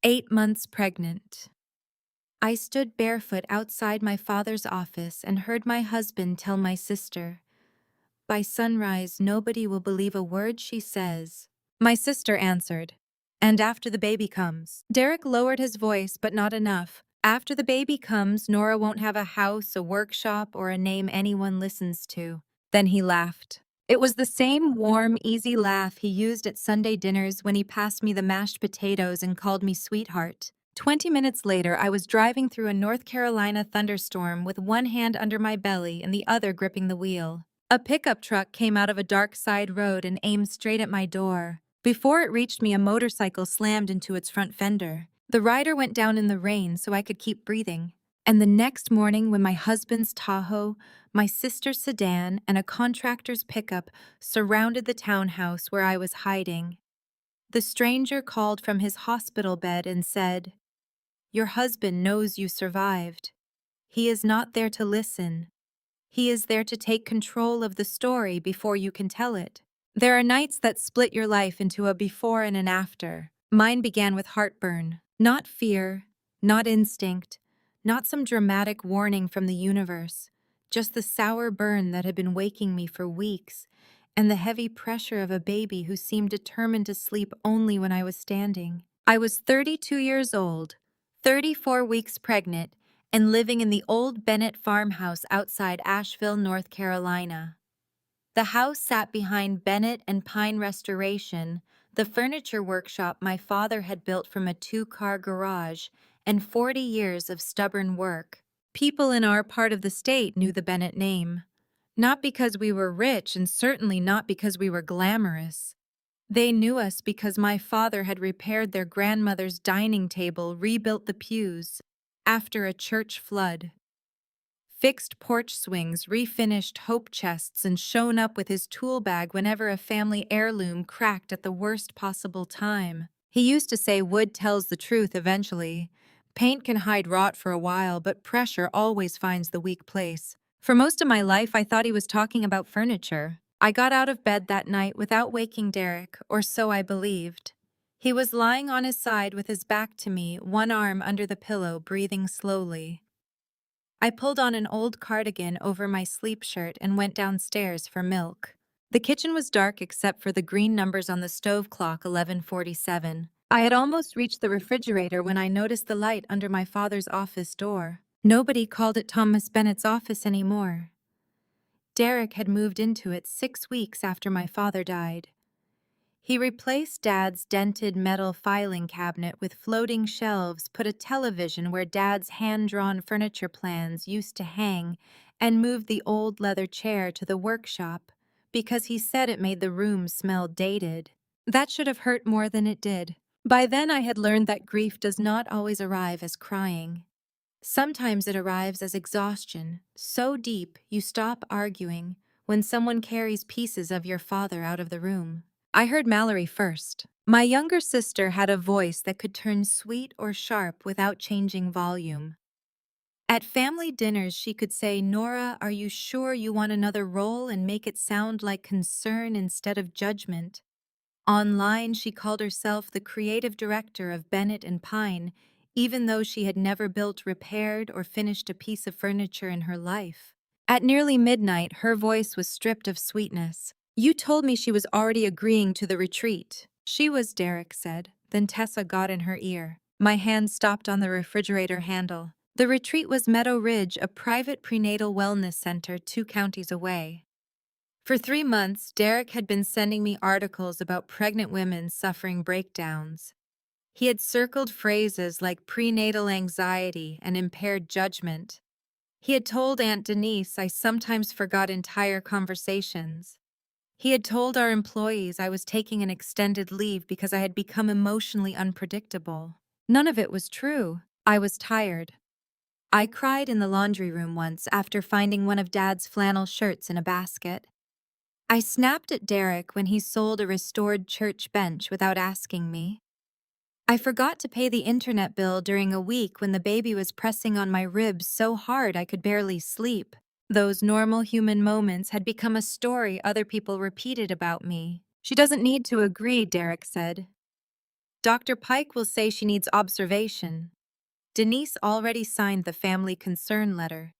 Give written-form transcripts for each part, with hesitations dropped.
8 months pregnant. I stood barefoot outside my father's office and heard my husband tell my sister, "By sunrise, nobody will believe a word she says." My sister answered, "And after the baby comes?" Derek lowered his voice, but not enough. "After the baby comes, Nora won't have a house, a workshop, or a name anyone listens to." Then he laughed. It was the same warm, easy laugh he used at Sunday dinners when he passed me the mashed potatoes and called me sweetheart. 20 minutes later, I was driving through a North Carolina thunderstorm with one hand under my belly and the other gripping the wheel. A pickup truck came out of a dark side road and aimed straight at my door. Before it reached me, a motorcycle slammed into its front fender. The rider went down in the rain so I could keep breathing. And the next morning, when my husband's Tahoe, my sister's sedan, and a contractor's pickup surrounded the townhouse where I was hiding, the stranger called from his hospital bed and said, "Your husband knows you survived. He is not there to listen. He is there to take control of the story before you can tell it." There are nights that split your life into a before and an after. Mine began with heartburn, not fear, not instinct, not some dramatic warning from the universe, just the sour burn that had been waking me for weeks, and the heavy pressure of a baby who seemed determined to sleep only when I was standing. I was 32 years old, 34 weeks pregnant, and living in the old Bennett farmhouse outside Asheville, North Carolina. The house sat behind Bennett and Pine Restoration, the furniture workshop my father had built from a two-car garage, and 40 years of stubborn work. People in our part of the state knew the Bennett name. Not because we were rich, and certainly not because we were glamorous. They knew us because my father had repaired their grandmother's dining table, rebuilt the pews after a church flood, fixed porch swings, refinished hope chests, and shown up with his tool bag whenever a family heirloom cracked at the worst possible time. He used to say wood tells the truth eventually. Paint can hide rot for a while, but pressure always finds the weak place. For most of my life, I thought he was talking about furniture. I got out of bed that night without waking Derek, or so I believed. He was lying on his side with his back to me, one arm under the pillow, breathing slowly. I pulled on an old cardigan over my sleep shirt and went downstairs for milk. The kitchen was dark except for the green numbers on the stove clock, 11:47. I had almost reached the refrigerator when I noticed the light under my father's office door. Nobody called it Thomas Bennett's office anymore. Derek had moved into it 6 weeks after my father died. He replaced Dad's dented metal filing cabinet with floating shelves, put a television where Dad's hand-drawn furniture plans used to hang, and moved the old leather chair to the workshop because he said it made the room smell dated. That should have hurt more than it did. By then I had learned that grief does not always arrive as crying. Sometimes it arrives as exhaustion, so deep you stop arguing when someone carries pieces of your father out of the room. I heard Mallory first. My younger sister had a voice that could turn sweet or sharp without changing volume. At family dinners, she could say, "Nora, are you sure you want another role?" and make it sound like concern instead of judgment. Online, she called herself the creative director of Bennett and Pine, even though she had never built, repaired, or finished a piece of furniture in her life. At nearly midnight, her voice was stripped of sweetness. "You told me she was already agreeing to the retreat." "She was," Derek said. Then Tessa got in her ear. My hand stopped on the refrigerator handle. The retreat was Meadow Ridge, a private prenatal wellness center 2 counties away. For 3 months, Derek had been sending me articles about pregnant women suffering breakdowns. He had circled phrases like prenatal anxiety and impaired judgment. He had told Aunt Denise I sometimes forgot entire conversations. He had told our employees I was taking an extended leave because I had become emotionally unpredictable. None of it was true. I was tired. I cried in the laundry room once after finding one of Dad's flannel shirts in a basket. I snapped at Derek when he sold a restored church bench without asking me. I forgot to pay the internet bill during a week when the baby was pressing on my ribs so hard I could barely sleep. Those normal human moments had become a story other people repeated about me. "She doesn't need to agree," Derek said. Dr. Pike will say she needs observation. Denise already signed the family concern letter.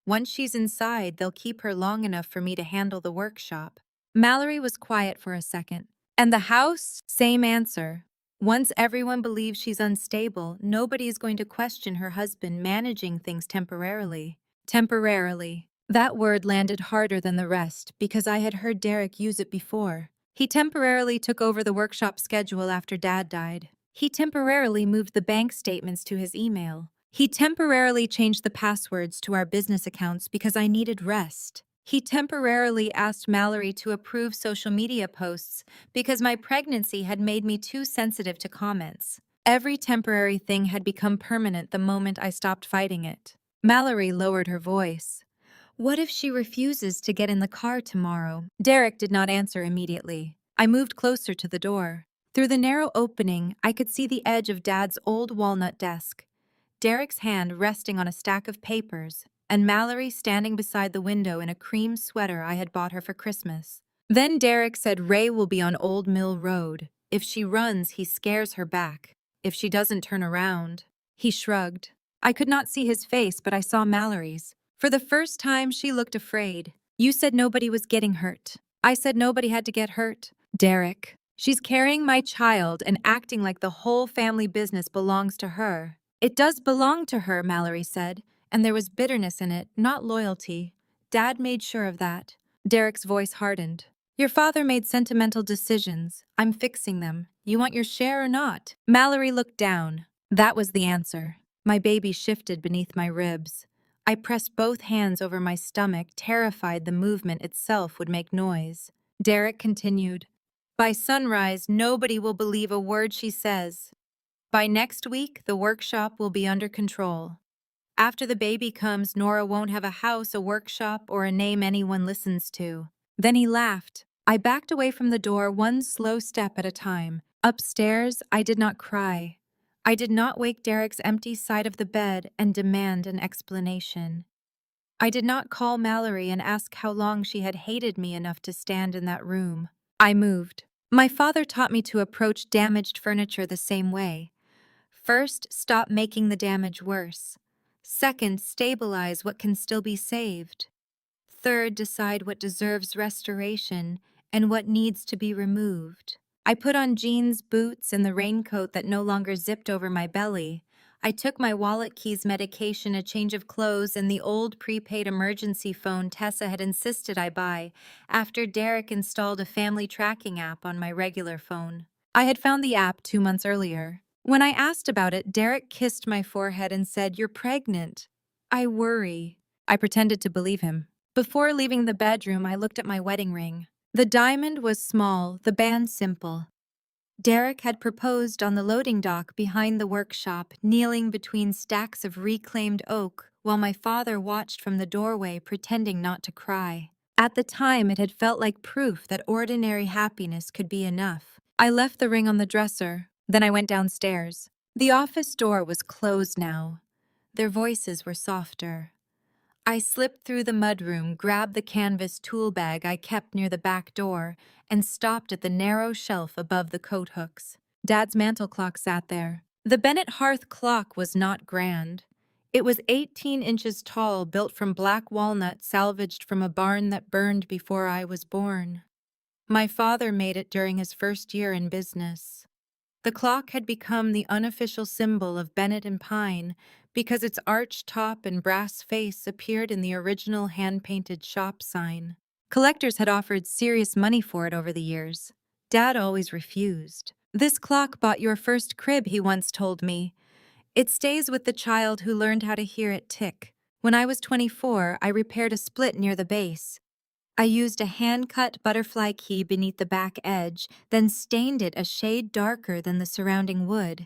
Once she's inside, they'll keep her long enough for me to handle the workshop. Mallory was quiet for a second. And the house? Same answer. Once everyone believes she's unstable, nobody is going to question her husband managing things temporarily. Temporarily. That word landed harder than the rest because I had heard Derek use it before. He temporarily took over the workshop schedule after Dad died. He temporarily moved the bank statements to his email. He temporarily changed the passwords to our business accounts because I needed rest. He temporarily asked Mallory to approve social media posts because my pregnancy had made me too sensitive to comments. Every temporary thing had become permanent the moment I stopped fighting it. Mallory lowered her voice. What if she refuses to get in the car tomorrow? Derek did not answer immediately. I moved closer to the door. Through the narrow opening, I could see the edge of Dad's old walnut desk, Derek's hand resting on a stack of papers, and Mallory standing beside the window in a cream sweater I had bought her for Christmas. Then Derek said Ray will be on Old Mill Road. If she runs, he scares her back. If she doesn't turn around. He shrugged. I could not see his face, but I saw Mallory's. For the first time, she looked afraid. You said nobody was getting hurt. I said nobody had to get hurt. Derek. She's carrying my child and acting like the whole family business belongs to her. It does belong to her, Mallory said, and there was bitterness in it, not loyalty. Dad made sure of that. Derek's voice hardened. Your father made sentimental decisions. I'm fixing them. You want your share or not? Mallory looked down. That was the answer. My baby shifted beneath my ribs. I pressed both hands over my stomach, terrified the movement itself would make noise. Derek continued. By sunrise, nobody will believe a word she says. By next week, the workshop will be under control. After the baby comes, Nora won't have a house, a workshop, or a name anyone listens to. Then he laughed. I backed away from the door one slow step at a time. Upstairs, I did not cry. I did not wake Derek's empty side of the bed and demand an explanation. I did not call Mallory and ask how long she had hated me enough to stand in that room. I moved. My father taught me to approach damaged furniture the same way. First, stop making the damage worse. Second, stabilize what can still be saved. Third, decide what deserves restoration and what needs to be removed. I put on jeans, boots, and the raincoat that no longer zipped over my belly. I took my wallet, keys, medication, a change of clothes, and the old prepaid emergency phone Tessa had insisted I buy after Derek installed a family tracking app on my regular phone. I had found the app 2 months earlier. When I asked about it, Derek kissed my forehead and said, "You're pregnant." I worry. I pretended to believe him. Before leaving the bedroom, I looked at my wedding ring. The diamond was small, the band simple. Derek had proposed on the loading dock behind the workshop, kneeling between stacks of reclaimed oak, while my father watched from the doorway, pretending not to cry. At the time, it had felt like proof that ordinary happiness could be enough. I left the ring on the dresser. Then I went downstairs. The office door was closed now. Their voices were softer. I slipped through the mudroom, grabbed the canvas tool bag I kept near the back door, and stopped at the narrow shelf above the coat hooks. Dad's mantel clock sat there. The Bennett hearth clock was not grand. It was 18 inches tall, built from black walnut salvaged from a barn that burned before I was born. My father made it during his first year in business. The clock had become the unofficial symbol of Bennett and Pine because its arched top and brass face appeared in the original hand-painted shop sign. Collectors had offered serious money for it over the years. Dad always refused. This clock bought your first crib, he once told me. It stays with the child who learned how to hear it tick. When I was 24, I repaired a split near the base. I used a hand-cut butterfly key beneath the back edge, then stained it a shade darker than the surrounding wood.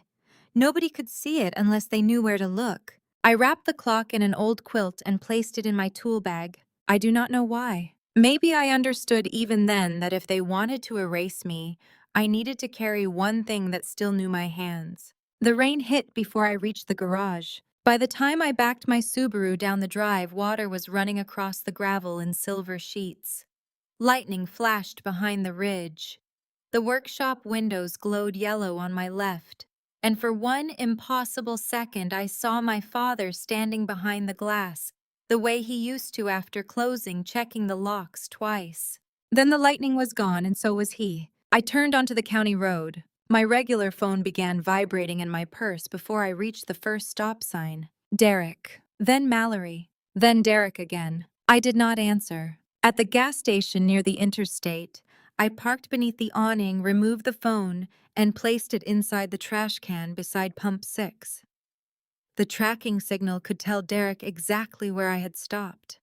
Nobody could see it unless they knew where to look. I wrapped the clock in an old quilt and placed it in my tool bag. I do not know why. Maybe I understood even then that if they wanted to erase me, I needed to carry one thing that still knew my hands. The rain hit before I reached the garage. By the time I backed my Subaru down the drive, water was running across the gravel in silver sheets. Lightning flashed behind the ridge. The workshop windows glowed yellow on my left, and for one impossible second I saw my father standing behind the glass, the way he used to after closing, checking the locks twice. Then the lightning was gone, and so was he. I turned onto the county road. My regular phone began vibrating in my purse before I reached the first stop sign. Derek. Then Mallory. Then Derek again. I did not answer. At the gas station near the interstate, I parked beneath the awning, removed the phone, and placed it inside the trash can beside pump 6. The tracking signal could tell Derek exactly where I had stopped.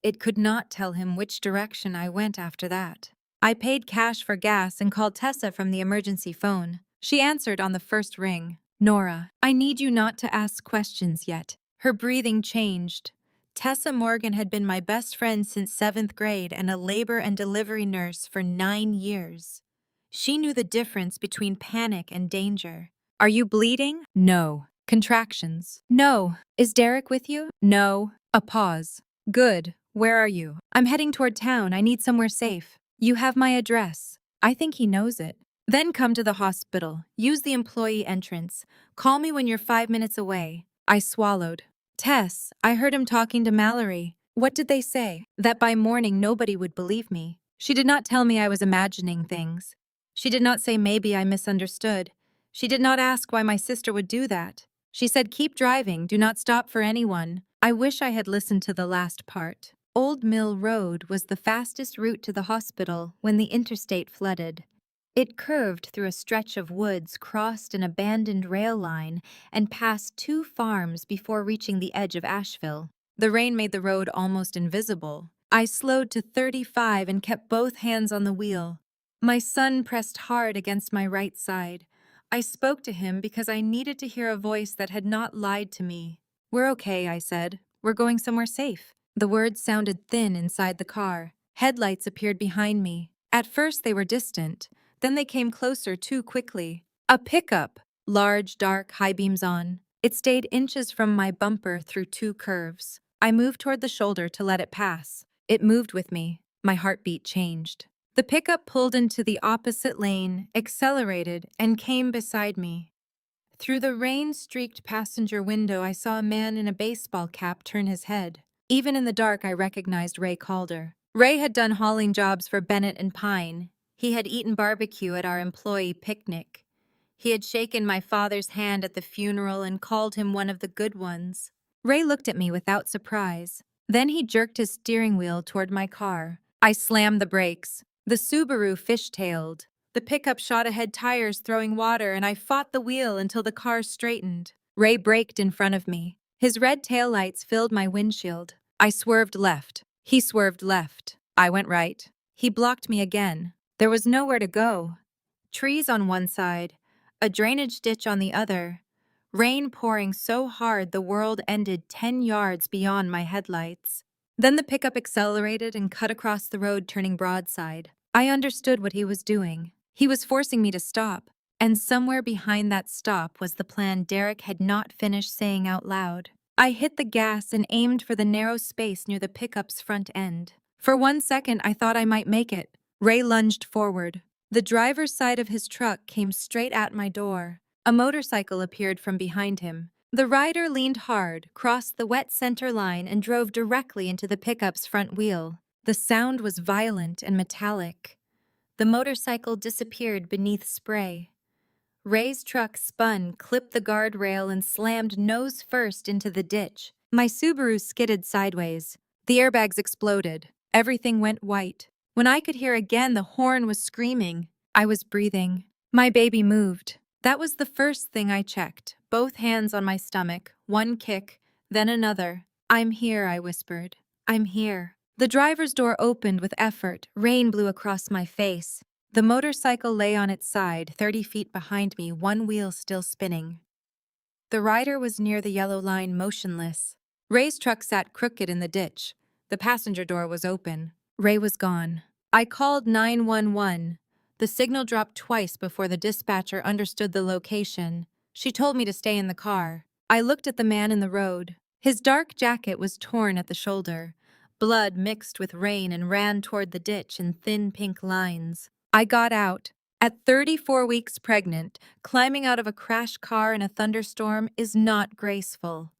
It could not tell him which direction I went after that. I paid cash for gas and called Tessa from the emergency phone. She answered on the first ring. Nora, I need you not to ask questions yet. Her breathing changed. Tessa Morgan had been my best friend since 7th grade and a labor and delivery nurse for 9 years. She knew the difference between panic and danger. Are you bleeding? No. Contractions? No. Is Derek with you? No. A pause. Good. Where are you? I'm heading toward town. I need somewhere safe. You have my address. I think he knows it. Then come to the hospital. Use the employee entrance. Call me when you're 5 minutes away. I swallowed. Tess, I heard him talking to Mallory. What did they say? That by morning nobody would believe me. She did not tell me I was imagining things. She did not say maybe I misunderstood. She did not ask why my sister would do that. She said keep driving, do not stop for anyone. I wish I had listened to the last part. Old Mill Road was the fastest route to the hospital when the interstate flooded. It curved through a stretch of woods, crossed an abandoned rail line, and passed 2 farms before reaching the edge of Asheville. The rain made the road almost invisible. I slowed to 35 and kept both hands on the wheel. My son pressed hard against my right side. I spoke to him because I needed to hear a voice that had not lied to me. We're okay, I said. We're going somewhere safe. The words sounded thin inside the car. Headlights appeared behind me. At first they were distant. Then they came closer too quickly. A pickup, large, dark, high beams on. It stayed inches from my bumper through 2 curves. I moved toward the shoulder to let it pass. It moved with me. My heartbeat changed. The pickup pulled into the opposite lane, accelerated, and came beside me. Through the rain-streaked passenger window, I saw a man in a baseball cap turn his head. Even in the dark, I recognized Ray Calder. Ray had done hauling jobs for Bennett and Pine. He had eaten barbecue at our employee picnic. He had shaken my father's hand at the funeral and called him one of the good ones. Ray looked at me without surprise. Then he jerked his steering wheel toward my car. I slammed the brakes. The Subaru fishtailed. The pickup shot ahead, tires throwing water, and I fought the wheel until the car straightened. Ray braked in front of me. His red taillights filled my windshield. I swerved left. He swerved left. I went right. He blocked me again. There was nowhere to go. Trees on one side, a drainage ditch on the other. Rain pouring so hard the world ended 10 yards beyond my headlights. Then the pickup accelerated and cut across the road, turning broadside. I understood what he was doing. He was forcing me to stop, and somewhere behind that stop was the plan Derek had not finished saying out loud. I hit the gas and aimed for the narrow space near the pickup's front end. For 1 second, I thought I might make it. Ray lunged forward. The driver's side of his truck came straight at my door. A motorcycle appeared from behind him. The rider leaned hard, crossed the wet center line, and drove directly into the pickup's front wheel. The sound was violent and metallic. The motorcycle disappeared beneath spray. Ray's truck spun, clipped the guardrail, and slammed nose first into the ditch. My Subaru skidded sideways. The airbags exploded. Everything went white. When I could hear again, the horn was screaming. I was breathing. My baby moved. That was the first thing I checked. Both hands on my stomach, one kick, then another. I'm here, I whispered. I'm here. The driver's door opened with effort. Rain blew across my face. The motorcycle lay on its side, 30 feet behind me, one wheel still spinning. The rider was near the yellow line, motionless. Ray's truck sat crooked in the ditch. The passenger door was open. Ray was gone. I called 911. The signal dropped twice before the dispatcher understood the location. She told me to stay in the car. I looked at the man in the road. His dark jacket was torn at the shoulder. Blood mixed with rain and ran toward the ditch in thin pink lines. I got out. At 34 weeks pregnant, climbing out of a crash car in a thunderstorm is not graceful.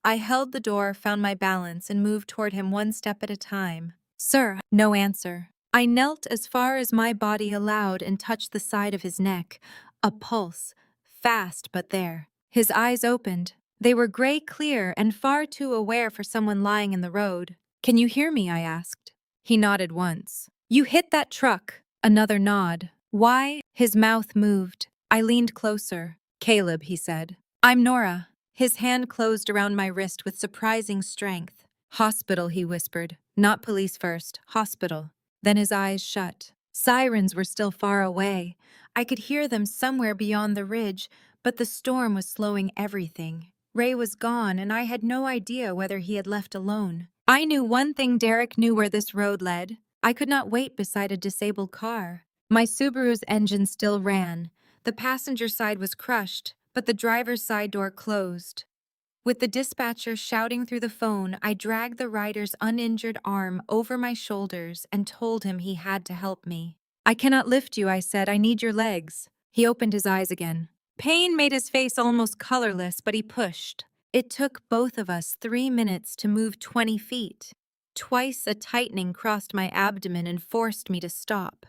I held the door, found my balance, and moved toward him one step at a time. Sir, no answer. I knelt as far as my body allowed and touched the side of his neck. A pulse. Fast, but there. His eyes opened. They were gray clear and far too aware for someone lying in the road. Can you hear me? I asked. He nodded once. You hit that truck. Another nod. Why? His mouth moved. I leaned closer. Caleb, he said. I'm Nora. His hand closed around my wrist with surprising strength. Hospital, he whispered. Not police first. Hospital. Then his eyes shut. Sirens were still far away. I could hear them somewhere beyond the ridge, but the storm was slowing everything. Ray was gone, and I had no idea whether he had left alone. I knew one thing: Derek knew where this road led. I could not wait beside a disabled car. My Subaru's engine still ran. The passenger side was crushed, but the driver's side door closed. With the dispatcher shouting through the phone, I dragged the rider's uninjured arm over my shoulders and told him he had to help me. I cannot lift you, I said. I need your legs. He opened his eyes again. Pain made his face almost colorless, but he pushed. It took both of us 3 minutes to move 20 feet. Twice a tightening crossed my abdomen and forced me to stop.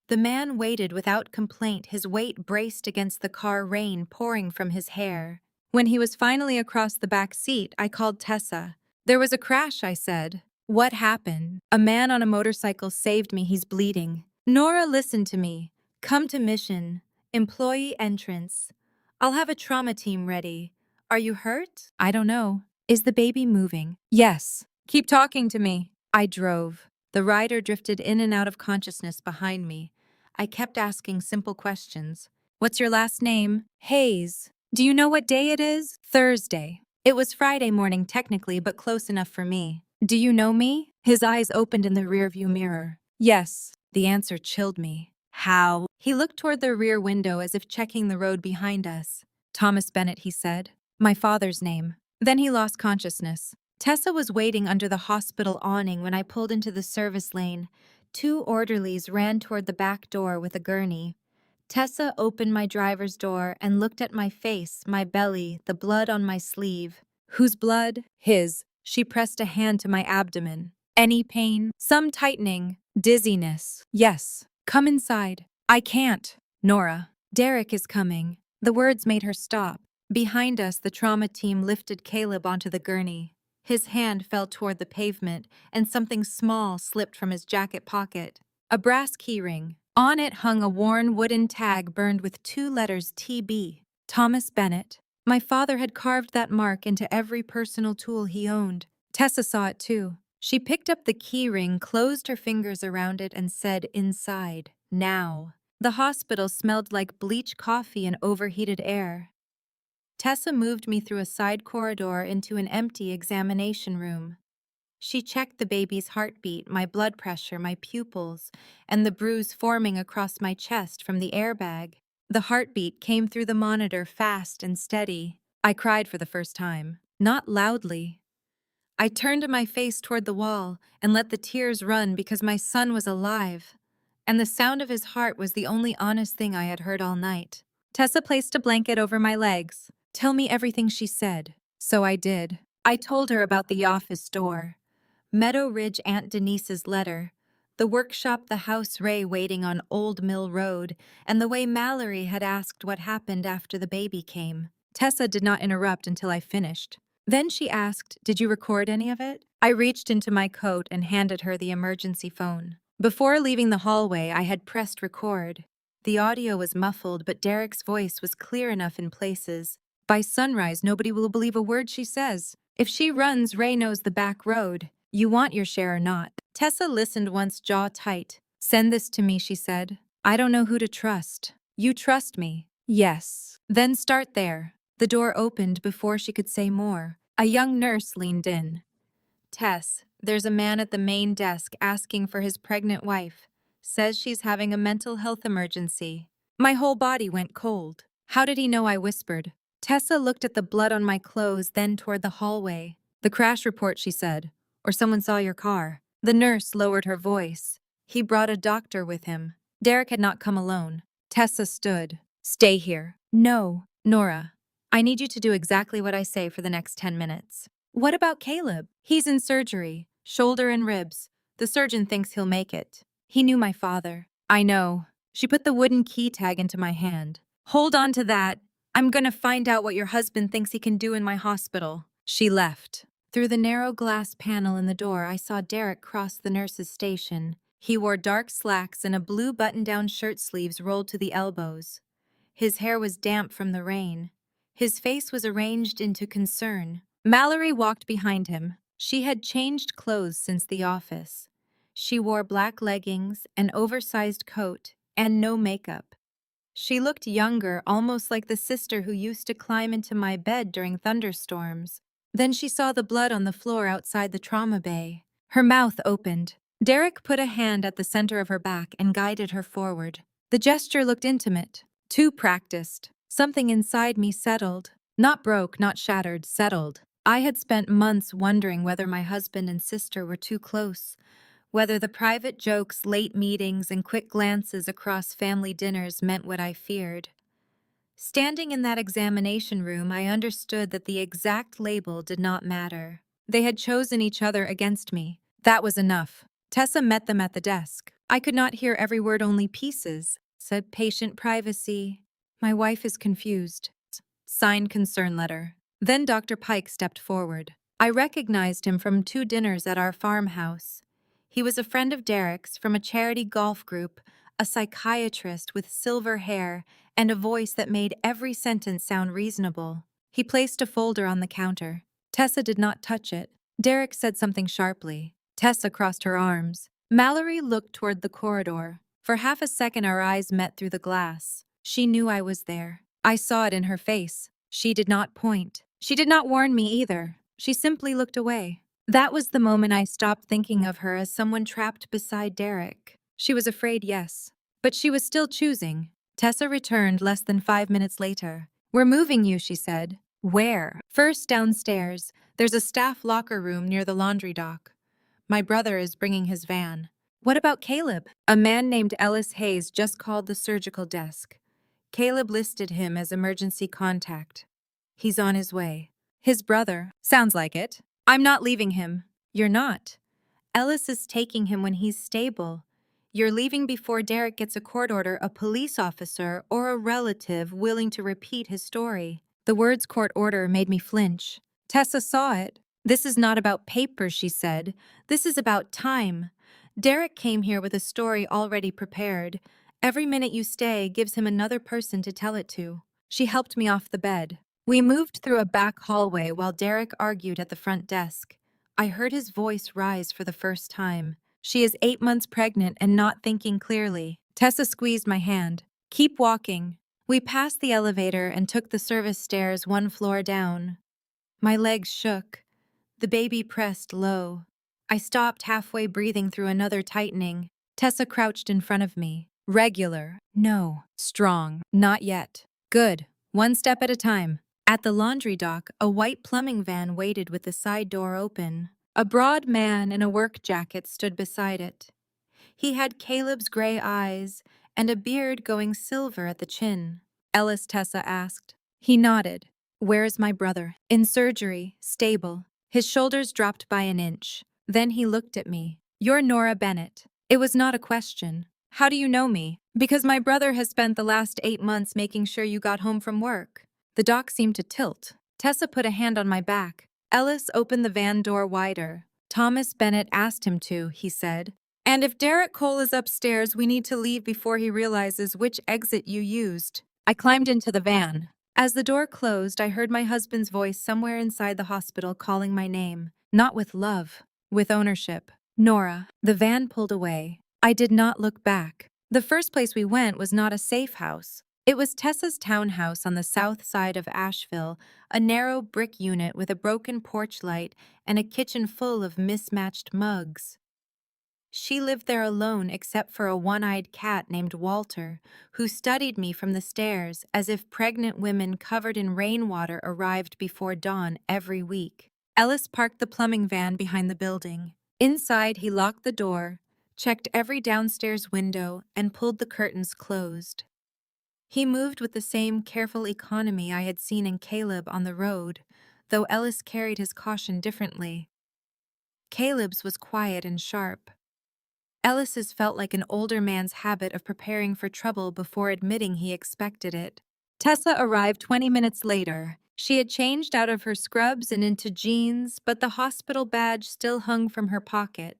The man waited without complaint, his weight braced against the car, rain pouring from his hair. When he was finally across the back seat, I called Tessa. There was a crash, I said. What happened? A man on a motorcycle saved me. He's bleeding. Nora, listen to me. Come to Mission. Employee entrance. I'll have a trauma team ready. Are you hurt? I don't know. Is the baby moving? Yes. Keep talking to me. I drove. The rider drifted in and out of consciousness behind me. I kept asking simple questions. What's your last name? Hayes. Do you know what day it is? Thursday. It was Friday morning technically, but close enough for me. Do you know me? His eyes opened in the rearview mirror. Yes. The answer chilled me. How? He looked toward the rear window as if checking the road behind us. Thomas Bennett, he said. My father's name. Then he lost consciousness. Tessa was waiting under the hospital awning when I pulled into the service lane. 2 orderlies ran toward the back door with a gurney. Tessa opened my driver's door and looked at my face, my belly, the blood on my sleeve. Whose blood? His. She pressed a hand to my abdomen. Any pain? Some tightening. Dizziness. Yes. Come inside. I can't. Nora. Derek is coming. The words made her stop. Behind us, the trauma team lifted Caleb onto the gurney. His hand fell toward the pavement, and something small slipped from his jacket pocket. A brass keyring. On it hung a worn wooden tag burned with 2 letters TB. Thomas Bennett. My father had carved that mark into every personal tool he owned. Tessa saw it too. She picked up the keyring, closed her fingers around it, and said, inside, now. The hospital smelled like bleach coffee and overheated air. Tessa moved me through a side corridor into an empty examination room. She checked the baby's heartbeat, my blood pressure, my pupils, and the bruise forming across my chest from the airbag. The heartbeat came through the monitor fast and steady. I cried for the first time. Not loudly. I turned my face toward the wall and let the tears run because my son was alive, and the sound of his heart was the only honest thing I had heard all night. Tessa placed a blanket over my legs. Tell me everything, she said. So I did. I told her about the office door, Meadow Ridge Aunt Denise's letter, the workshop, the house Ray waiting on Old Mill Road, and the way Mallory had asked what happened after the baby came. Tessa did not interrupt until I finished. Then she asked, did you record any of it? I reached into my coat and handed her the emergency phone. Before leaving the hallway, I had pressed record. The audio was muffled, but Derek's voice was clear enough in places. By sunrise, nobody will believe a word she says. If she runs, Ray knows the back road. You want your share or not? Tessa listened once, jaw tight. Send this to me, she said. I don't know who to trust. You trust me? Yes. Then start there. The door opened before she could say more. A young nurse leaned in. Tess, there's a man at the main desk asking for his pregnant wife. Says she's having a mental health emergency. My whole body went cold. How did he know? I whispered. Tessa looked at the blood on my clothes, then toward the hallway. The crash report, she said. Or someone saw your car. The nurse lowered her voice. He brought a doctor with him. Derek had not come alone. Tessa stood. Stay here. No, Nora. I need you to do exactly what I say for the next 10 minutes. What about Caleb? He's in surgery. Shoulder and ribs. The surgeon thinks he'll make it. He knew my father. I know. She put the wooden key tag into my hand. Hold on to that. I'm gonna find out what your husband thinks he can do in my hospital. She left. Through the narrow glass panel in the door, I saw Derek cross the nurse's station. He wore dark slacks and a blue button-down shirt sleeves rolled to the elbows. His hair was damp from the rain. His face was arranged into concern. Mallory walked behind him. She had changed clothes since the office. She wore black leggings, an oversized coat, and no makeup. She looked younger, almost like the sister who used to climb into my bed during thunderstorms. Then she saw the blood on the floor outside the trauma bay. Her mouth opened. Derek put a hand at the center of her back and guided her forward. The gesture looked intimate, too practiced. Something inside me settled. Not broke, not shattered, settled. I had spent months wondering whether my husband and sister were too close, whether the private jokes, late meetings, and quick glances across family dinners meant what I feared. Standing in that examination room, I understood that the exact label did not matter. They had chosen each other against me. That was enough. Tessa met them at the desk. I could not hear every word, only pieces. Said patient privacy. My wife is confused. Signed concern letter. Then Dr. Pike stepped forward. I recognized him from 2 dinners at our farmhouse. He was a friend of Derek's from a charity golf group, a psychiatrist with silver hair and a voice that made every sentence sound reasonable. He placed a folder on the counter. Tessa did not touch it. Derek said something sharply. Tessa crossed her arms. Mallory looked toward the corridor. For half a second our eyes met through the glass. She knew I was there. I saw it in her face. She did not point. She did not warn me either. She simply looked away. That was the moment I stopped thinking of her as someone trapped beside Derek. She was afraid, yes. But she was still choosing. Tessa returned less than 5 minutes later. We're moving you, she said. Where? First downstairs. There's a staff locker room near the laundry dock. My brother is bringing his van. What about Caleb? A man named Ellis Hayes just called the surgical desk. Caleb listed him as emergency contact. He's on his way. His brother. Sounds like it. I'm not leaving him. You're not. Ellis is taking him when he's stable. You're leaving before Derek gets a court order, a police officer, or a relative willing to repeat his story. The words court order made me flinch. Tessa saw it. This is not about papers, she said. This is about time. Derek came here with a story already prepared. Every minute you stay gives him another person to tell it to. She helped me off the bed. We moved through a back hallway while Derek argued at the front desk. I heard his voice rise for the first time. She is 8 months pregnant and not thinking clearly. Tessa squeezed my hand. Keep walking. We passed the elevator and took the service stairs 1 floor down. My legs shook. The baby pressed low. I stopped halfway, breathing through another tightening. Tessa crouched in front of me. Regular. No. Strong. Not yet. Good. 1 step at a time. At the laundry dock, a white plumbing van waited with the side door open. A broad man in a work jacket stood beside it. He had Caleb's gray eyes and a beard going silver at the chin. Ellis, Tessa asked. He nodded. Where's my brother? In surgery, stable. His shoulders dropped by an inch. Then he looked at me. You're Nora Bennett. It was not a question. How do you know me? Because my brother has spent the last 8 months making sure you got home from work. The dock seemed to tilt. Tessa put a hand on my back. Ellis opened the van door wider. Thomas Bennett asked him to, he said. And if Derek Cole is upstairs, we need to leave before he realizes which exit you used. I climbed into the van. As the door closed, I heard my husband's voice somewhere inside the hospital calling my name. Not with love, with ownership. Nora. The van pulled away. I did not look back. The first place we went was not a safe house. It was Tessa's townhouse on the south side of Asheville, a narrow brick unit with a broken porch light and a kitchen full of mismatched mugs. She lived there alone except for a one-eyed cat named Walter, who studied me from the stairs as if pregnant women covered in rainwater arrived before dawn every week. Ellis parked the plumbing van behind the building. Inside, he locked the door, checked every downstairs window, and pulled the curtains closed. He moved with the same careful economy I had seen in Caleb on the road, though Ellis carried his caution differently. Caleb's was quiet and sharp. Ellis's felt like an older man's habit of preparing for trouble before admitting he expected it. Tessa arrived 20 minutes later. She had changed out of her scrubs and into jeans, but the hospital badge still hung from her pocket.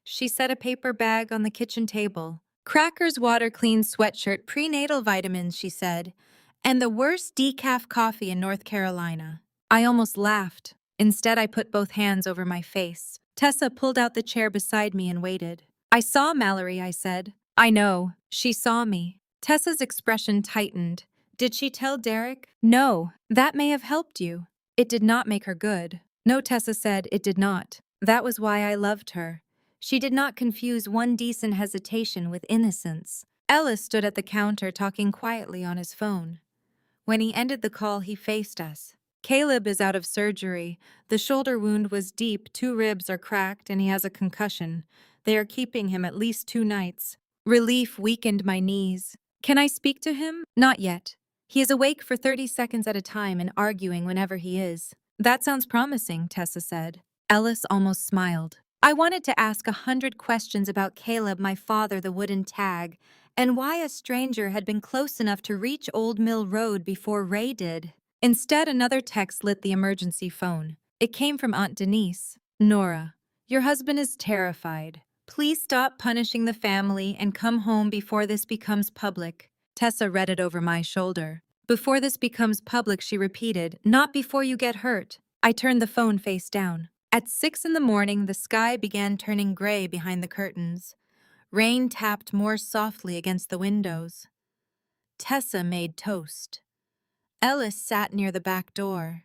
She set a paper bag on the kitchen table. Crackers, water, clean sweatshirt, prenatal vitamins, she said, and the worst decaf coffee in North Carolina. I almost laughed. Instead, I put both hands over my face. Tessa pulled out the chair beside me and waited. I saw Mallory, I said. I know. She saw me. Tessa's expression tightened. Did she tell Derek? No. That may have helped you. It did not make her good. No, Tessa said, it did not. That was why I loved her. She did not confuse one decent hesitation with innocence. Ellis stood at the counter talking quietly on his phone. When he ended the call, he faced us. Caleb is out of surgery. The shoulder wound was deep, 2 ribs are cracked, and he has a concussion. They are keeping him at least 2 nights. Relief weakened my knees. Can I speak to him? Not yet. He is awake for 30 seconds at a time and arguing whenever he is. That sounds promising, Tessa said. Ellis almost smiled. I wanted to ask 100 questions about Caleb, my father, the wooden tag, and why a stranger had been close enough to reach Old Mill Road before Ray did. Instead, another text lit the emergency phone. It came from Aunt Denise. Nora, your husband is terrified. Please stop punishing the family and come home before this becomes public. Tessa read it over my shoulder. Before this becomes public, she repeated, not before you get hurt. I turned the phone face down. At 6 in the morning, the sky began turning gray behind the curtains. Rain tapped more softly against the windows. Tessa made toast. Ellis sat near the back door.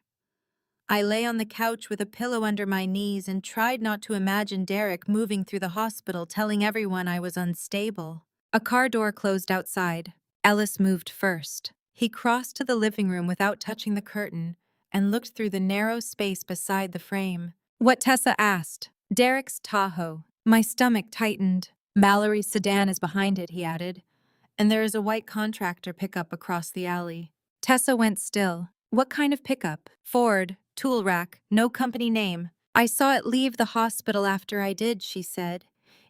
I lay on the couch with a pillow under my knees and tried not to imagine Derek moving through the hospital telling everyone I was unstable. A car door closed outside. Ellis moved first. He crossed to the living room without touching the curtain and looked through the narrow space beside the frame. What Tessa asked. Derek's Tahoe. My stomach tightened. Mallory's sedan is behind it, he added, and there is a white contractor pickup across the alley. Tessa went still. What kind of pickup? Ford, tool rack, no company name. I saw it leave the hospital after I did, she said.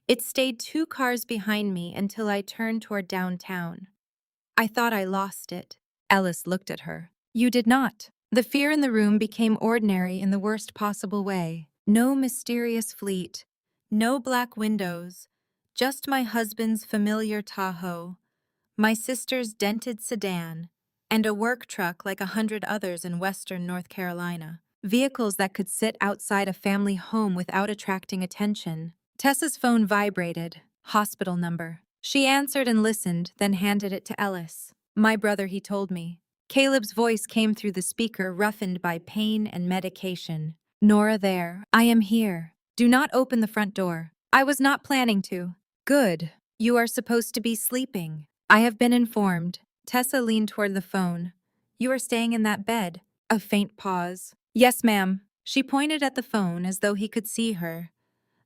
It stayed 2 cars behind me until I turned toward downtown. I thought I lost it. Ellis looked at her. You did not. The fear in the room became ordinary in the worst possible way. No mysterious fleet, no black windows, just my husband's familiar Tahoe, my sister's dented sedan, and a work truck like 100 others in western North Carolina. Vehicles that could sit outside a family home without attracting attention. Tessa's phone vibrated. Hospital number. She answered and listened, then handed it to Ellis. My brother, he told me. Caleb's voice came through the speaker, roughened by pain and medication. Nora there. I am here. Do not open the front door. I was not planning to. Good. You are supposed to be sleeping. I have been informed. Tessa leaned toward the phone. You are staying in that bed. A faint pause. Yes, ma'am. She pointed at the phone as though he could see her.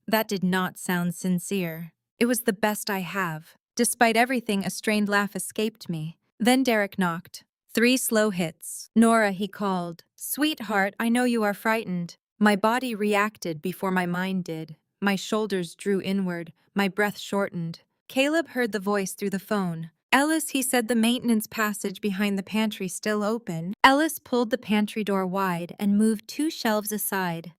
That did not sound sincere. It was the best I have. Despite everything, a strained laugh escaped me. Then Derek knocked. 3 slow hits. Nora, he called. Sweetheart, I know you are frightened. My body reacted before my mind did. My shoulders drew inward. My breath shortened. Caleb heard the voice through the phone. Ellis, he said, the maintenance passage behind the pantry still open. Ellis pulled the pantry door wide and moved 2 shelves aside.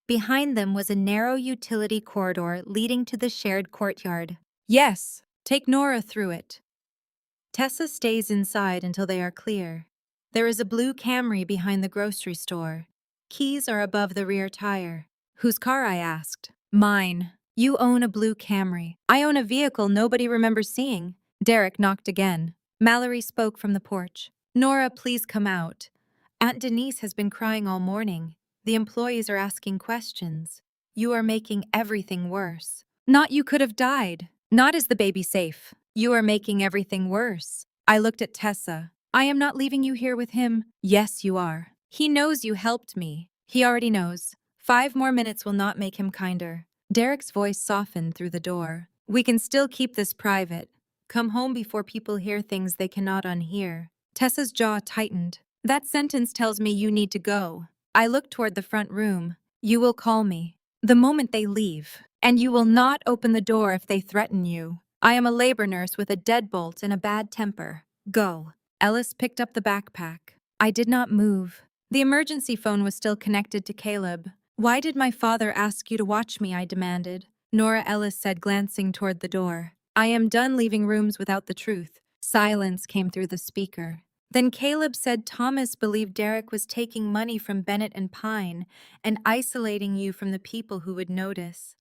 Behind them was a narrow utility corridor leading to the shared courtyard. Yes, take Nora through it. Tessa stays inside until they are clear. There is a blue Camry behind the grocery store. Keys are above the rear tire. Whose car? I asked. Mine. You own a blue Camry. I own a vehicle nobody remembers seeing. Derek knocked again. Mallory spoke from the porch. Nora, please come out. Aunt Denise has been crying all morning. The employees are asking questions. You are making everything worse. Not you could have died. Not is the baby safe. You are making everything worse. I looked at Tessa. I am not leaving you here with him. Yes, you are. He knows you helped me. He already knows. 5 more minutes will not make him kinder. Derek's voice softened through the door. We can still keep this private. Come home before people hear things they cannot unhear. Tessa's jaw tightened. That sentence tells me you need to go. I look toward the front room. You will call me the moment they leave, and you will not open the door if they threaten you. I am a labor nurse with a deadbolt and a bad temper. Go. Ellis picked up the backpack. I did not move. The emergency phone was still connected to Caleb. Why did my father ask you to watch me? I demanded. Nora Ellis said, glancing toward the door. I am done leaving rooms without the truth. Silence came through the speaker. Then Caleb said Thomas believed Derek was taking money from Bennett and Pine and isolating you from the people who would notice.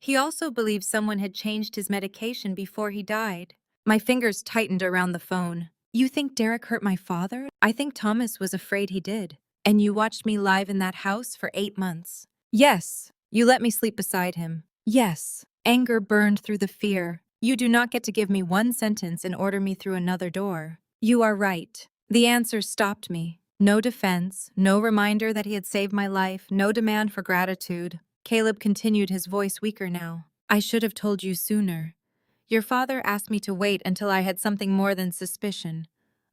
He also believed someone had changed his medication before he died. My fingers tightened around the phone. You think Derek hurt my father? I think Thomas was afraid he did. And you watched me live in that house for 8 months. Yes. You let me sleep beside him. Yes. Anger burned through the fear. You do not get to give me one sentence and order me through another door. You are right. The answer stopped me. No defense, no reminder that he had saved my life, no demand for gratitude. Caleb continued, his voice weaker now. I should have told you sooner. Your father asked me to wait until I had something more than suspicion.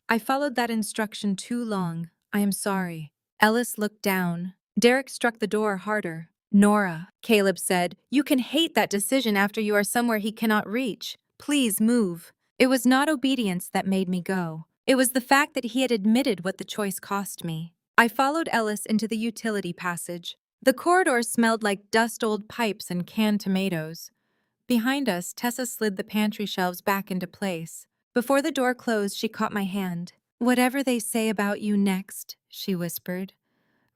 I followed that instruction too long. I am sorry. Ellis looked down. Derek struck the door harder. Nora, Caleb said, you can hate that decision after you are somewhere he cannot reach. Please move. It was not obedience that made me go. It was the fact that he had admitted what the choice cost me. I followed Ellis into the utility passage. The corridor smelled like dust, old pipes, and canned tomatoes. Behind us, Tessa slid the pantry shelves back into place. Before the door closed, she caught my hand. Whatever they say about you next, she whispered.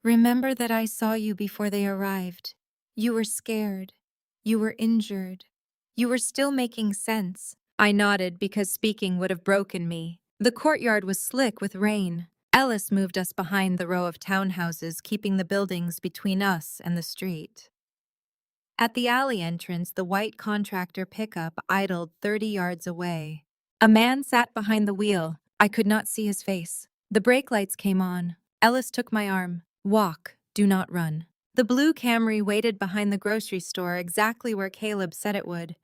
Remember that I saw you before they arrived. You were scared. You were injured. You were still making sense. I nodded because speaking would have broken me. The courtyard was slick with rain. Ellis moved us behind the row of townhouses, keeping the buildings between us and the street. At the alley entrance, the white contractor pickup idled 30 yards away. A man sat behind the wheel. I could not see his face. The brake lights came on. Ellis took my arm. Walk, do not run. The blue Camry waited behind the grocery store exactly where Caleb said it would.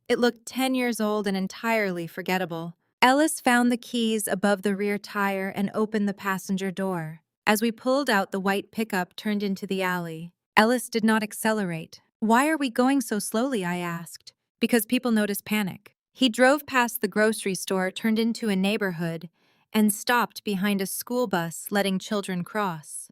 It looked 10 years old and entirely forgettable. Ellis found the keys above the rear tire and opened the passenger door. As we pulled out, the white pickup turned into the alley. Ellis did not accelerate. Why are we going so slowly? I asked. Because people notice panic. He drove past the grocery store, turned into a neighborhood, and stopped behind a school bus, letting children cross.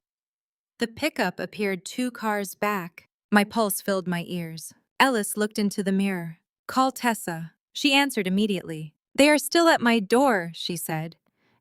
The pickup appeared 2 cars back. My pulse filled my ears. Ellis looked into the mirror. Call Tessa. She answered immediately. They are still at my door, she said.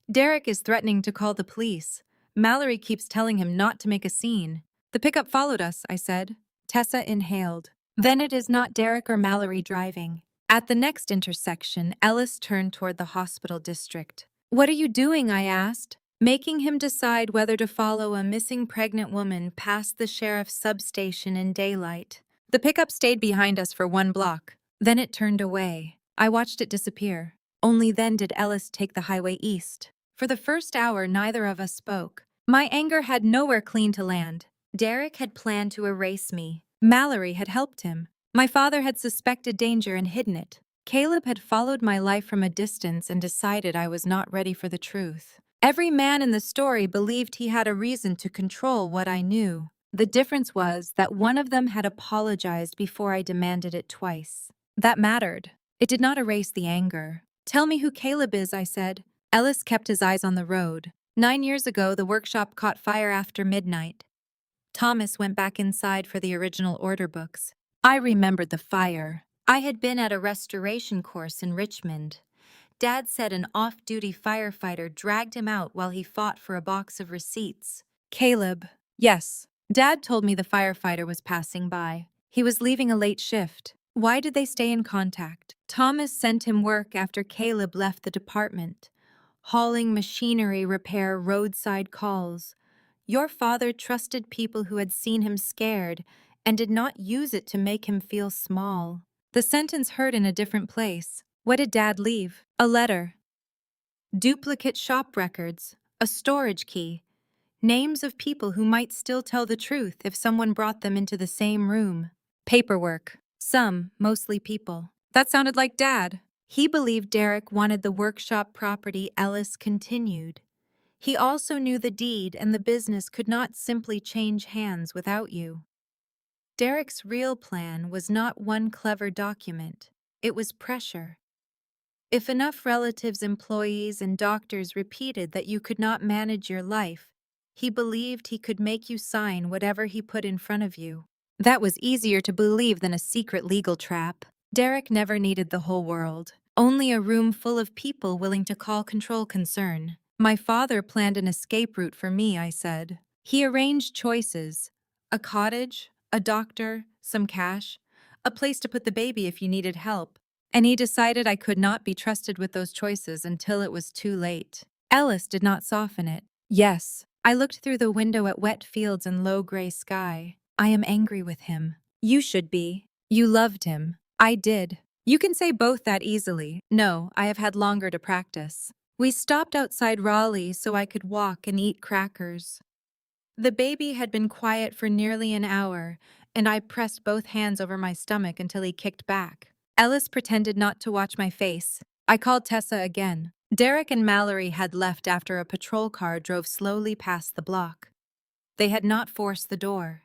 Derek is threatening to call the police. Mallory keeps telling him not to make a scene. The pickup followed us, I said. Tessa inhaled. Then it is not Derek or Mallory driving. At the next intersection, Ellis turned toward the hospital district. What are you doing? I asked, making him decide whether to follow a missing pregnant woman past the sheriff's substation in daylight. The pickup stayed behind us for 1 block. Then it turned away. I watched it disappear. Only then did Ellis take the highway east. For the first hour, neither of us spoke. My anger had nowhere clean to land. Derek had planned to erase me. Mallory had helped him. My father had suspected danger and hidden it. Caleb had followed my life from a distance and decided I was not ready for the truth. Every man in the story believed he had a reason to control what I knew. The difference was that one of them had apologized before I demanded it twice. That mattered. It did not erase the anger. Tell me who Caleb is, I said. Ellis kept his eyes on the road. 9 years ago, the workshop caught fire after midnight. Thomas went back inside for the original order books. I remembered the fire. I had been at a restoration course in Richmond. Dad said an off-duty firefighter dragged him out while he fought for a box of receipts. Caleb. Yes. Dad told me the firefighter was passing by. He was leaving a late shift. Why did they stay in contact? Thomas sent him work after Caleb left the department. Hauling machinery, repair, roadside calls. Your father trusted people who had seen him scared and did not use it to make him feel small. The sentence hurt in a different place. What did Dad leave? A letter. Duplicate shop records. A storage key. Names of people who might still tell the truth if someone brought them into the same room. Paperwork. Some, mostly people. That sounded like Dad. He believed Derek wanted the workshop property. Ellis continued. He also knew the deed and the business could not simply change hands without you. Derek's real plan was not one clever document. It was pressure. If enough relatives, employees, and doctors repeated that you could not manage your life, he believed he could make you sign whatever he put in front of you. That was easier to believe than a secret legal trap. Derek never needed the whole world, only a room full of people willing to call control concern. My father planned an escape route for me, I said. He arranged choices: a cottage, a doctor, some cash, a place to put the baby if you needed help. And he decided I could not be trusted with those choices until it was too late. Ellis did not soften it. Yes, I looked through the window at wet fields and low gray sky. I am angry with him. You should be. You loved him. I did. You can say both that easily. No, I have had longer to practice. We stopped outside Raleigh so I could walk and eat crackers. The baby had been quiet for nearly an hour, and I pressed both hands over my stomach until he kicked back. Ellis pretended not to watch my face. I called Tessa again. Derek and Mallory had left after a patrol car drove slowly past the block. They had not forced the door.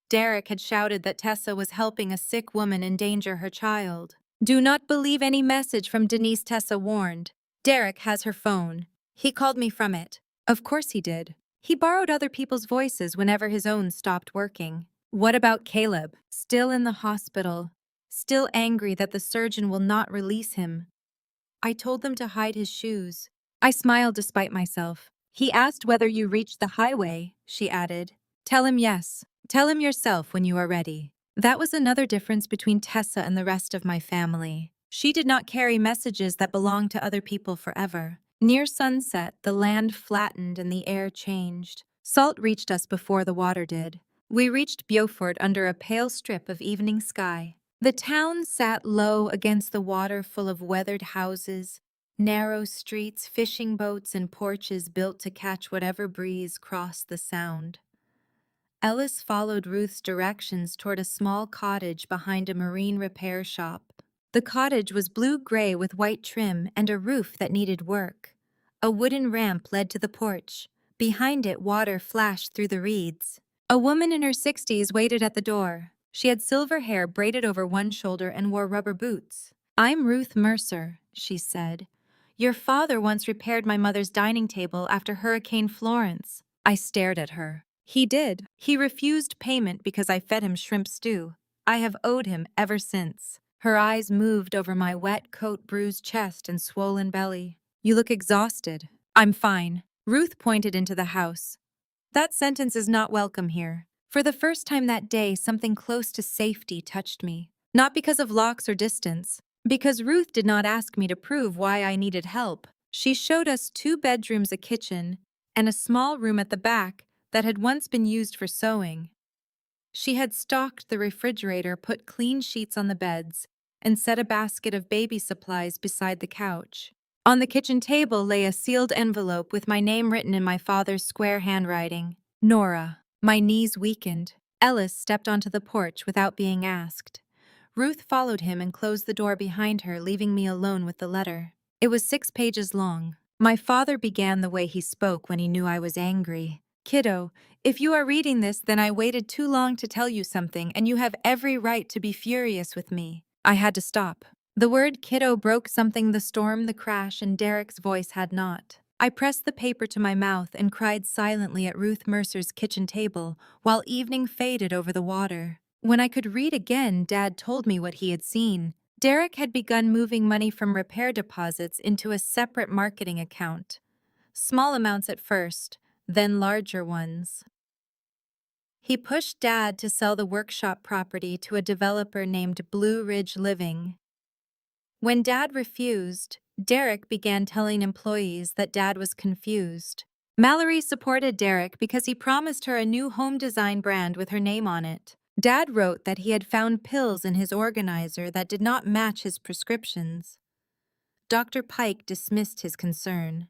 Derek had shouted that Tessa was helping a sick woman endanger her child. Do not believe any message from Denise, Tessa warned. Derek has her phone. He called me from it. Of course he did. He borrowed other people's voices whenever his own stopped working. What about Caleb? Still in the hospital. Still angry that the surgeon will not release him. I told them to hide his shoes. I smiled despite myself. He asked whether you reached the highway, she added. Tell him yes. Tell him yourself when you are ready. That was another difference between Tessa and the rest of my family. She did not carry messages that belonged to other people forever. Near sunset, the land flattened and the air changed. Salt reached us before the water did. We reached Beaufort under a pale strip of evening sky. The town sat low against the water, full of weathered houses, narrow streets, fishing boats, and porches built to catch whatever breeze crossed the sound. Ellis followed Ruth's directions toward a small cottage behind a marine repair shop. The cottage was blue-gray with white trim and a roof that needed work. A wooden ramp led to the porch. Behind it, water flashed through the reeds. A woman in her 60s waited at the door. She had silver hair braided over one shoulder and wore rubber boots. I'm Ruth Mercer, she said. Your father once repaired my mother's dining table after Hurricane Florence. I stared at her. He did. He refused payment because I fed him shrimp stew. I have owed him ever since. Her eyes moved over my wet coat, bruised chest, and swollen belly. You look exhausted. I'm fine. Ruth pointed into the house. That sentence is not welcome here. For the first time that day, something close to safety touched me. Not because of locks or distance, because Ruth did not ask me to prove why I needed help. She showed us 2 bedrooms, a kitchen, and a small room at the back that had once been used for sewing. She had stocked the refrigerator, put clean sheets on the beds, and set a basket of baby supplies beside the couch. On the kitchen table lay a sealed envelope with my name written in my father's square handwriting. Nora. My knees weakened. Ellis stepped onto the porch without being asked. Ruth followed him and closed the door behind her, leaving me alone with the letter. It was 6 pages long. My father began the way he spoke when he knew I was angry. Kiddo, if you are reading this, then I waited too long to tell you something, and you have every right to be furious with me. I had to stop. The word kiddo broke something, the storm, the crash, and Derek's voice had not. I pressed the paper to my mouth and cried silently at Ruth Mercer's kitchen table while evening faded over the water. When I could read again, Dad told me what he had seen. Derek had begun moving money from repair deposits into a separate marketing account. Small amounts at first, then larger ones. He pushed Dad to sell the workshop property to a developer named Blue Ridge Living. When Dad refused, Derek began telling employees that Dad was confused. Mallory supported Derek because he promised her a new home design brand with her name on it. Dad wrote that he had found pills in his organizer that did not match his prescriptions. Dr. Pike dismissed his concern.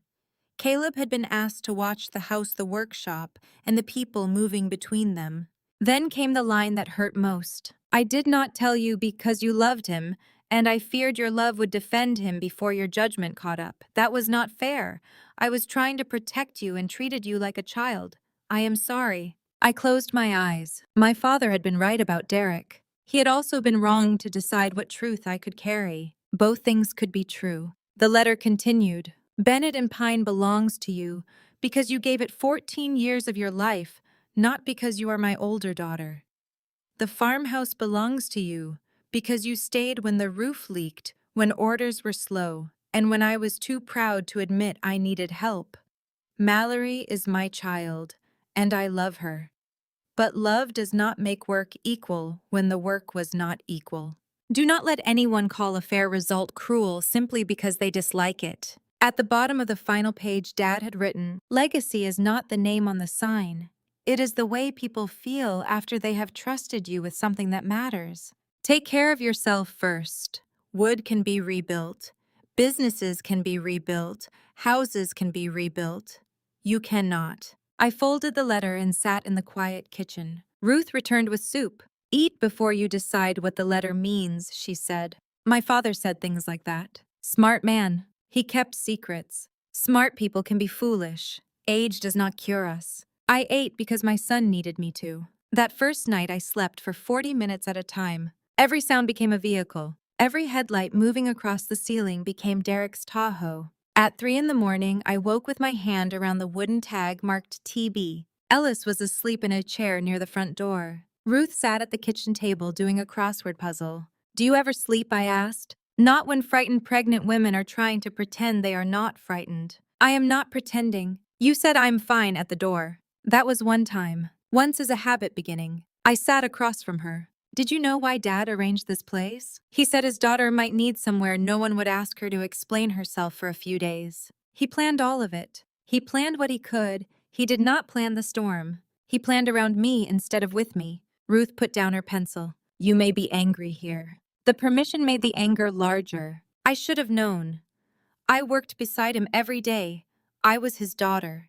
Caleb had been asked to watch the house, the workshop, and the people moving between them. Then came the line that hurt most. I did not tell you because you loved him, And I feared your love would defend him before your judgment caught up. That was not fair. I was trying to protect you and treated you like a child. I am sorry. I closed my eyes. My father had been right about Derek. He had also been wrong to decide what truth I could carry. Both things could be true. The letter continued. Bennett and Pine belongs to you because you gave it 14 years of your life, not because you are my older daughter. The farmhouse belongs to you because you stayed when the roof leaked, when orders were slow, and when I was too proud to admit I needed help. Mallory is my child, and I love her. But love does not make work equal when the work was not equal. Do not let anyone call a fair result cruel simply because they dislike it. At the bottom of the final page, Dad had written, "Legacy is not the name on the sign. It is the way people feel after they have trusted you with something that matters. Take care of yourself first. Wood can be rebuilt. Businesses can be rebuilt. Houses can be rebuilt. You cannot." I folded the letter and sat in the quiet kitchen. Ruth returned with soup. "Eat before you decide what the letter means," she said. My father said things like that. Smart man. He kept secrets. Smart people can be foolish. Age does not cure us. I ate because my son needed me to. That first night I slept for 40 minutes at a time. Every sound became a vehicle. Every headlight moving across the ceiling became Derek's Tahoe. At 3 in the morning, I woke with my hand around the wooden tag marked TB. Ellis was asleep in a chair near the front door. Ruth sat at the kitchen table doing a crossword puzzle. "Do you ever sleep?" I asked. "Not when frightened pregnant women are trying to pretend they are not frightened." "I am not pretending. You said I'm fine at the door." "That was one time. Once is a habit beginning." I sat across from her. "Did you know why Dad arranged this place?" "He said his daughter might need somewhere no one would ask her to explain herself for a few days. He planned all of it. He planned what he could. He did not plan the storm. He planned around me instead of with me." Ruth put down her pencil. "You may be angry here." The permission made the anger larger. I should have known. I worked beside him every day. I was his daughter.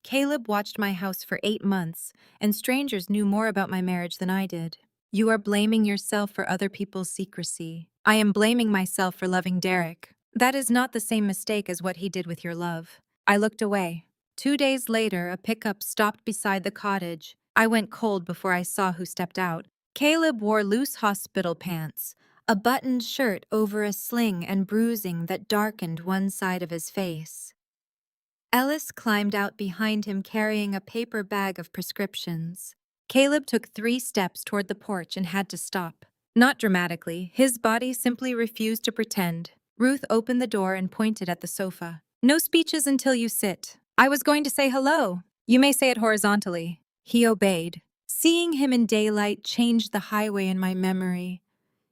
Caleb watched my house for 8 months, and strangers knew more about my marriage than I did. "You are blaming yourself for other people's secrecy." "I am blaming myself for loving Derek." "That is not the same mistake as what he did with your love." I looked away. 2 days later, a pickup stopped beside the cottage. I went cold before I saw who stepped out. Caleb wore loose hospital pants, a buttoned shirt over a sling and bruising that darkened one side of his face. Ellis climbed out behind him carrying a paper bag of prescriptions. Caleb took 3 steps toward the porch and had to stop. Not dramatically, his body simply refused to pretend. Ruth opened the door and pointed at the sofa. "No speeches until you sit." I was going to say hello. "You may say it horizontally." He obeyed. Seeing him in daylight changed the highway in my memory.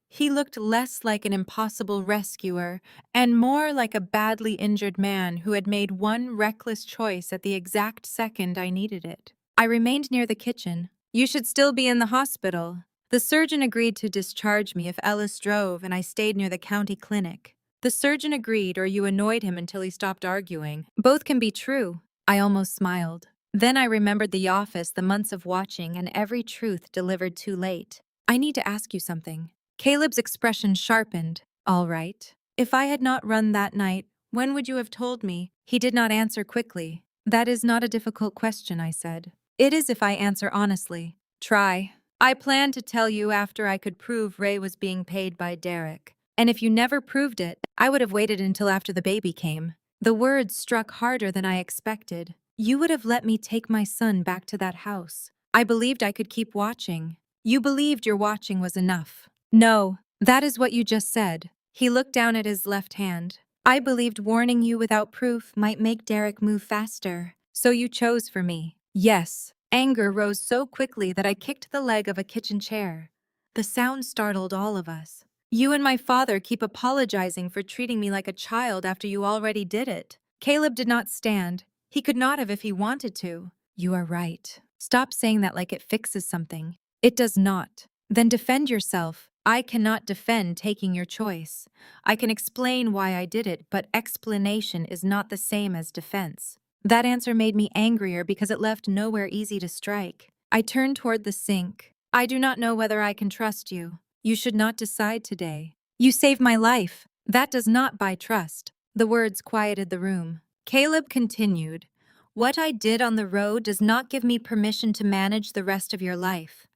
He looked less like an impossible rescuer and more like a badly injured man who had made one reckless choice at the exact second I needed it. I remained near the kitchen. "You should still be in the hospital." The surgeon agreed to discharge me if Ellis drove, and I stayed near the county clinic. The surgeon agreed, or you annoyed him until he stopped arguing. Both can be true. I almost smiled. Then I remembered the office, the months of watching, and every truth delivered too late. "I need to ask you something." Caleb's expression sharpened. "All right. If I had not run that night, when would you have told me?" He did not answer quickly. "That is not a difficult question," I said. "It is if I answer honestly." "Try." "I planned to tell you after I could prove Ray was being paid by Derek. And if you never proved it, I would have waited until after the baby came." The words struck harder than I expected. "You would have let me take my son back to that house. I believed I could keep watching." "You believed your watching was enough." "No, that is what you just said." He looked down at his left hand. "I believed warning you without proof might make Derek move faster. So you chose for me." "Yes." Anger rose so quickly that I kicked the leg of a kitchen chair. The sound startled all of us. "You and my father keep apologizing for treating me like a child after you already did it." Caleb did not stand. He could not have if he wanted to. "You are right. Stop saying that like it fixes something. It does not. Then defend yourself." "I cannot defend taking your choice. I can explain why I did it, but explanation is not the same as defense." That answer made me angrier because it left nowhere easy to strike. I turned toward the sink. "I do not know whether I can trust you. You should not decide today. You saved my life. That does not buy trust. The words quieted the room. Caleb continued, What I did on the road does not give me permission to manage the rest of your life.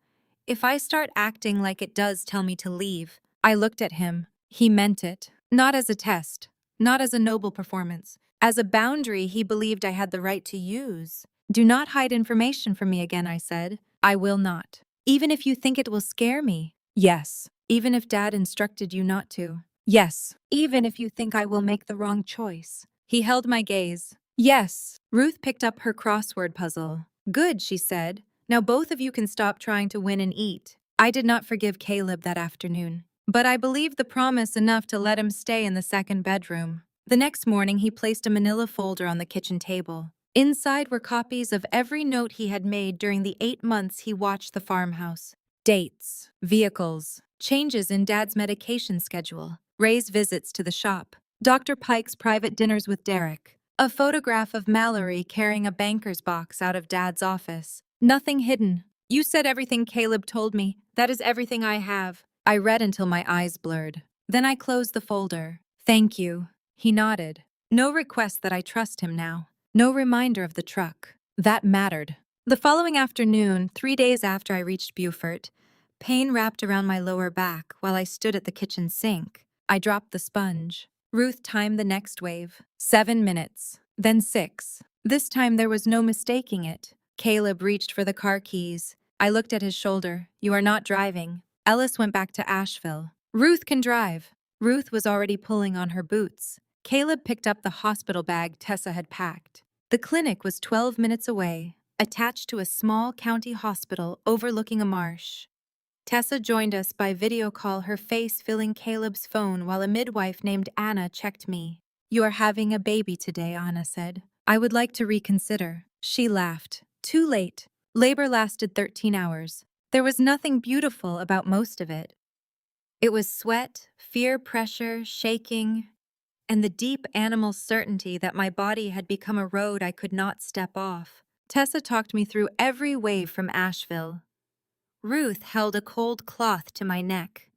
If I start acting like it does tell me to leave. I looked at him. He meant it. Not as a test. Not as a noble performance. As a boundary he believed I had the right to use. Do not hide information from me again, I said. I will not. Even if you think it will scare me. Yes. Even if Dad instructed you not to. Yes. Even if you think I will make the wrong choice. He held my gaze. Yes. Ruth picked up her crossword puzzle. Good, she said. Now both of you can stop trying to win and eat. I did not forgive Caleb that afternoon, but I believed the promise enough to let him stay in the second bedroom. The next morning, he placed a manila folder on the kitchen table. Inside were copies of every note he had made during the 8 months he watched the farmhouse. Dates, vehicles, changes in Dad's medication schedule, Ray's visits to the shop, Dr. Pike's private dinners with Derek, a photograph of Mallory carrying a banker's box out of Dad's office. Nothing hidden. You said everything Caleb told me. That is everything I have. I read until my eyes blurred. Then I closed the folder. Thank you. He nodded. No request that I trust him now. No reminder of the truck. That mattered. The following afternoon, 3 days after I reached Beaufort, pain wrapped around my lower back while I stood at the kitchen sink. I dropped the sponge. Ruth timed the next wave. 7 minutes. Then 6. This time there was no mistaking it. Caleb reached for the car keys. I looked at his shoulder. You are not driving. Ellis went back to Asheville. Ruth can drive. Ruth was already pulling on her boots. Caleb picked up the hospital bag Tessa had packed. The clinic was 12 minutes away, attached to a small county hospital overlooking a marsh. Tessa joined us by video call, her face filling Caleb's phone while a midwife named Anna checked me. You are having a baby today, Anna said. I would like to reconsider. She laughed. Too late. Labor lasted 13 hours. There was nothing beautiful about most of it. It was sweat, fear, pressure, shaking, and the deep animal certainty that my body had become a road I could not step off. Tessa talked me through every wave from Asheville. Ruth held a cold cloth to my neck.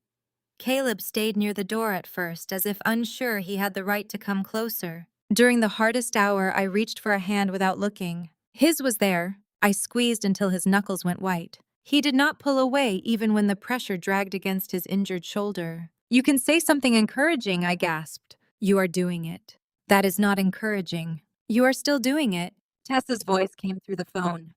Caleb stayed near the door at first, as if unsure he had the right to come closer. During the hardest hour, I reached for a hand without looking. His was there. I squeezed until his knuckles went white. He did not pull away even when the pressure dragged against his injured shoulder. You can say something encouraging, I gasped. You are doing it. That is not encouraging. You are still doing it. Tessa's voice came through the phone.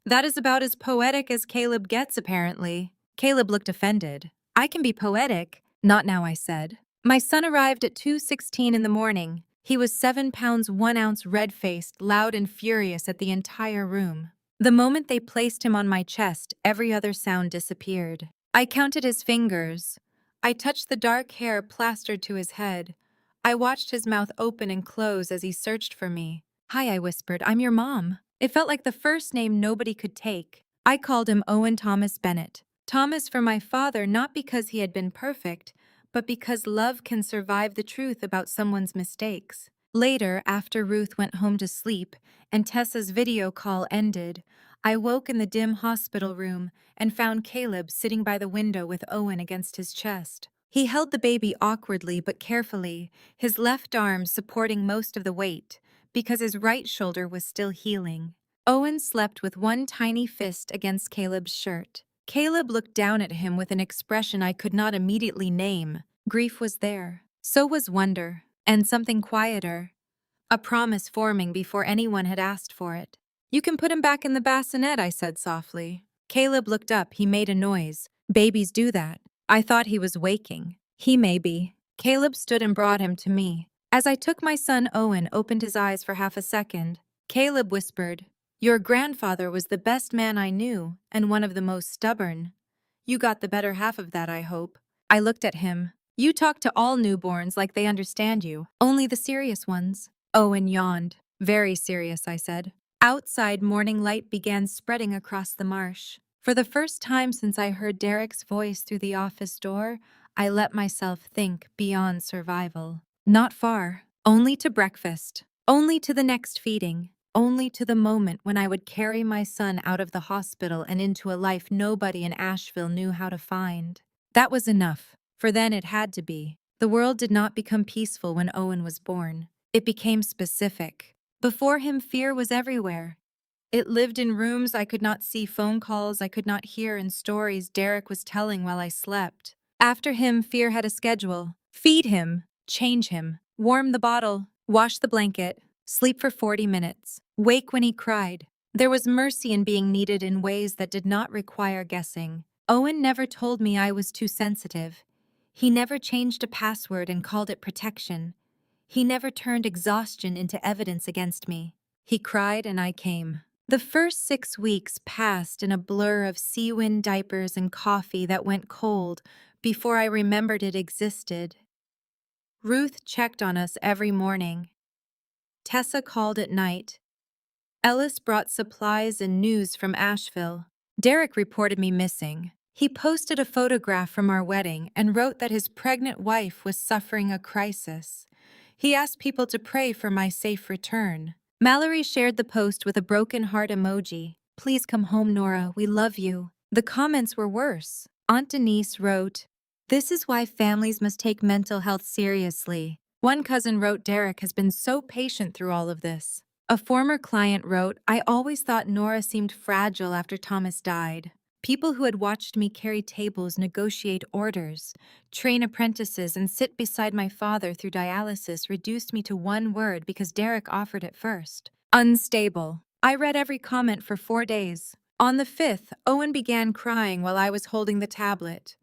That is about as poetic as Caleb gets, apparently. Caleb looked offended. I can be poetic. Not now, I said. My son arrived at 2:16 in the morning. He was 7 pounds 1 ounce, red-faced, loud and furious at the entire room. The moment they placed him on my chest, every other sound disappeared. I counted his fingers. I touched the dark hair plastered to his head. I watched his mouth open and close as he searched for me. Hi, I whispered. I'm your mom. It felt like the first name nobody could take. I called him Owen Thomas Bennett. Thomas for my father, not because he had been perfect, but because love can survive the truth about someone's mistakes. Later, after Ruth went home to sleep and Tessa's video call ended, I woke in the dim hospital room and found Caleb sitting by the window with Owen against his chest. He held the baby awkwardly but carefully, his left arm supporting most of the weight, because his right shoulder was still healing. Owen slept with one tiny fist against Caleb's shirt. Caleb looked down at him with an expression I could not immediately name. Grief was there. So was wonder, and something quieter. A promise forming before anyone had asked for it. You can put him back in the bassinet, I said softly. Caleb looked up. He made a noise. Babies do that. I thought he was waking. He may be. Caleb stood and brought him to me. As I took my son, Owen opened his eyes for half a second. Caleb whispered, Your grandfather was the best man I knew, and one of the most stubborn. You got the better half of that, I hope. I looked at him. You talk to all newborns like they understand you, only the serious ones. Owen yawned. Very serious, I said. Outside, morning light began spreading across the marsh. For the first time since I heard Derek's voice through the office door, I let myself think beyond survival. Not far. Only to breakfast. Only to the next feeding. Only to the moment when I would carry my son out of the hospital and into a life nobody in Asheville knew how to find. That was enough. For then it had to be. The world did not become peaceful when Owen was born. It became specific. Before him, fear was everywhere. It lived in rooms I could not see, phone calls I could not hear, and stories Derek was telling while I slept. After him, fear had a schedule. Feed him, change him, warm the bottle, wash the blanket, sleep for 40 minutes, wake when he cried. There was mercy in being needed in ways that did not require guessing. Owen never told me I was too sensitive. He never changed a password and called it protection. He never turned exhaustion into evidence against me. He cried and I came. The first 6 weeks passed in a blur of sea wind diapers and coffee that went cold before I remembered it existed. Ruth checked on us every morning. Tessa called at night. Ellis brought supplies and news from Asheville. Derek reported me missing. He posted a photograph from our wedding and wrote that his pregnant wife was suffering a crisis. He asked people to pray for my safe return. Mallory shared the post with a broken heart emoji. "Please come home, Nora. We love you." The comments were worse. Aunt Denise wrote, "This is why families must take mental health seriously." One cousin wrote, "Derek has been so patient through all of this." A former client wrote, "I always thought Nora seemed fragile after Thomas died." People who had watched me carry tables, negotiate orders, train apprentices, and sit beside my father through dialysis reduced me to one word because Derek offered it first: unstable. I read every comment for 4 days. On the 5th, Owen began crying while I was holding the tablet.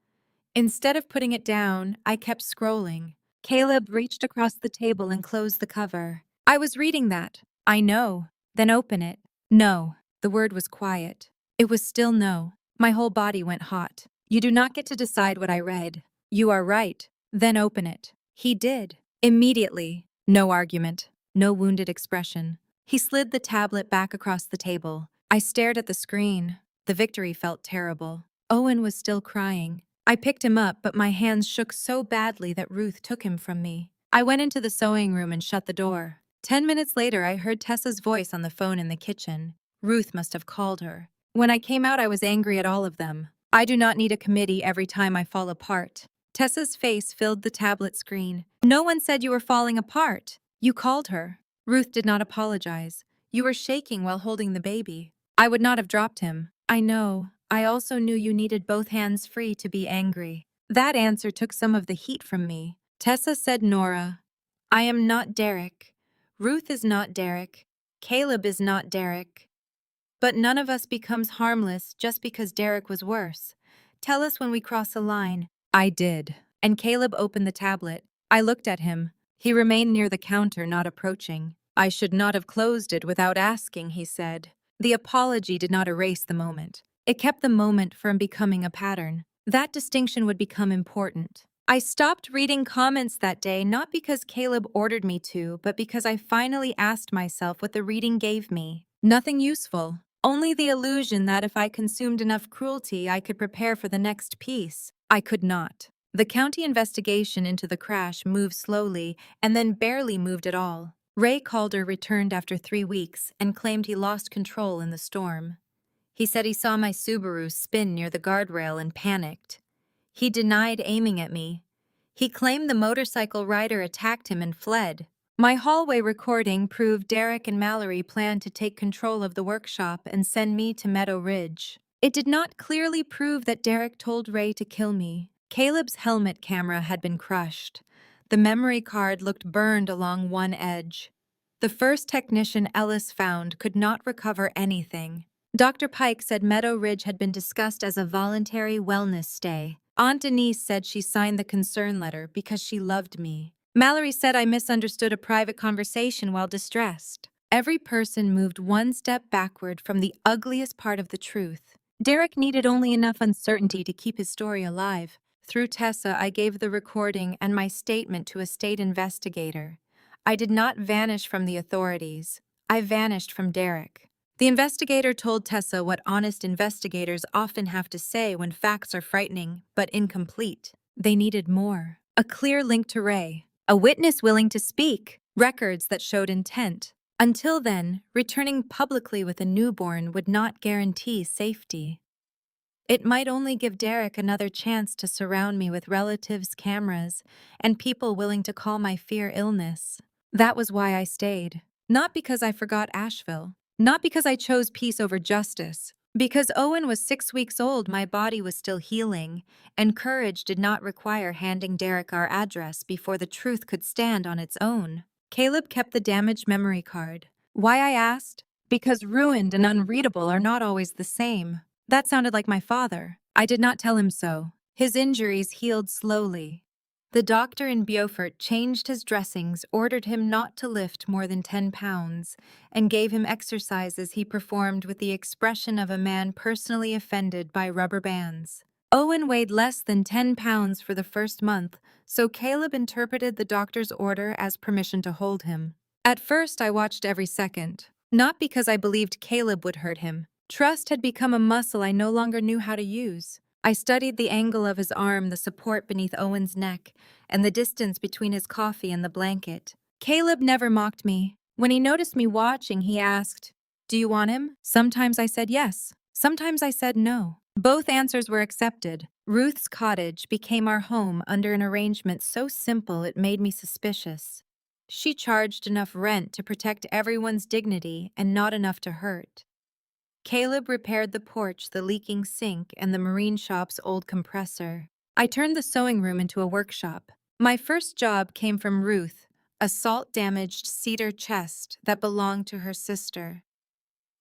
Instead of putting it down, I kept scrolling. Caleb reached across the table and closed the cover. "I was reading that." "I know." "Then open it." "No." The word was quiet. It was still no. My whole body went hot. "You do not get to decide what I read." "You are right." "Then open it." He did. Immediately. No argument. No wounded expression. He slid the tablet back across the table. I stared at the screen. The victory felt terrible. Owen was still crying. I picked him up, but my hands shook so badly that Ruth took him from me. I went into the sewing room and shut the door. 10 minutes later, I heard Tessa's voice on the phone in the kitchen. Ruth must have called her. When I came out, I was angry at all of them. I do not need a committee every time I fall apart. Tessa's face filled the tablet screen. "No one said you were falling apart." "You called her." Ruth did not apologize. "You were shaking while holding the baby." "I would not have dropped him." "I know. I also knew you needed both hands free to be angry." That answer took some of the heat from me. Tessa said, "Nora, I am not Derek. Ruth is not Derek. Caleb is not Derek. But none of us becomes harmless just because Derek was worse. Tell us when we cross a line." I did. And Caleb opened the tablet. I looked at him. He remained near the counter, not approaching. "I should not have closed it without asking," he said. The apology did not erase the moment. It kept the moment from becoming a pattern. That distinction would become important. I stopped reading comments that day, not because Caleb ordered me to, but because I finally asked myself what the reading gave me. Nothing useful. Only the illusion that if I consumed enough cruelty, I could prepare for the next piece. I could not. The county investigation into the crash moved slowly and then barely moved at all. Ray Calder returned after 3 weeks and claimed he lost control in the storm. He said he saw my Subaru spin near the guardrail and panicked. He denied aiming at me. He claimed the motorcycle rider attacked him and fled. My hallway recording proved Derek and Mallory planned to take control of the workshop and send me to Meadow Ridge. It did not clearly prove that Derek told Ray to kill me. Caleb's helmet camera had been crushed. The memory card looked burned along one edge. The first technician Ellis found could not recover anything. Dr. Pike said Meadow Ridge had been discussed as a voluntary wellness stay. Aunt Denise said she signed the concern letter because she loved me. Mallory said I misunderstood a private conversation while distressed. Every person moved one step backward from the ugliest part of the truth. Derek needed only enough uncertainty to keep his story alive. Through Tessa, I gave the recording and my statement to a state investigator. I did not vanish from the authorities. I vanished from Derek. The investigator told Tessa what honest investigators often have to say when facts are frightening but incomplete. They needed more. A clear link to Ray. A witness willing to speak. Records that showed intent. Until then, returning publicly with a newborn would not guarantee safety. It might only give Derek another chance to surround me with relatives, cameras, and people willing to call my fear illness. That was why I stayed. Not because I forgot Asheville. Not because I chose peace over justice. Because Owen was 6 weeks old, my body was still healing, and courage did not require handing Derek our address before the truth could stand on its own. Caleb kept the damaged memory card. Why, I asked? Because ruined and unreadable are not always the same. That sounded like my father. I did not tell him so. His injuries healed slowly. The doctor in Beaufort changed his dressings, ordered him not to lift more than 10 pounds, and gave him exercises he performed with the expression of a man personally offended by rubber bands. Owen weighed less than 10 pounds for the first month, so Caleb interpreted the doctor's order as permission to hold him. At first, I watched every second. Not because I believed Caleb would hurt him. Trust had become a muscle I no longer knew how to use. I studied the angle of his arm, the support beneath Owen's neck, and the distance between his coffee and the blanket. Caleb never mocked me. When he noticed me watching, he asked, "Do you want him?" Sometimes I said yes. Sometimes I said no. Both answers were accepted. Ruth's cottage became our home under an arrangement so simple it made me suspicious. She charged enough rent to protect everyone's dignity and not enough to hurt. Caleb repaired the porch, the leaking sink, and the marine shop's old compressor. I turned the sewing room into a workshop. My first job came from Ruth, a salt-damaged cedar chest that belonged to her sister.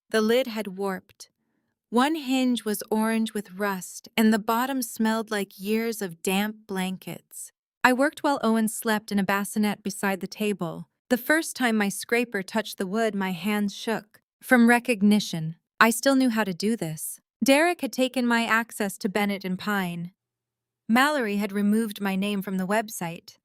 The lid had warped. One hinge was orange with rust, and the bottom smelled like years of damp blankets. I worked while Owen slept in a bassinet beside the table. The first time my scraper touched the wood, my hands shook. From recognition, I still knew how to do this. Derek had taken my access to Bennett and Pine. Mallory had removed my name from the website.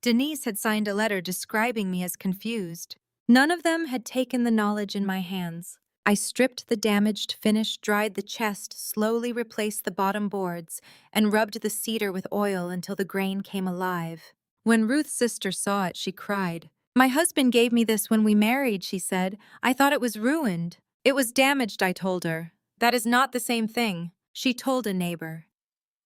Denise had signed a letter describing me as confused. None of them had taken the knowledge in my hands. I stripped the damaged finish, dried the chest, slowly replaced the bottom boards, and rubbed the cedar with oil until the grain came alive. When Ruth's sister saw it, she cried. "My husband gave me this when we married," she said. "I thought it was ruined." "It was damaged," I told her. "That is not the same thing," she told a neighbor.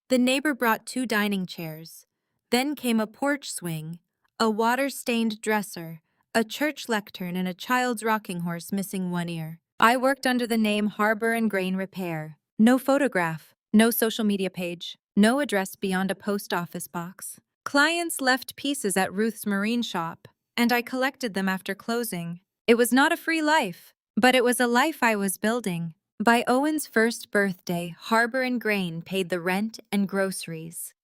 The neighbor brought 2 dining chairs. Then came a porch swing, a water-stained dresser, a church lectern, and a child's rocking horse missing one ear. I worked under the name Harbor and Grain Repair. No photograph, no social media page, no address beyond a post office box. Clients left pieces at Ruth's marine shop, and I collected them after closing. It was not a free life, but it was a life I was building. By Owen's first birthday, Harbor and Grain paid the rent and groceries.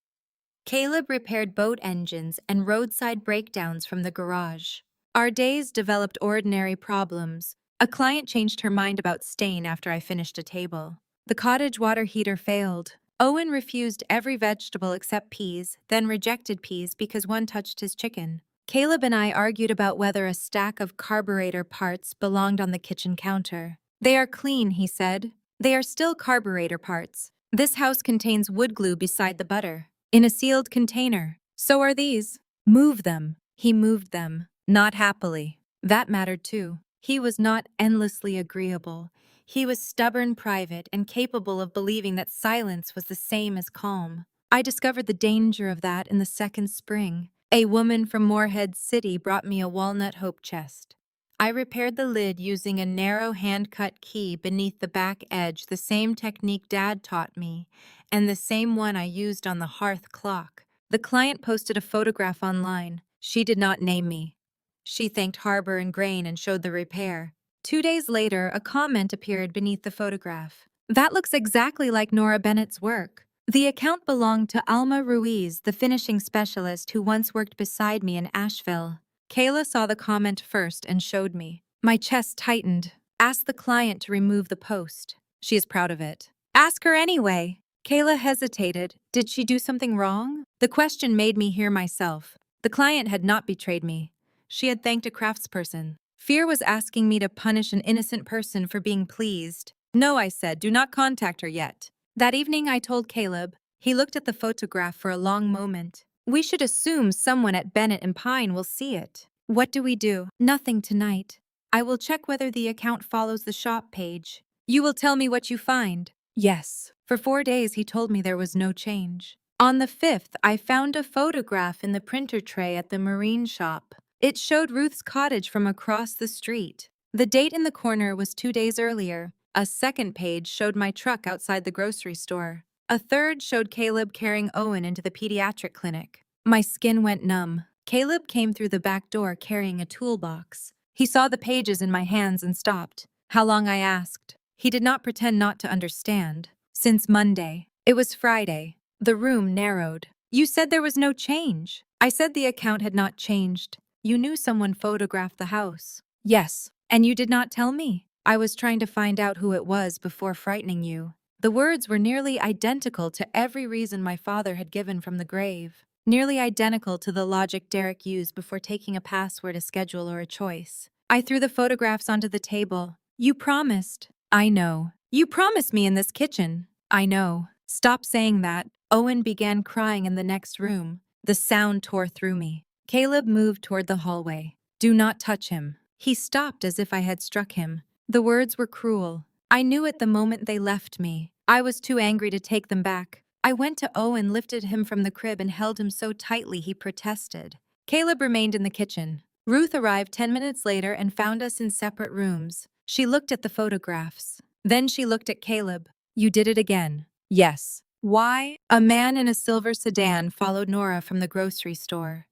Caleb repaired boat engines and roadside breakdowns from the garage. Our days developed ordinary problems. A client changed her mind about stain after I finished a table. The cottage water heater failed. Owen refused every vegetable except peas, then rejected peas because one touched his chicken. Caleb and I argued about whether a stack of carburetor parts belonged on the kitchen counter. "They are clean," he said. "They are still carburetor parts. This house contains wood glue beside the butter, in a sealed container. So are these. Move them." He moved them, not happily. That mattered too. He was not endlessly agreeable. He was stubborn, private, and capable of believing that silence was the same as calm. I discovered the danger of that in the second spring. A woman from Moorhead City brought me a walnut hope chest. I repaired the lid using a narrow hand-cut key beneath the back edge, the same technique Dad taught me, and the same one I used on the hearth clock. The client posted a photograph online. She did not name me. She thanked Harbor and Grain and showed the repair. 2 days later, a comment appeared beneath the photograph. "That looks exactly like Nora Bennett's work." The account belonged to Alma Ruiz, the finishing specialist who once worked beside me in Asheville. Kayla saw the comment first and showed me. My chest tightened. "Ask the client to remove the post. She is proud of it." "Ask her anyway." Kayla hesitated. Did she do something wrong? The question made me hear myself. The client had not betrayed me. She had thanked a craftsperson. Fear was asking me to punish an innocent person for being pleased. "No," I said, "do not contact her yet." That evening I told Caleb. He looked at the photograph for a long moment. "We should assume someone at Bennett and Pine will see it." "What do we do?" "Nothing tonight. I will check whether the account follows the shop page. You will tell me what you find." "Yes." For 4 days, he told me there was no change. On the 5th, I found a photograph in the printer tray at the marine shop. It showed Ruth's cottage from across the street. The date in the corner was 2 days earlier. A second page showed my truck outside the grocery store. A third showed Caleb carrying Owen into the pediatric clinic. My skin went numb. Caleb came through the back door carrying a toolbox. He saw the pages in my hands and stopped. How long, I asked. He did not pretend not to understand. Since Monday. It was Friday. The room narrowed. You said there was no change. I said the account had not changed. You knew someone photographed the house. Yes. And you did not tell me. I was trying to find out who it was before frightening you. The words were nearly identical to every reason my father had given from the grave. Nearly identical to the logic Derek used before taking a password, a schedule, or a choice. I threw the photographs onto the table. You promised. I know. You promised me in this kitchen. I know. Stop saying that. Owen began crying in the next room. The sound tore through me. Caleb moved toward the hallway. Do not touch him. He stopped as if I had struck him. The words were cruel. I knew it the moment they left me. I was too angry to take them back. I went to Owen, lifted him from the crib, and held him so tightly he protested. Caleb remained in the kitchen. Ruth arrived 10 minutes later and found us in separate rooms. She looked at the photographs. Then she looked at Caleb. You did it again. Yes. Why? A man in a silver sedan followed Nora from the grocery store.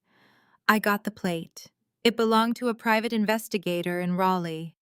I got the plate. It belonged to a private investigator in Raleigh.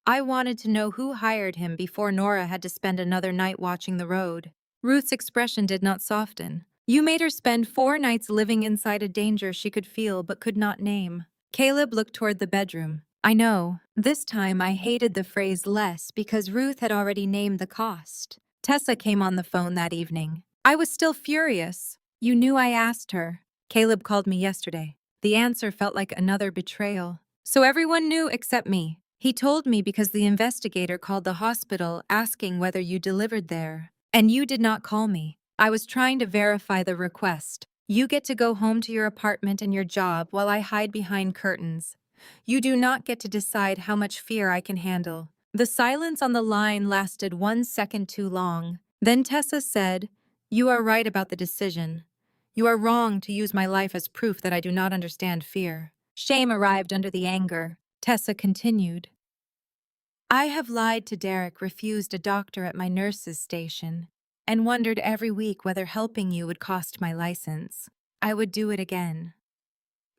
I wanted to know who hired him before Nora had to spend another night watching the road. Ruth's expression did not soften. You made her spend 4 nights living inside a danger she could feel but could not name. Caleb looked toward the bedroom. I know. This time I hated the phrase less because Ruth had already named the cost. Tessa came on the phone that evening. I was still furious. You knew I asked her. Caleb called me yesterday. The answer felt like another betrayal. So everyone knew except me. He told me because the investigator called the hospital asking whether you delivered there. And you did not call me. I was trying to verify the request. You get to go home to your apartment and your job while I hide behind curtains. You do not get to decide how much fear I can handle. The silence on the line lasted 1 second too long. Then Tessa said, You are right about the decision. You are wrong to use my life as proof that I do not understand fear. Shame arrived under the anger. Tessa continued. I have lied to Derek, refused a doctor at my nurse's station, and wondered every week whether helping you would cost my license. I would do it again.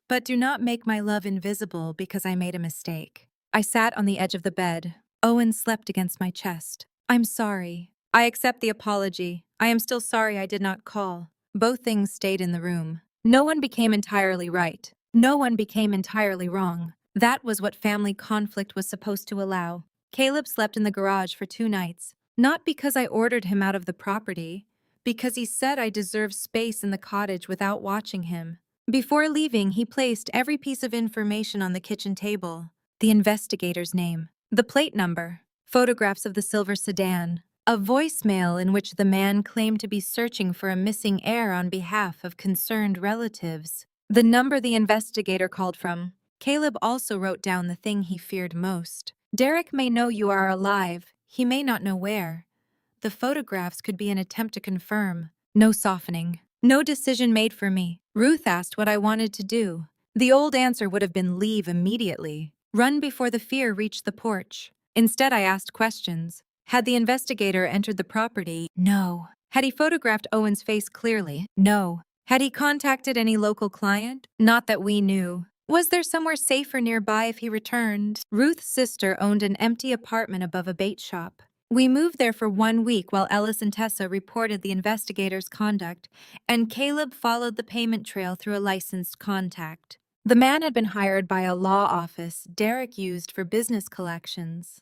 But do not make my love invisible because I made a mistake. I sat on the edge of the bed. Owen slept against my chest. I'm sorry. I accept the apology. I am still sorry I did not call. Both things stayed in the room. No one became entirely right. No one became entirely wrong. That was what family conflict was supposed to allow. Caleb slept in the garage for 2 nights. Not because I ordered him out of the property, because he said I deserved space in the cottage without watching him. Before leaving, he placed every piece of information on the kitchen table. The investigator's name, the plate number, photographs of the silver sedan, a voicemail in which the man claimed to be searching for a missing heir on behalf of concerned relatives. The number the investigator called from. Caleb also wrote down the thing he feared most. Derek may know you are alive. He may not know where. The photographs could be an attempt to confirm. No softening. No decision made for me. Ruth asked what I wanted to do. The old answer would have been leave immediately. Run before the fear reached the porch. Instead, I asked questions. Had the investigator entered the property? No. Had he photographed Owen's face clearly? No. Had he contacted any local client? Not that we knew. Was there somewhere safer nearby if he returned? Ruth's sister owned an empty apartment above a bait shop. We moved there for 1 week while Ellis and Tessa reported the investigator's conduct, and Caleb followed the payment trail through a licensed contact. The man had been hired by a law office Derek used for business collections.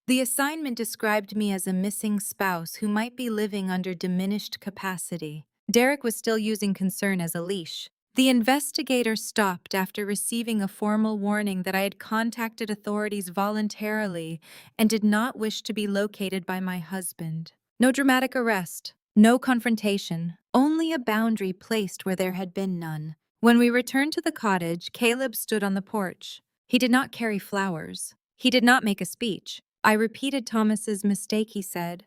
The assignment described me as a missing spouse who might be living under diminished capacity. Derek was still using concern as a leash. The investigator stopped after receiving a formal warning that I had contacted authorities voluntarily and did not wish to be located by my husband. No dramatic arrest, no confrontation, only a boundary placed where there had been none. When we returned to the cottage, Caleb stood on the porch. He did not carry flowers. He did not make a speech. I repeated Thomas's mistake, he said.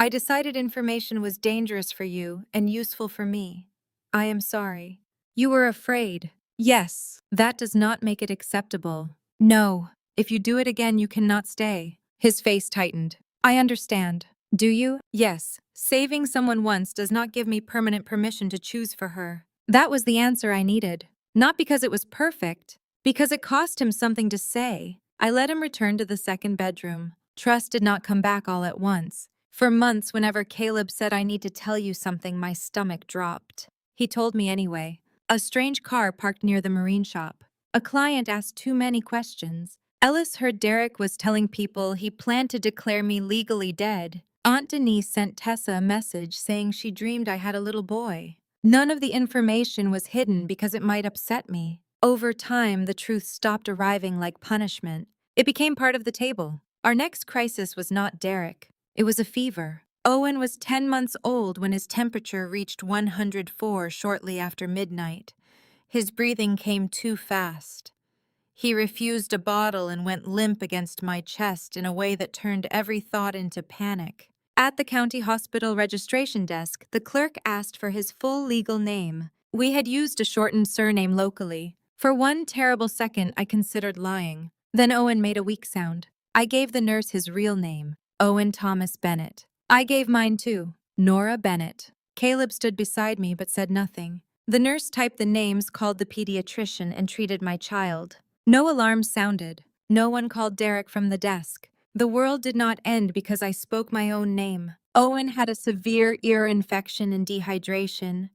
I decided information was dangerous for you and useful for me. I am sorry. You were afraid. Yes, that does not make it acceptable. No, if you do it again, you cannot stay. His face tightened. I understand. Do you? Yes. Saving someone once does not give me permanent permission to choose for her. That was the answer I needed. Not because it was perfect, because it cost him something to say. I let him return to the second bedroom. Trust did not come back all at once. For months, whenever Caleb said I need to tell you something, my stomach dropped. He told me anyway. A strange car parked near the marine shop. A client asked too many questions. Ellis heard Derek was telling people he planned to declare me legally dead. Aunt Denise sent Tessa a message saying she dreamed I had a little boy. None of the information was hidden because it might upset me. Over time, the truth stopped arriving like punishment. It became part of the table. Our next crisis was not Derek. It was a fever. Owen was 10 months old when his temperature reached 104 shortly after midnight. His breathing came too fast. He refused a bottle and went limp against my chest in a way that turned every thought into panic. At the county hospital registration desk, the clerk asked for his full legal name. We had used a shortened surname locally. For one terrible second, I considered lying. Then Owen made a weak sound. I gave the nurse his real name, Owen Thomas Bennett. I gave mine too, Nora Bennett. Caleb stood beside me but said nothing. The nurse typed the names, called the pediatrician, and treated my child. No alarms sounded. No one called Derek from the desk. The world did not end because I spoke my own name. Owen had a severe ear infection and dehydration.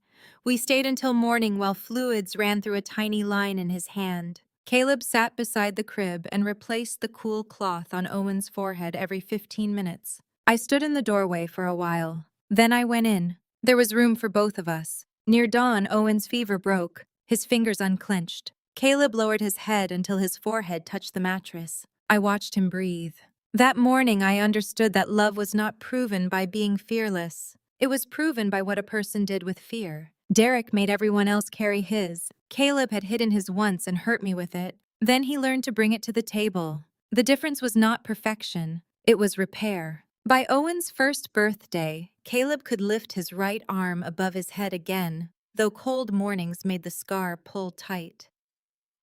We stayed until morning while fluids ran through a tiny line in his hand. Caleb sat beside the crib and replaced the cool cloth on Owen's forehead every 15 minutes. I stood in the doorway for a while. Then I went in. There was room for both of us. Near dawn, Owen's fever broke. His fingers unclenched. Caleb lowered his head until his forehead touched the mattress. I watched him breathe. That morning, I understood that love was not proven by being fearless. It was proven by what a person did with fear. Derek made everyone else carry his. Caleb had hidden his once and hurt me with it. Then he learned to bring it to the table. The difference was not perfection. It was repair. By Owen's first birthday, Caleb could lift his right arm above his head again, though cold mornings made the scar pull tight.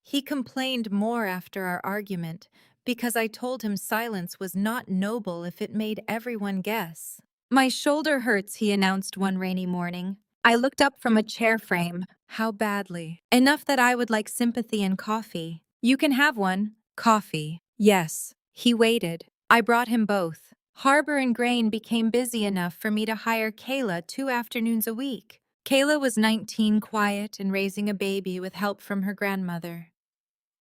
He complained more after our argument because I told him silence was not noble if it made everyone guess. My shoulder hurts, he announced one rainy morning. I looked up from a chair frame. How badly? Enough that I would like sympathy and coffee. You can have one. Coffee. Yes. He waited. I brought him both. Harbor and Grain became busy enough for me to hire Kayla 2 afternoons a week. Kayla was 19, quiet, and raising a baby with help from her grandmother.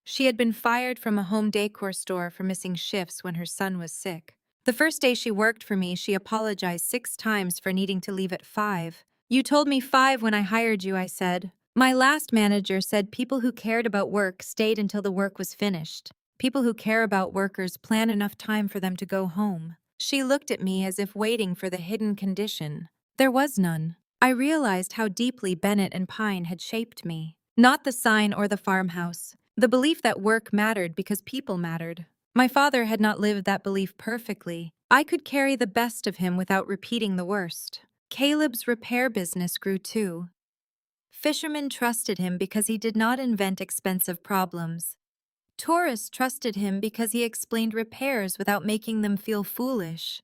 She had been fired from a home decor store for missing shifts when her son was sick. The first day she worked for me, she apologized 6 times for needing to leave at 5. You told me 5 when I hired you, I said. My last manager said people who cared about work stayed until the work was finished. People who care about workers plan enough time for them to go home. She looked at me as if waiting for the hidden condition. There was none. I realized how deeply Bennett and Pine had shaped me. Not the sign or the farmhouse. The belief that work mattered because people mattered. My father had not lived that belief perfectly. I could carry the best of him without repeating the worst. Caleb's repair business grew too. Fishermen trusted him because he did not invent expensive problems. Tourists trusted him because he explained repairs without making them feel foolish.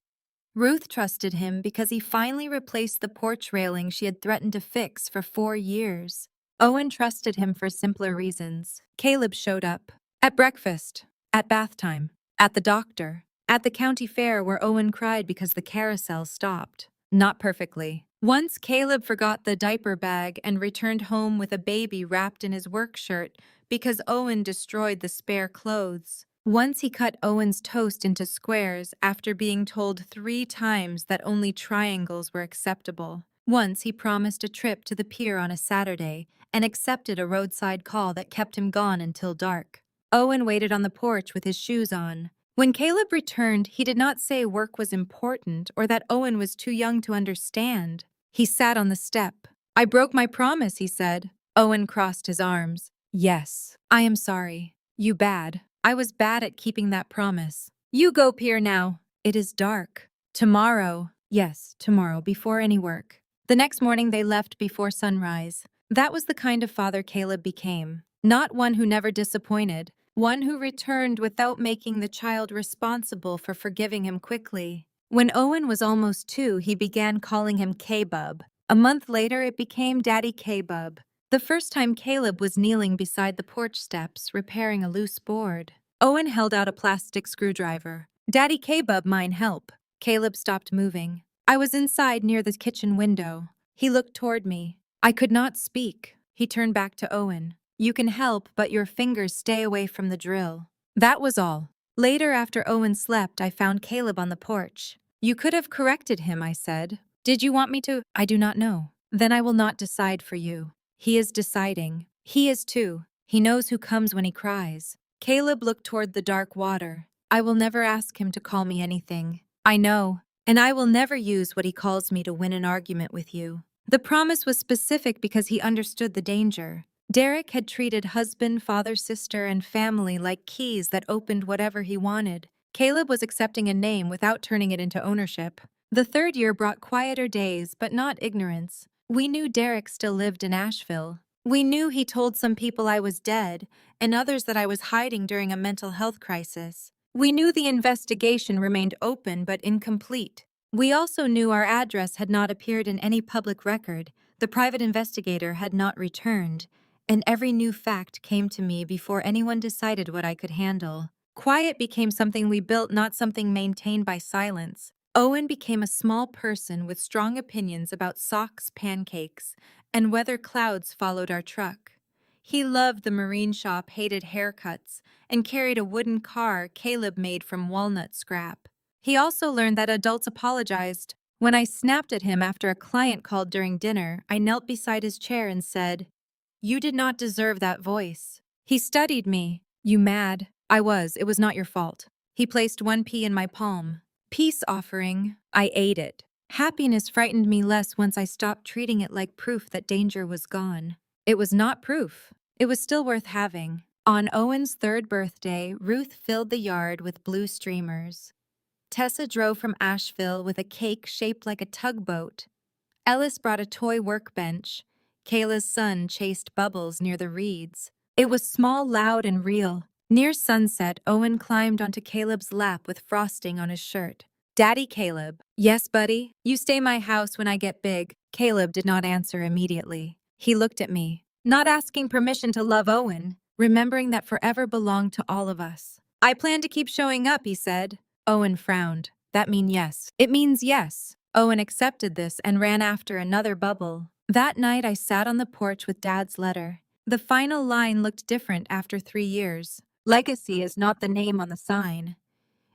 Ruth trusted him because he finally replaced the porch railing she had threatened to fix for 4 years. Owen trusted him for simpler reasons. Caleb showed up. At breakfast. At bath time. At the doctor. At the county fair where Owen cried because the carousel stopped. Not perfectly. Once Caleb forgot the diaper bag and returned home with a baby wrapped in his work shirt because Owen destroyed the spare clothes. Once he cut Owen's toast into squares after being told 3 times that only triangles were acceptable. Once he promised a trip to the pier on a Saturday and accepted a roadside call that kept him gone until dark. Owen waited on the porch with his shoes on. When Caleb returned, he did not say work was important or that Owen was too young to understand. He sat on the step. I broke my promise, he said. Owen crossed his arms. Yes, I am sorry. You bad. I was bad at keeping that promise. You go pier now. It is dark. Tomorrow. Yes, tomorrow, before any work. The next morning they left before sunrise. That was the kind of father Caleb became. Not one who never disappointed, one who returned without making the child responsible for forgiving him quickly. When Owen was almost 2, he began calling him K-Bub. A month later, it became Daddy K-Bub. The first time Caleb was kneeling beside the porch steps, repairing a loose board. Owen held out a plastic screwdriver. Daddy K-Bub, mine help. Caleb stopped moving. I was inside near the kitchen window. He looked toward me. I could not speak. He turned back to Owen. You can help, but your fingers stay away from the drill. That was all. Later, after Owen slept, I found Caleb on the porch. You could have corrected him, I said. Did you want me to? I do not know. Then I will not decide for you. He is deciding. He is too. He knows who comes when he cries. Caleb looked toward the dark water. I will never ask him to call me anything. I know. And I will never use what he calls me to win an argument with you. The promise was specific because he understood the danger. Derek had treated husband, father, sister, and family like keys that opened whatever he wanted. Caleb was accepting a name without turning it into ownership. The third year brought quieter days, but not ignorance. We knew Derek still lived in Asheville. We knew he told some people I was dead, and others that I was hiding during a mental health crisis. We knew the investigation remained open but incomplete. We also knew our address had not appeared in any public record, the private investigator had not returned, and every new fact came to me before anyone decided what I could handle. Quiet became something we built, not something maintained by silence. Owen became a small person with strong opinions about socks, pancakes, and whether clouds followed our truck. He loved the marine shop, hated haircuts, and carried a wooden car Caleb made from walnut scrap. He also learned that adults apologized. When I snapped at him after a client called during dinner, I knelt beside his chair and said, "You did not deserve that voice." He studied me. "You mad?" I was. "It was not your fault." He placed one pea in my palm. "Peace offering." I ate it. Happiness frightened me less once I stopped treating it like proof that danger was gone. It was not proof. It was still worth having. On Owen's 3rd birthday, Ruth filled the yard with blue streamers. Tessa drove from Asheville with a cake shaped like a tugboat. Ellis brought a toy workbench. Kayla's son chased bubbles near the reeds. It was small, loud, and real. Near sunset, Owen climbed onto Caleb's lap with frosting on his shirt. "Daddy Caleb." "Yes, buddy? You stay my house when I get big." Caleb did not answer immediately. He looked at me, not asking permission to love Owen, remembering that forever belonged to all of us. "I plan to keep showing up," he said. Owen frowned. "That means yes." "It means yes." Owen accepted this and ran after another bubble. That night I sat on the porch with Dad's letter. The final line looked different after 3 years. Legacy is not the name on the sign.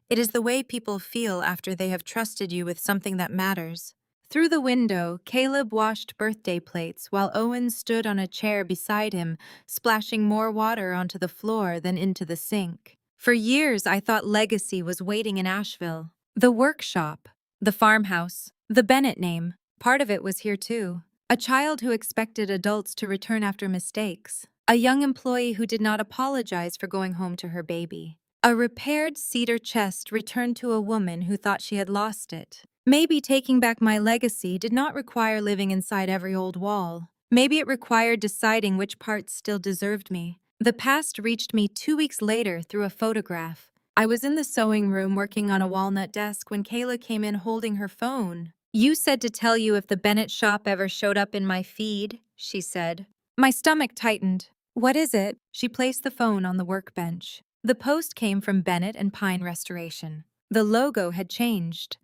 It is the way people feel after they have trusted you with something that matters. Through the window, Caleb washed birthday plates while Owen stood on a chair beside him, splashing more water onto the floor than into the sink. For years, I thought legacy was waiting in Asheville. The workshop, the farmhouse, the Bennett name, part of it was here too. A child who expected adults to return after mistakes. A young employee who did not apologize for going home to her baby. A repaired cedar chest returned to a woman who thought she had lost it. Maybe taking back my legacy did not require living inside every old wall. Maybe it required deciding which parts still deserved me. The past reached me 2 weeks later through a photograph. I was in the sewing room working on a walnut desk when Kayla came in holding her phone. "You said to tell you if the Bennett shop ever showed up in my feed," she said. My stomach tightened. "What is it?" She placed the phone on the workbench. The post came from Bennett and Pine Restoration. The logo had changed.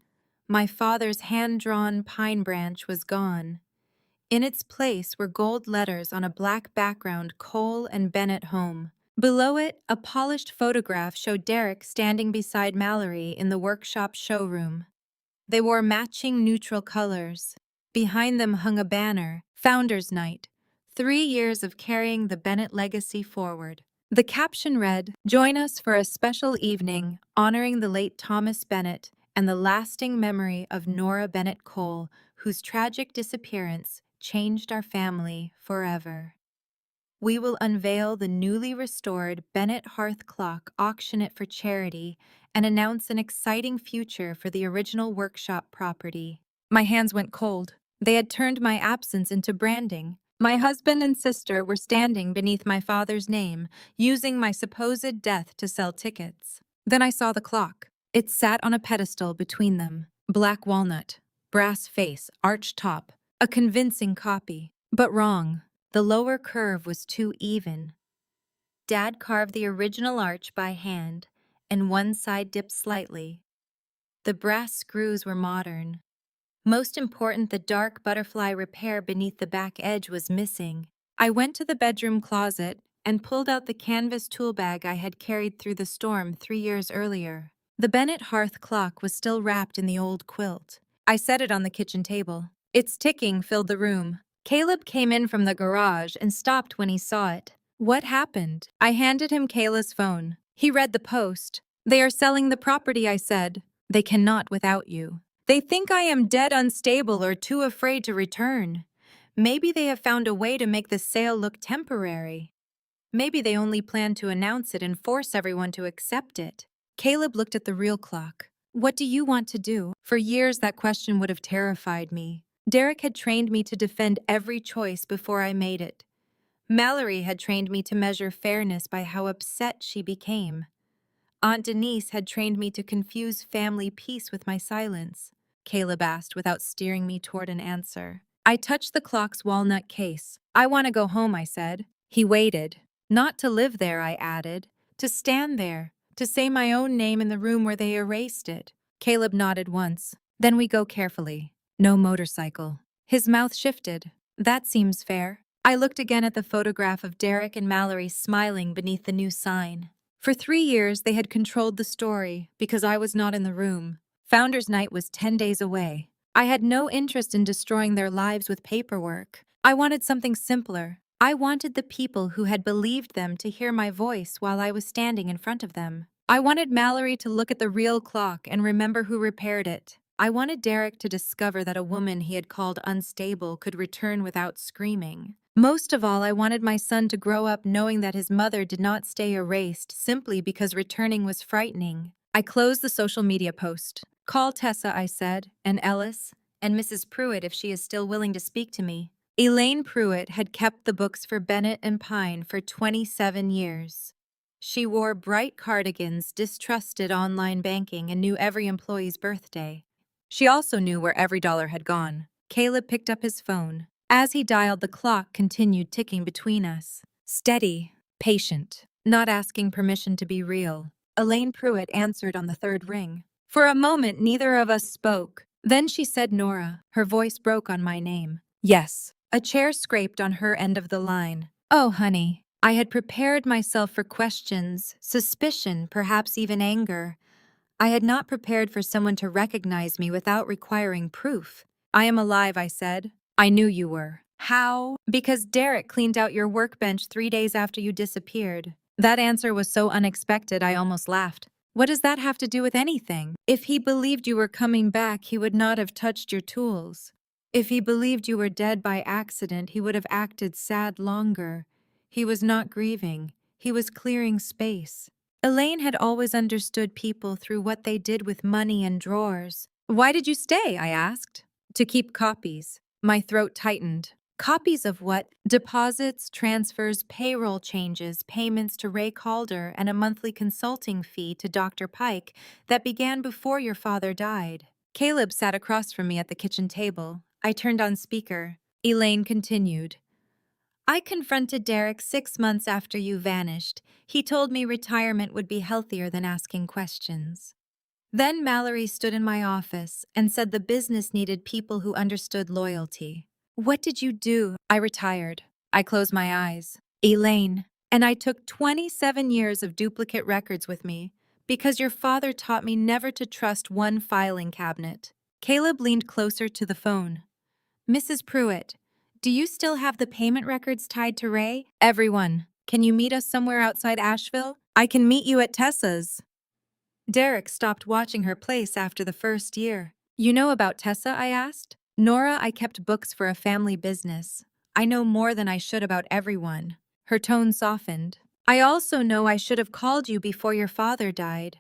My father's hand-drawn pine branch was gone. In its place were gold letters on a black background, Cole and Bennett Home. Below it, a polished photograph showed Derek standing beside Mallory in the workshop showroom. They wore matching neutral colors. Behind them hung a banner, Founders Night, 3 years of carrying the Bennett legacy forward. The caption read, "Join us for a special evening honoring the late Thomas Bennett and the lasting memory of Nora Bennett Cole, whose tragic disappearance changed our family forever. We will unveil the newly restored Bennett Hearth clock, auction it for charity, and announce an exciting future for the original workshop property. My hands went cold. They had turned my absence into branding. My husband and sister were standing beneath my father's name, using my supposed death to sell tickets. Then I saw the clock. It sat on a pedestal between them. Black walnut, brass face, arched top. A convincing copy. But wrong. The lower curve was too even. Dad carved the original arch by hand, and one side dipped slightly. The brass screws were modern. Most important, the dark butterfly repair beneath the back edge was missing. I went to the bedroom closet and pulled out the canvas tool bag I had carried through the storm 3 years earlier. The Bennett hearth clock was still wrapped in the old quilt. I set it on the kitchen table. Its ticking filled the room. Caleb came in from the garage and stopped when he saw it. What happened? I handed him Kayla's phone. He read the post. They are selling the property, I said. They cannot without you. They think I am dead, unstable, or too afraid to return. Maybe they have found a way to make the sale look temporary. Maybe they only plan to announce it and force everyone to accept it. Caleb looked at the real clock. What do you want to do? For years, that question would have terrified me. Derek had trained me to defend every choice before I made it. Mallory had trained me to measure fairness by how upset she became. Aunt Denise had trained me to confuse family peace with my silence. Caleb asked without steering me toward an answer. I touched the clock's walnut case. I want to go home, I said. He waited. Not to live there, I added. To stand there. To say my own name in the room where they erased it. Caleb nodded once. Then we go carefully. No motorcycle. His mouth shifted. That seems fair. I looked again at the photograph of Derek and Mallory smiling beneath the new sign. For 3 years, they had controlled the story because I was not in the room. Founders Night was 10 days away. I had no interest in destroying their lives with paperwork. I wanted something simpler. I wanted the people who had believed them to hear my voice while I was standing in front of them. I wanted Mallory to look at the real clock and remember who repaired it. I wanted Derek to discover that a woman he had called unstable could return without screaming. Most of all, I wanted my son to grow up knowing that his mother did not stay erased simply because returning was frightening. I closed the social media post. Call Tessa, I said, and Ellis, and Mrs. Pruitt if she is still willing to speak to me. Elaine Pruitt had kept the books for Bennett and Pine for 27 years. She wore bright cardigans, distrusted online banking, and knew every employee's birthday. She also knew where every dollar had gone. Caleb picked up his phone. As he dialed, the clock continued ticking between us. Steady, patient, not asking permission to be real. Elaine Pruitt answered on the third ring. For a moment, neither of us spoke. Then she said Nora. Her voice broke on my name. Yes. A chair scraped on her end of the line. Oh, honey. I had prepared myself for questions, suspicion, perhaps even anger. I had not prepared for someone to recognize me without requiring proof. I am alive, I said. I knew you were. How? Because Derek cleaned out your workbench 3 days after you disappeared. That answer was so unexpected I almost laughed. What does that have to do with anything? If he believed you were coming back, he would not have touched your tools. If he believed you were dead by accident, he would have acted sad longer. He was not grieving. He was clearing space. Elaine had always understood people through what they did with money and drawers. Why did you stay? I asked. To keep copies. My throat tightened. Copies of what? Deposits, transfers, payroll changes, payments to Ray Calder, and a monthly consulting fee to Dr. Pike that began before your father died. Caleb sat across from me at the kitchen table. I turned on speaker. Elaine continued. I confronted Derek 6 months after you vanished. He told me retirement would be healthier than asking questions. Then Mallory stood in my office and said the business needed people who understood loyalty. What did you do? I retired. I closed my eyes. Elaine. And I took 27 years of duplicate records with me because your father taught me never to trust one filing cabinet. Caleb leaned closer to the phone. Mrs. Pruitt, do you still have the payment records tied to Ray? Everyone. Can you meet us somewhere outside Asheville? I can meet you at Tessa's. Derek stopped watching her place after the first year. You know about Tessa? I asked. Nora, I kept books for a family business. I know more than I should about everyone. Her tone softened. I also know I should have called you before your father died.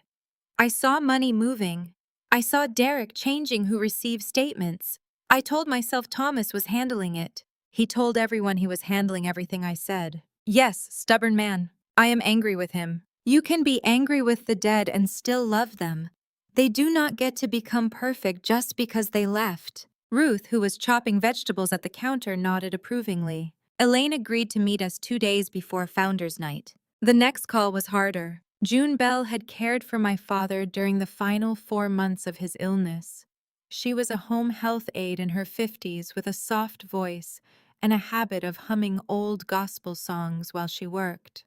I saw money moving. I saw Derek changing who received statements. I told myself Thomas was handling it. He told everyone he was handling everything I said. Yes, stubborn man. I am angry with him. You can be angry with the dead and still love them. They do not get to become perfect just because they left. Ruth, who was chopping vegetables at the counter, nodded approvingly. Elaine agreed to meet us 2 days before Founders Night. The next call was harder. June Bell had cared for my father during the final 4 months of his illness. She was a home health aide in her 50s with a soft voice and a habit of humming old gospel songs while she worked.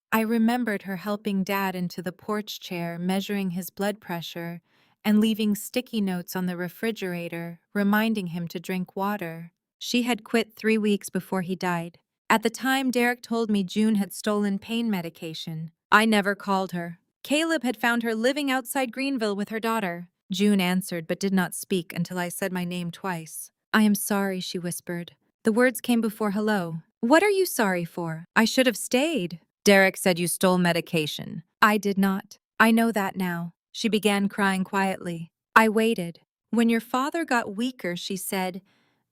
I remembered her helping Dad into the porch chair, measuring his blood pressure, and leaving sticky notes on the refrigerator, reminding him to drink water. She had quit 3 weeks before he died. At the time, Derek told me June had stolen pain medication. I never called her. Caleb had found her living outside Greenville with her daughter. June answered but did not speak until I said my name twice. I am sorry, she whispered. The words came before hello. What are you sorry for? I should have stayed. Derek said you stole medication. I did not. I know that now. She began crying quietly. I waited. When your father got weaker, she said,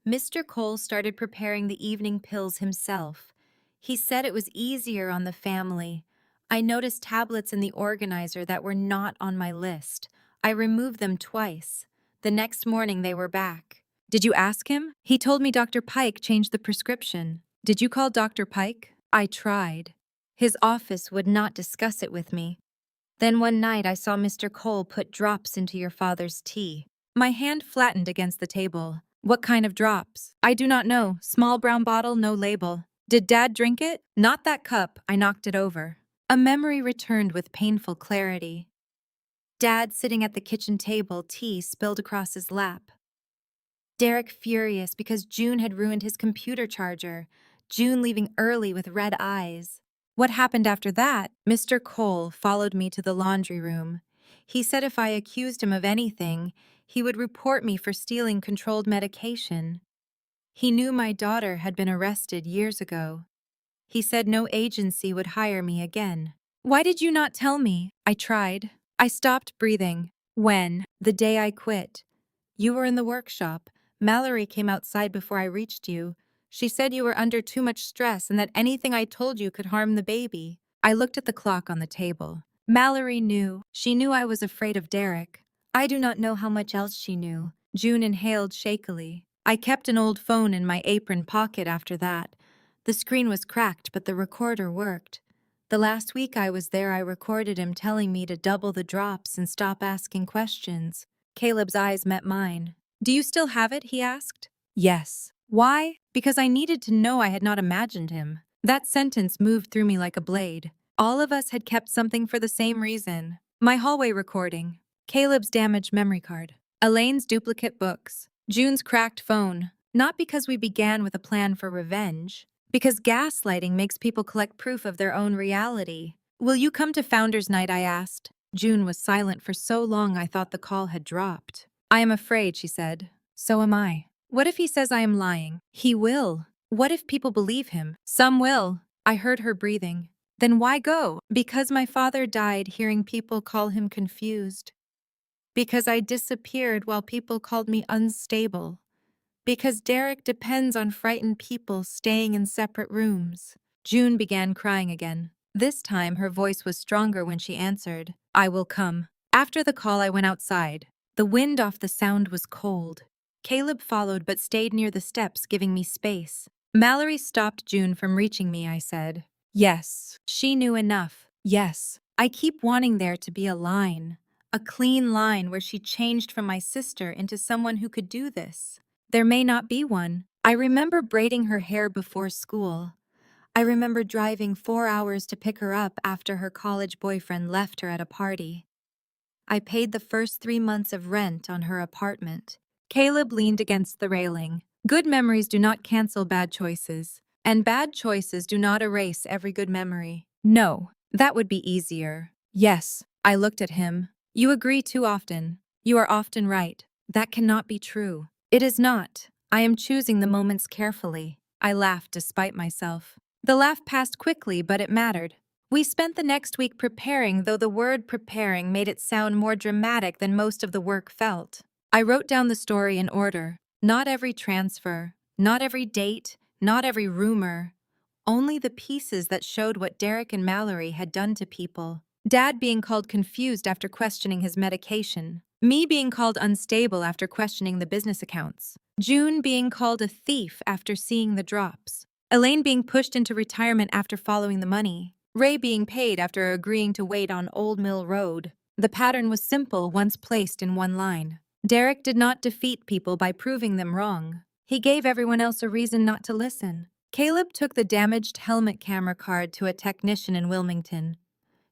Mr. Cole started preparing the evening pills himself. He said it was easier on the family. I noticed tablets in the organizer that were not on my list. I removed them twice. The next morning they were back. Did you ask him? He told me Dr. Pike changed the prescription. Did you call Dr. Pike? I tried. His office would not discuss it with me. Then one night I saw Mr. Cole put drops into your father's tea. My hand flattened against the table. What kind of drops? I do not know. Small brown bottle, no label. Did Dad drink it? Not that cup. I knocked it over. A memory returned with painful clarity. Dad sitting at the kitchen table, tea spilled across his lap. Derek furious because June had ruined his computer charger. June leaving early with red eyes. What happened after that? Mr. Cole followed me to the laundry room. He said if I accused him of anything, he would report me for stealing controlled medication. He knew my daughter had been arrested years ago. He said no agency would hire me again. Why did you not tell me? I tried. I stopped breathing. When? The day I quit. You were in the workshop. Mallory came outside before I reached you. She said you were under too much stress and that anything I told you could harm the baby. I looked at the clock on the table. Mallory knew. She knew I was afraid of Derek. I do not know how much else she knew. June inhaled shakily. I kept an old phone in my apron pocket after that. The screen was cracked, but the recorder worked. The last week I was there, I recorded him telling me to double the drops and stop asking questions. Caleb's eyes met mine. Do you still have it? He asked. Yes. Why? Because I needed to know I had not imagined him. That sentence moved through me like a blade. All of us had kept something for the same reason. My hallway recording. Caleb's damaged memory card. Elaine's duplicate books. June's cracked phone. Not because we began with a plan for revenge. Because gaslighting makes people collect proof of their own reality. Will you come to Founders Night? I asked. June was silent for so long I thought the call had dropped. I am afraid, she said. So am I. What if he says I am lying? He will. What if people believe him? Some will. I heard her breathing. Then why go? Because my father died hearing people call him confused. Because I disappeared while people called me unstable. Because Derek depends on frightened people staying in separate rooms. June began crying again. This time her voice was stronger when she answered. I will come. After the call I went outside. The wind off the sound was cold. Caleb followed but stayed near the steps, giving me space. Mallory stopped June from reaching me, I said. Yes. She knew enough. Yes. I keep wanting there to be a line. A clean line where she changed from my sister into someone who could do this. There may not be one. I remember braiding her hair before school. I remember driving 4 hours to pick her up after her college boyfriend left her at a party. I paid the first 3 months of rent on her apartment. Caleb leaned against the railing. Good memories do not cancel bad choices, and bad choices do not erase every good memory. No, that would be easier. Yes, I looked at him. You agree too often. You are often right. That cannot be true. It is not. I am choosing the moments carefully. I laughed despite myself. The laugh passed quickly, but it mattered. We spent the next week preparing, though the word preparing made it sound more dramatic than most of the work felt. I wrote down the story in order. Not every transfer, not every date, not every rumor. Only the pieces that showed what Derek and Mallory had done to people. Dad being called confused after questioning his medication. Me being called unstable after questioning the business accounts. June being called a thief after seeing the drops. Elaine being pushed into retirement after following the money. Ray being paid after agreeing to wait on Old Mill Road. The pattern was simple once placed in one line. Derek did not defeat people by proving them wrong. He gave everyone else a reason not to listen. Caleb took the damaged helmet camera card to a technician in Wilmington.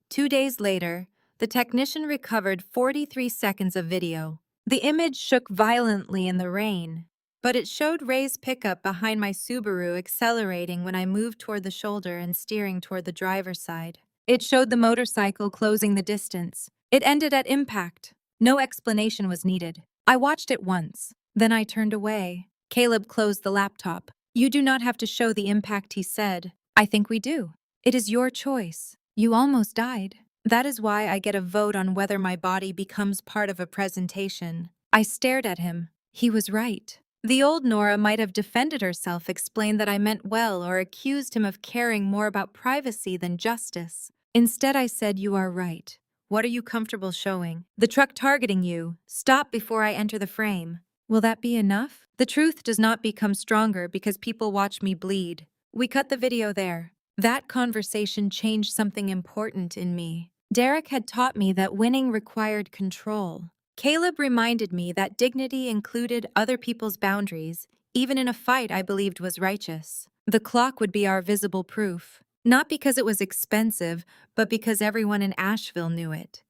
2 days later, the technician recovered 43 seconds of video. The image shook violently in the rain, but it showed Ray's pickup behind my Subaru accelerating when I moved toward the shoulder and steering toward the driver's side. It showed the motorcycle closing the distance. It ended at impact. No explanation was needed. I watched it once. Then I turned away. Caleb closed the laptop. "You do not have to show the impact," he said. "I think we do. It is your choice. You almost died. That is why I get a vote on whether my body becomes part of a presentation." I stared at him. He was right. The old Nora might have defended herself, explained that I meant well, or accused him of caring more about privacy than justice. Instead, I said, "You are right. What are you comfortable showing? The truck targeting you. Stop before I enter the frame." Will that be enough? The truth does not become stronger because people watch me bleed. We cut the video there. That conversation changed something important in me. Derek had taught me that winning required control. Caleb reminded me that dignity included other people's boundaries, even in a fight I believed was righteous. The clock would be our visible proof. Not because it was expensive, but because everyone in Asheville knew it.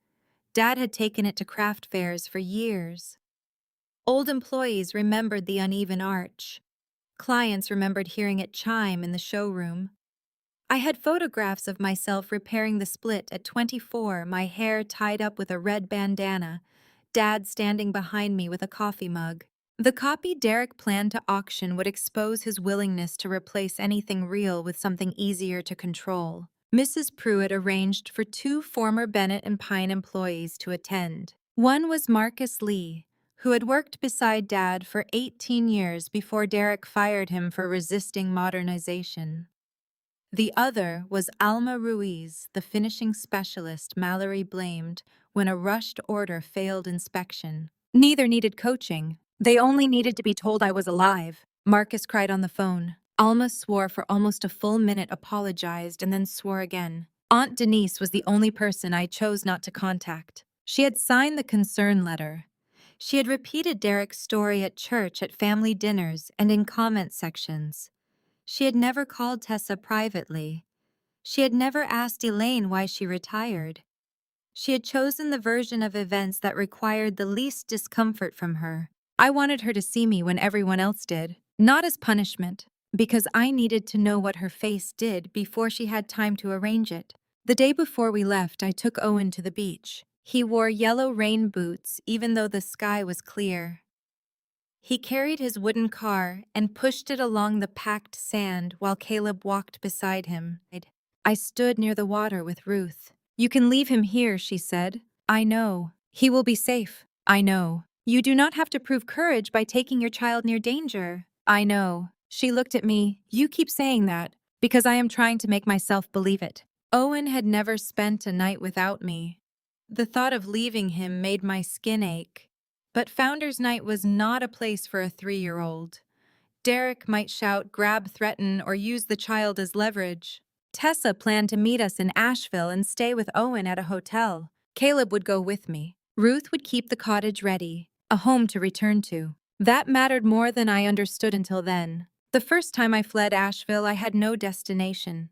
Dad had taken it to craft fairs for years. Old employees remembered the uneven arch. Clients remembered hearing it chime in the showroom. I had photographs of myself repairing the split at 24, my hair tied up with a red bandana, Dad standing behind me with a coffee mug. The copy Derek planned to auction would expose his willingness to replace anything real with something easier to control. Mrs. Pruitt arranged for 2 former Bennett and Pine employees to attend. One was Marcus Lee, who had worked beside Dad for 18 years before Derek fired him for resisting modernization. The other was Alma Ruiz, the finishing specialist Mallory blamed when a rushed order failed inspection. Neither needed coaching. They only needed to be told I was alive. Marcus cried on the phone. Alma swore for almost a full minute, apologized, and then swore again. Aunt Denise was the only person I chose not to contact. She had signed the concern letter. She had repeated Derek's story at church, at family dinners, and in comment sections. She had never called Tessa privately. She had never asked Elaine why she retired. She had chosen the version of events that required the least discomfort from her. I wanted her to see me when everyone else did, not as punishment, because I needed to know what her face did before she had time to arrange it. The day before we left, I took Owen to the beach. He wore yellow rain boots even though the sky was clear. He carried his wooden car and pushed it along the packed sand while Caleb walked beside him. I stood near the water with Ruth. "You can leave him here," she said. "I know. He will be safe. I know. You do not have to prove courage by taking your child near danger. I know." She looked at me. "You keep saying that because I am trying to make myself believe it." Owen had never spent a night without me. The thought of leaving him made my skin ache. But Founders Night was not a place for a 3-year-old. Derek might shout, grab, threaten, or use the child as leverage. Tessa planned to meet us in Asheville and stay with Owen at a hotel. Caleb would go with me. Ruth would keep the cottage ready, a home to return to. That mattered more than I understood until then. The first time I fled Asheville, I had no destination.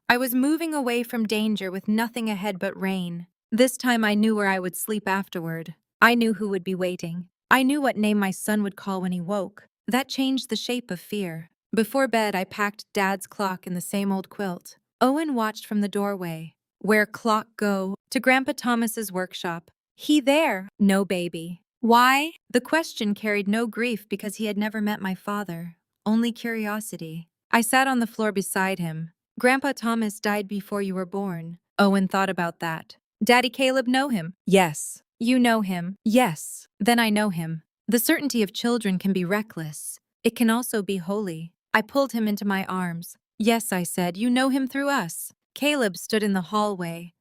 I was moving away from danger with nothing ahead but rain. This time I knew where I would sleep afterward. I knew who would be waiting. I knew what name my son would call when he woke. That changed the shape of fear. Before bed, I packed Dad's clock in the same old quilt. Owen watched from the doorway. "Where clock go?" To Grandpa Thomas's workshop. "He there?" "No, baby." "Why?" The question carried no grief because he had never met my father, only curiosity. I sat on the floor beside him. Grandpa Thomas died before you were born. Owen thought about that. Daddy Caleb know him? Yes. You know him? Yes. Then I know him. The certainty of children can be reckless. It can also be holy. I pulled him into my arms. Yes, I said, you know him through us. Caleb stood in the hallway.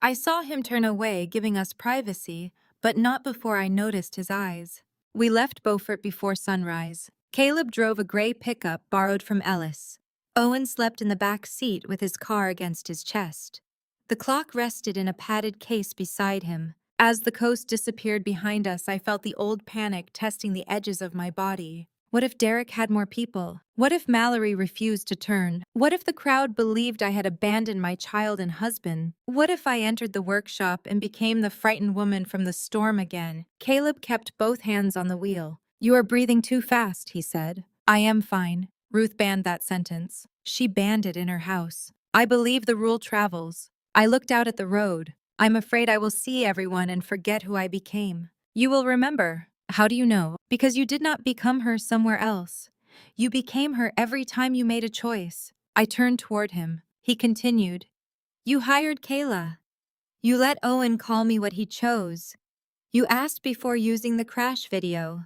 I saw him turn away, giving us privacy, but not before I noticed his eyes. We left Beaufort before sunrise. Caleb drove a gray pickup borrowed from Ellis. Owen slept in the back seat with his car against his chest. The clock rested in a padded case beside him. As the coast disappeared behind us, I felt the old panic testing the edges of my body. What if Derek had more people? What if Mallory refused to turn? What if the crowd believed I had abandoned my child and husband? What if I entered the workshop and became the frightened woman from the storm again? Caleb kept both hands on the wheel. You are breathing too fast, he said. I am fine. Ruth banned that sentence. She banned it in her house. I believe the rule travels. I looked out at the road. I'm afraid I will see everyone and forget who I became. You will remember. How do you know? Because you did not become her somewhere else. You became her every time you made a choice. I turned toward him. He continued. You hired Kayla. You let Owen call me what he chose. You asked before using the crash video.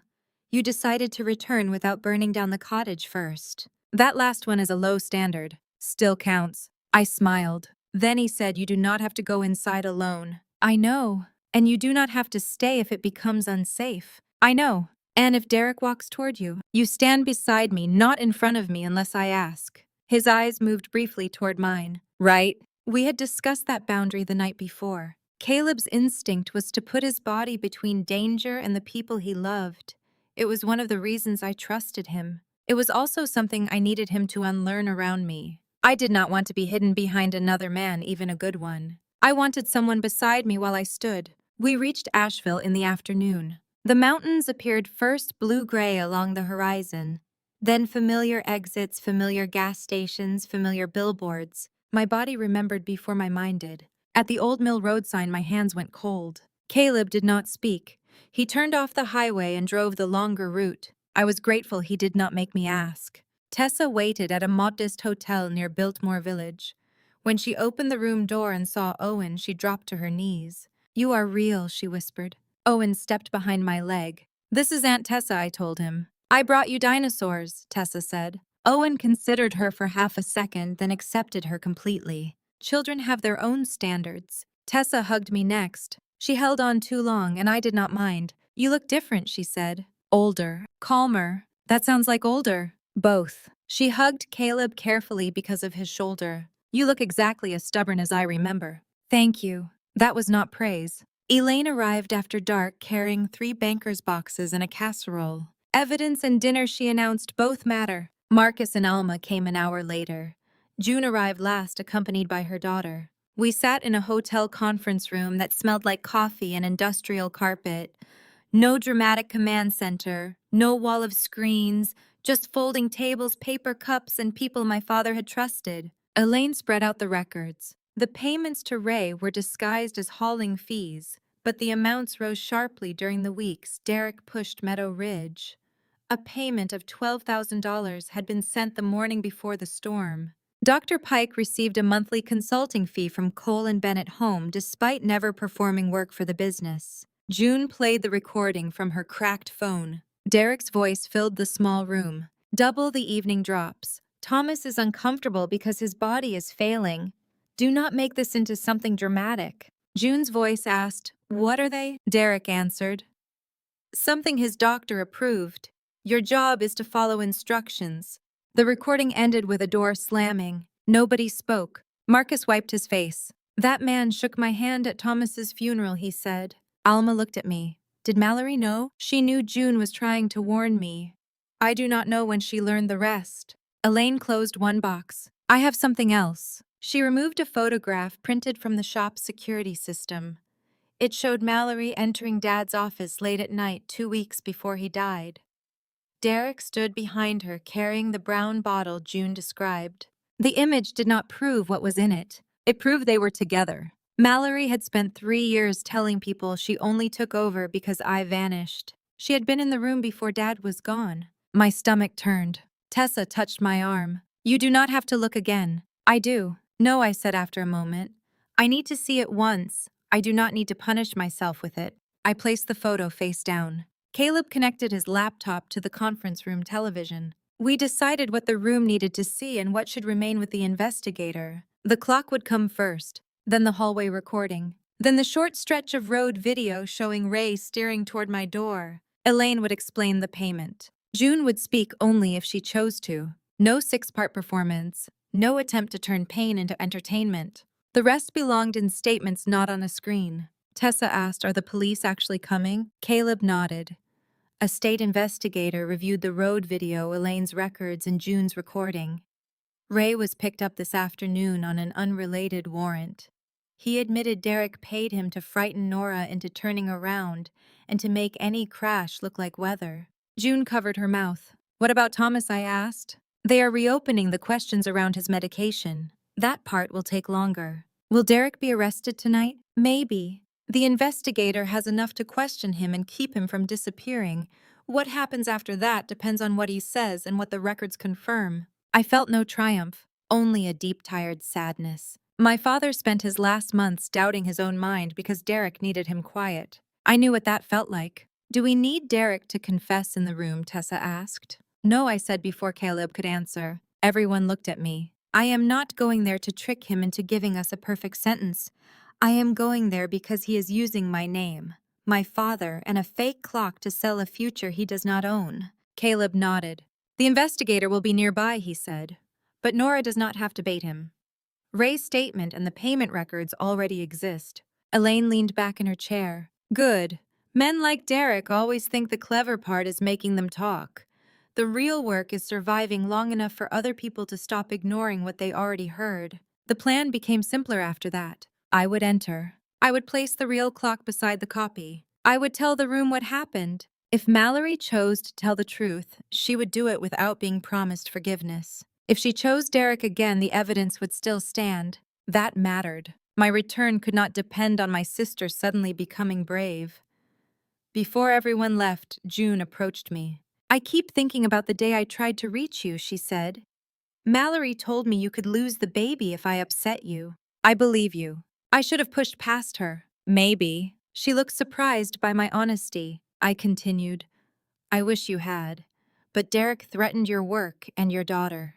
You decided to return without burning down the cottage first. That last one is a low standard. Still counts. I smiled. Then he said you do not have to go inside alone. I know. And you do not have to stay if it becomes unsafe. I know. And if Derek walks toward you, you stand beside me, not in front of me unless I ask. His eyes moved briefly toward mine. Right? We had discussed that boundary the night before. Caleb's instinct was to put his body between danger and the people he loved. It was one of the reasons I trusted him. It was also something I needed him to unlearn around me. I did not want to be hidden behind another man, even a good one. I wanted someone beside me while I stood. We reached Asheville in the afternoon. The mountains appeared first blue-gray along the horizon, then familiar exits, familiar gas stations, familiar billboards. My body remembered before my mind did. At the Old Mill Road sign, my hands went cold. Caleb did not speak. He turned off the highway and drove the longer route. I was grateful he did not make me ask. Tessa waited at a modest hotel near Biltmore Village. When she opened the room door and saw Owen, she dropped to her knees. You are real, she whispered. Owen stepped behind my leg. This is Aunt Tessa, I told him. I brought you dinosaurs, Tessa said. Owen considered her for half a second, then accepted her completely. Children have their own standards. Tessa hugged me next. She held on too long, and I did not mind. You look different, she said. Older. Calmer. That sounds like older. Both. She hugged Caleb carefully because of his shoulder. You look exactly as stubborn as I remember. Thank you. That was not praise. Elaine arrived after dark carrying 3 banker's boxes and a casserole. Evidence and dinner, she announced, both matter. Marcus and Alma came an hour later. June arrived last, accompanied by her daughter. We sat in a hotel conference room that smelled like coffee and industrial carpet. No dramatic command center, no wall of screens, just folding tables, paper cups, and people my father had trusted. Elaine spread out the records. The payments to Ray were disguised as hauling fees, but the amounts rose sharply during the weeks Derek pushed Meadow Ridge. A payment of $12,000 had been sent the morning before the storm. Dr. Pike received a monthly consulting fee from Cole and Bennett Home despite never performing work for the business. June played the recording from her cracked phone. Derek's voice filled the small room. Double the evening drops. Thomas is uncomfortable because his body is failing. Do not make this into something dramatic. June's voice asked, What are they? Derek answered, Something his doctor approved. Your job is to follow instructions. The recording ended with a door slamming. Nobody spoke. Marcus wiped his face. That man shook my hand at Thomas's funeral, he said. Alma looked at me. Did Mallory know? She knew June was trying to warn me. I do not know when she learned the rest. Elaine closed one box. I have something else. She removed a photograph printed from the shop's security system. It showed Mallory entering Dad's office late at night 2 weeks before he died. Derek stood behind her carrying the brown bottle June described. The image did not prove what was in it. It proved they were together. Mallory had spent 3 years telling people she only took over because I vanished. She had been in the room before Dad was gone. My stomach turned. Tessa touched my arm. You do not have to look again. I do. No, I said after a moment. I need to see it once. I do not need to punish myself with it. I placed the photo face down. Caleb connected his laptop to the conference room television. We decided what the room needed to see and what should remain with the investigator. The clock would come first, then the hallway recording, then the short stretch of road video showing Ray steering toward my door. Elaine would explain the payment. June would speak only if she chose to. No six-part performance, no attempt to turn pain into entertainment. The rest belonged in statements not on a screen. Tessa asked, "Are the police actually coming?" Caleb nodded. A state investigator reviewed the road video, Elaine's records, and June's recording. Ray was picked up this afternoon on an unrelated warrant. He admitted Derek paid him to frighten Nora into turning around and to make any crash look like weather. June covered her mouth. "What about Thomas?" I asked. "They are reopening the questions around his medication. That part will take longer." "Will Derek be arrested tonight?" "Maybe. The investigator has enough to question him and keep him from disappearing. What happens after that depends on what he says and what the records confirm." I felt no triumph, only a deep, tired sadness. My father spent his last months doubting his own mind because Derek needed him quiet. I knew what that felt like. "Do we need Derek to confess in the room?" Tessa asked. "No," I said before Caleb could answer. Everyone looked at me. "I am not going there to trick him into giving us a perfect sentence. I am going there because he is using my name, my father, and a fake clock to sell a future he does not own." Caleb nodded. "The investigator will be nearby," he said. "But Nora does not have to bait him. Ray's statement and the payment records already exist." Elaine leaned back in her chair. "Good. Men like Derek always think the clever part is making them talk. The real work is surviving long enough for other people to stop ignoring what they already heard." The plan became simpler after that. I would enter. I would place the real clock beside the copy. I would tell the room what happened. If Mallory chose to tell the truth, she would do it without being promised forgiveness. If she chose Derek again, the evidence would still stand. That mattered. My return could not depend on my sister suddenly becoming brave. Before everyone left, June approached me. "I keep thinking about the day I tried to reach you," she said. "Mallory told me you could lose the baby if I upset you." "I believe you. I should have pushed past her." "Maybe." She looked surprised by my honesty. I continued, "I wish you had. But Derek threatened your work and your daughter.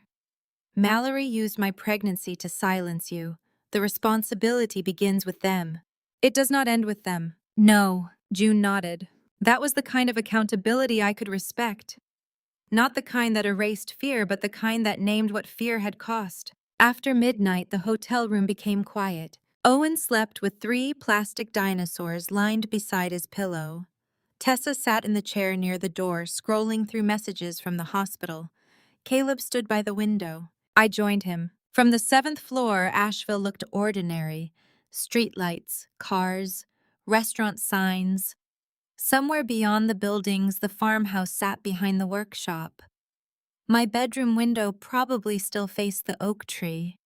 Mallory used my pregnancy to silence you. The responsibility begins with them." "It does not end with them." "No," June nodded. "That was the kind of accountability I could respect. Not the kind that erased fear, but the kind that named what fear had cost." After midnight, the hotel room became quiet. Owen slept with 3 plastic dinosaurs lined beside his pillow. Tessa sat in the chair near the door, scrolling through messages from the hospital. Caleb stood by the window. I joined him. From the 7th floor, Asheville looked ordinary. Streetlights, cars, restaurant signs. Somewhere beyond the buildings, the farmhouse sat behind the workshop. My bedroom window probably still faced the oak tree.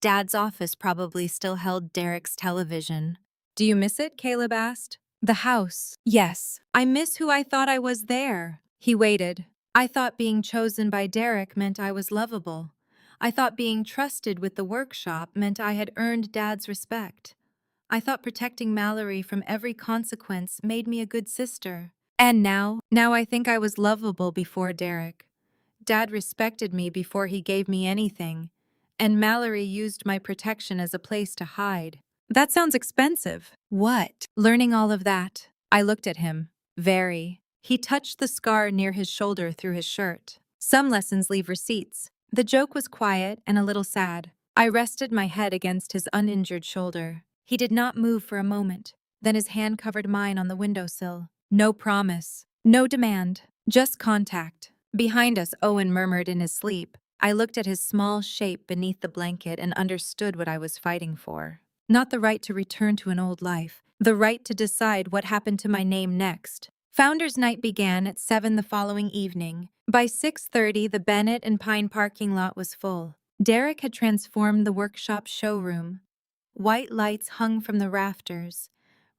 Dad's office probably still held Derek's television. "Do you miss it?" Caleb asked. "The house." "Yes. I miss who I thought I was there." He waited. "I thought being chosen by Derek meant I was lovable. I thought being trusted with the workshop meant I had earned Dad's respect. I thought protecting Mallory from every consequence made me a good sister. And now I think I was lovable before Derek. Dad respected me before he gave me anything, and Mallory used my protection as a place to hide." "That sounds expensive." "What?" "Learning all of that." I looked at him. "Very." He touched the scar near his shoulder through his shirt. "Some lessons leave receipts." The joke was quiet and a little sad. I rested my head against his uninjured shoulder. He did not move for a moment. Then his hand covered mine on the windowsill. "No promise. No demand. Just contact." Behind us, Owen murmured in his sleep. I looked at his small shape beneath the blanket and understood what I was fighting for. Not the right to return to an old life, the right to decide what happened to my name next. Founders Night began at 7 the following evening. By 6:30, the Bennett and Pine parking lot was full. Derek had transformed the workshop showroom. White lights hung from the rafters.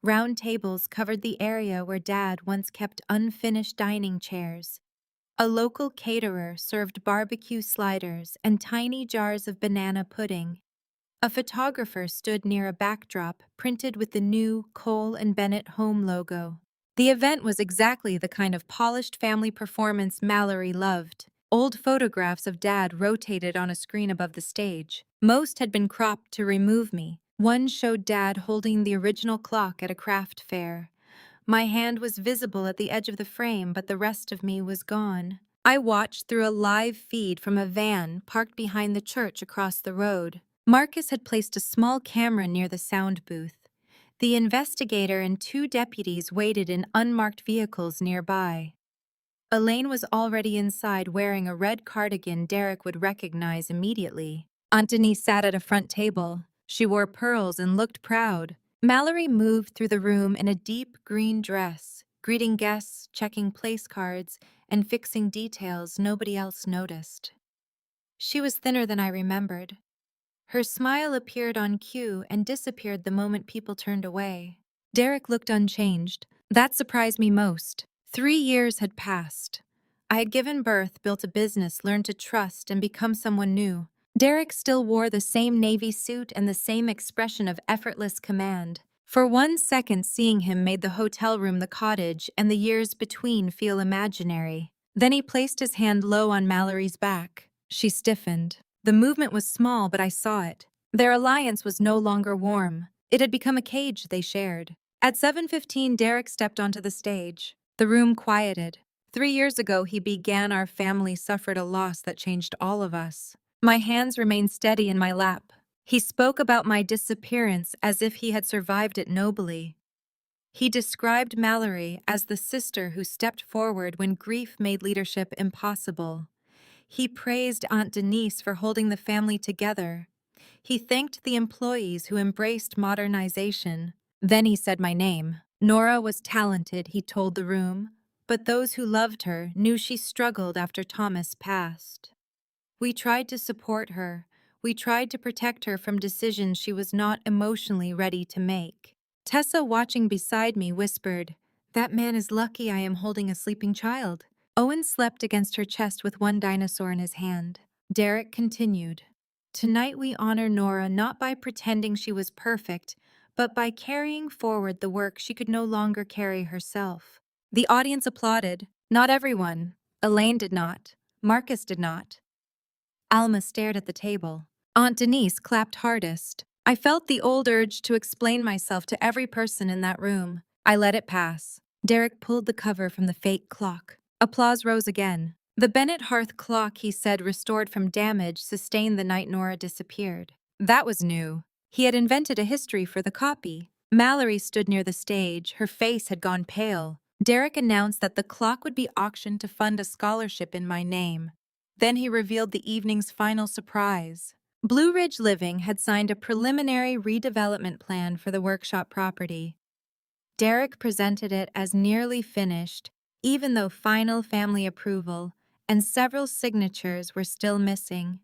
Round tables covered the area where Dad once kept unfinished dining chairs. A local caterer served barbecue sliders and tiny jars of banana pudding. A photographer stood near a backdrop printed with the new Cole and Bennett home logo. The event was exactly the kind of polished family performance Mallory loved. Old photographs of Dad rotated on a screen above the stage. Most had been cropped to remove me. One showed Dad holding the original clock at a craft fair. My hand was visible at the edge of the frame, but the rest of me was gone. I watched through a live feed from a van parked behind the church across the road. Marcus had placed a small camera near the sound booth. The investigator and two deputies waited in unmarked vehicles nearby. Elaine was already inside wearing a red cardigan Derek would recognize immediately. Aunt Denise sat at a front table. She wore pearls and looked proud. Mallory moved through the room in a deep green dress, greeting guests, checking place cards, and fixing details nobody else noticed. She was thinner than I remembered. Her smile appeared on cue and disappeared the moment people turned away. Derek looked unchanged. That surprised me most. 3 years had passed. I had given birth, built a business, learned to trust, and become someone new. Derek still wore the same navy suit and the same expression of effortless command. For 1 second, seeing him made the hotel room, the cottage, and the years between feel imaginary. Then he placed his hand low on Mallory's back. She stiffened. The movement was small, but I saw it. Their alliance was no longer warm. It had become a cage they shared. At 7:15, Derek stepped onto the stage. The room quieted. 3 years ago, he began. Our family suffered a loss that changed all of us. My hands remained steady in my lap. He spoke about my disappearance as if he had survived it nobly. He described Mallory as the sister who stepped forward when grief made leadership impossible. He praised Aunt Denise for holding the family together. He thanked the employees who embraced modernization. Then he said my name. Nora was talented, he told the room, but those who loved her knew she struggled after Thomas passed. We tried to support her. We tried to protect her from decisions she was not emotionally ready to make. Tessa, watching beside me, whispered, "That man is lucky I am holding a sleeping child." Owen slept against her chest with one dinosaur in his hand. Derek continued, "Tonight we honor Nora not by pretending she was perfect, but by carrying forward the work she could no longer carry herself." The audience applauded. Not everyone. Elaine did not. Marcus did not. Alma stared at the table. Aunt Denise clapped hardest. I felt the old urge to explain myself to every person in that room. I let it pass. Derek pulled the cover from the fake clock. Applause rose again. The Bennett Hearth clock, he said, restored from damage, sustained the night Nora disappeared. That was new. He had invented a history for the copy. Mallory stood near the stage. Her face had gone pale. Derek announced that the clock would be auctioned to fund a scholarship in my name. Then he revealed the evening's final surprise. Blue Ridge Living had signed a preliminary redevelopment plan for the workshop property. Derek presented it as nearly finished, even though final family approval and several signatures were still missing.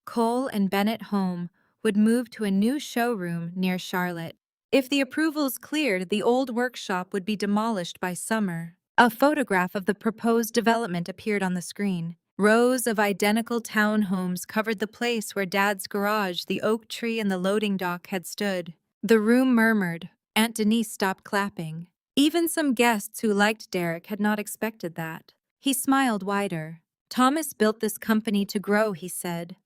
Cole and Bennett Home would move to a new showroom near Charlotte. If the approvals cleared, the old workshop would be demolished by summer. A photograph of the proposed development appeared on the screen. Rows of identical townhomes covered the place where Dad's garage, the oak tree, and the loading dock had stood. The room murmured. Aunt Denise stopped clapping. Even some guests who liked Derek had not expected that. He smiled wider. "Thomas built this company to grow," he said.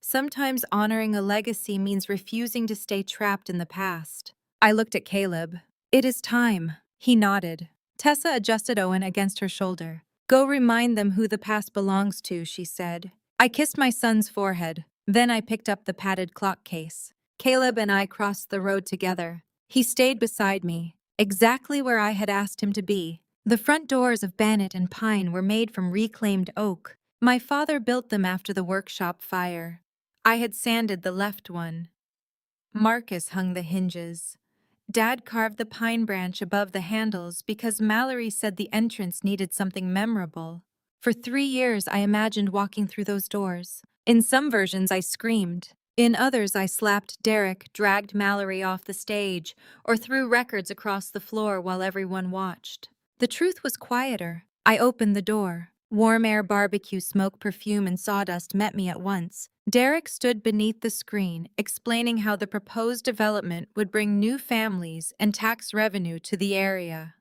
"Sometimes honoring a legacy means refusing to stay trapped in the past." I looked at Caleb. "It is time." He nodded. Tessa adjusted Owen against her shoulder. "Go remind them who the past belongs to," she said. I kissed my son's forehead. Then I picked up the padded clock case. Caleb and I crossed the road together. He stayed beside me, exactly where I had asked him to be. The front doors of Bennett and Pine were made from reclaimed oak. My father built them after the workshop fire. I had sanded the left one. Marcus hung the hinges. Dad carved the pine branch above the handles because Mallory said the entrance needed something memorable. For 3 years, I imagined walking through those doors. In some versions, I screamed. In others, I slapped Derek, dragged Mallory off the stage, or threw records across the floor while everyone watched. The truth was quieter. I opened the door. Warm air, barbecue smoke, perfume, and sawdust met me at once. Derek stood beneath the screen, explaining how the proposed development would bring new families and tax revenue to the area.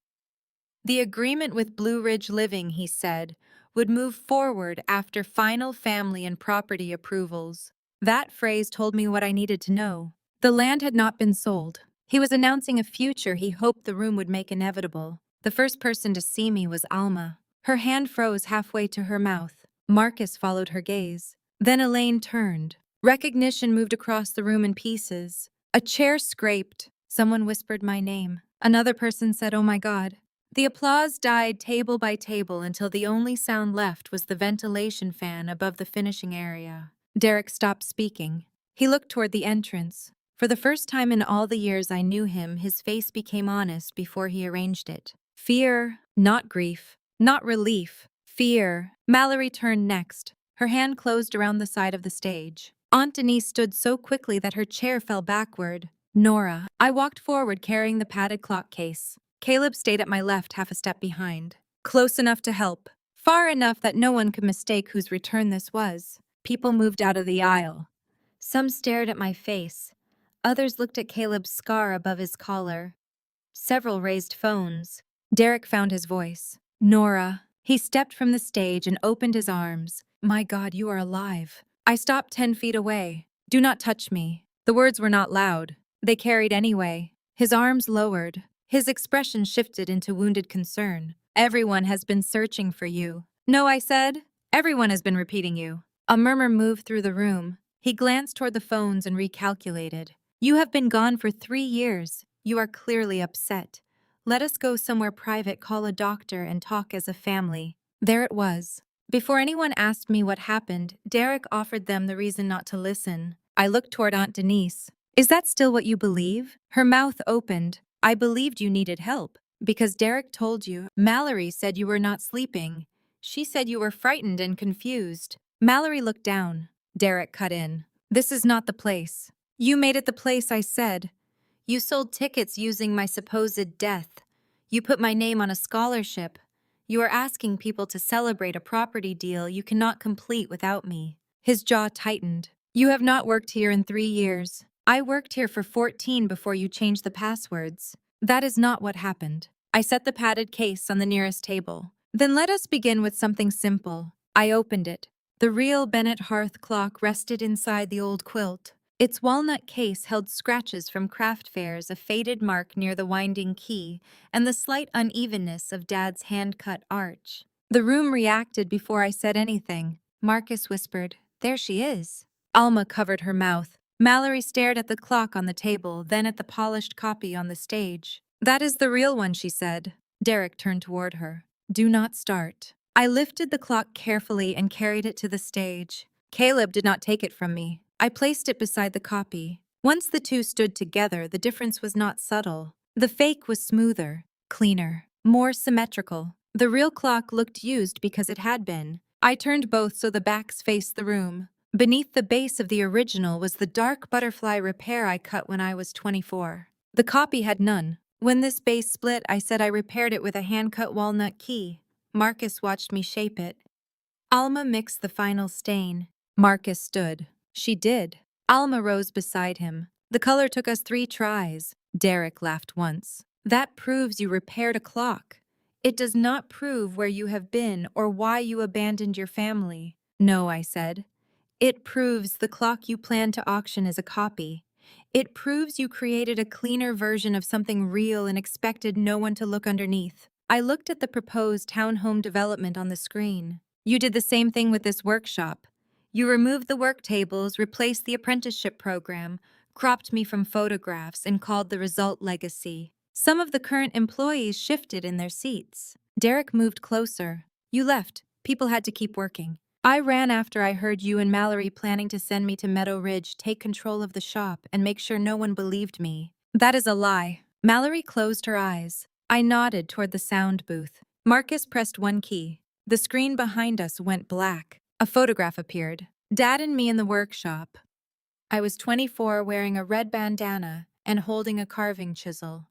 The agreement with Blue Ridge Living, he said, would move forward after final family and property approvals. That phrase told me what I needed to know. The land had not been sold. He was announcing a future he hoped the room would make inevitable. The first person to see me was Alma. Her hand froze halfway to her mouth. Marcus followed her gaze. Then Elaine turned. Recognition moved across the room in pieces. A chair scraped. Someone whispered my name. Another person said, "Oh my God." The applause died table by table until the only sound left was the ventilation fan above the finishing area. Derek stopped speaking. He looked toward the entrance. For the first time in all the years I knew him, his face became honest before he arranged it. Fear, not grief, not relief. Fear. Mallory turned next. Her hand closed around the side of the stage. Aunt Denise stood so quickly that her chair fell backward. Nora. I walked forward carrying the padded clock case. Caleb stayed at my left, half a step behind. Close enough to help. Far enough that no one could mistake whose return this was. People moved out of the aisle. Some stared at my face. Others looked at Caleb's scar above his collar. Several raised phones. Derek found his voice. Nora. He stepped from the stage and opened his arms. My God, you are alive. I stopped 10 feet away. Do not touch me. The words were not loud. They carried anyway. His arms lowered. His expression shifted into wounded concern. Everyone has been searching for you. No, I said. Everyone has been repeating you. A murmur moved through the room. He glanced toward the phones and recalculated. You have been gone for 3 years. You are clearly upset. Let us go somewhere private, call a doctor, and talk as a family. There it was. Before anyone asked me what happened, Derek offered them the reason not to listen. I looked toward Aunt Denise. Is that still what you believe? Her mouth opened. I believed you needed help. Because Derek told you. Mallory said you were not sleeping. She said you were frightened and confused. Mallory looked down. Derek cut in. This is not the place. You made it the place, I said. You sold tickets using my supposed death. You put my name on a scholarship. You are asking people to celebrate a property deal you cannot complete without me. His jaw tightened. You have not worked here in 3 years. I worked here for 14 before you changed the passwords. That is not what happened. I set the padded case on the nearest table. Then let us begin with something simple. I opened it. The real Bennett hearth clock rested inside the old quilt. Its walnut case held scratches from craft fairs, a faded mark near the winding key, and the slight unevenness of Dad's hand-cut arch. The room reacted before I said anything. Marcus whispered, "There she is." Alma covered her mouth. Mallory stared at the clock on the table, then at the polished copy on the stage. That is the real one, she said. Derek turned toward her. Do not start. I lifted the clock carefully and carried it to the stage. Caleb did not take it from me. I placed it beside the copy. Once the two stood together, the difference was not subtle. The fake was smoother, cleaner, more symmetrical. The real clock looked used because it had been. I turned both so the backs faced the room. Beneath the base of the original was the dark butterfly repair I cut when I was 24. The copy had none. When this base split, I said I repaired it with a hand-cut walnut key. Marcus watched me shape it. Alma mixed the final stain. Marcus stood. She did. Alma rose beside him. The color took us 3 tries. Derek laughed once. That proves you repaired a clock. It does not prove where you have been or why you abandoned your family. No, I said. It proves the clock you plan to auction is a copy. It proves you created a cleaner version of something real and expected no one to look underneath. I looked at the proposed townhome development on the screen. You did the same thing with this workshop. You removed the work tables, replaced the apprenticeship program, cropped me from photographs, and called the result legacy. Some of the current employees shifted in their seats. Derek moved closer. You left. People had to keep working. I ran after I heard you and Mallory planning to send me to Meadow Ridge, take control of the shop, and make sure no one believed me. That is a lie. Mallory closed her eyes. I nodded toward the sound booth. Marcus pressed one key. The screen behind us went black. A photograph appeared. Dad and me in the workshop. I was 24, wearing a red bandana and holding a carving chisel.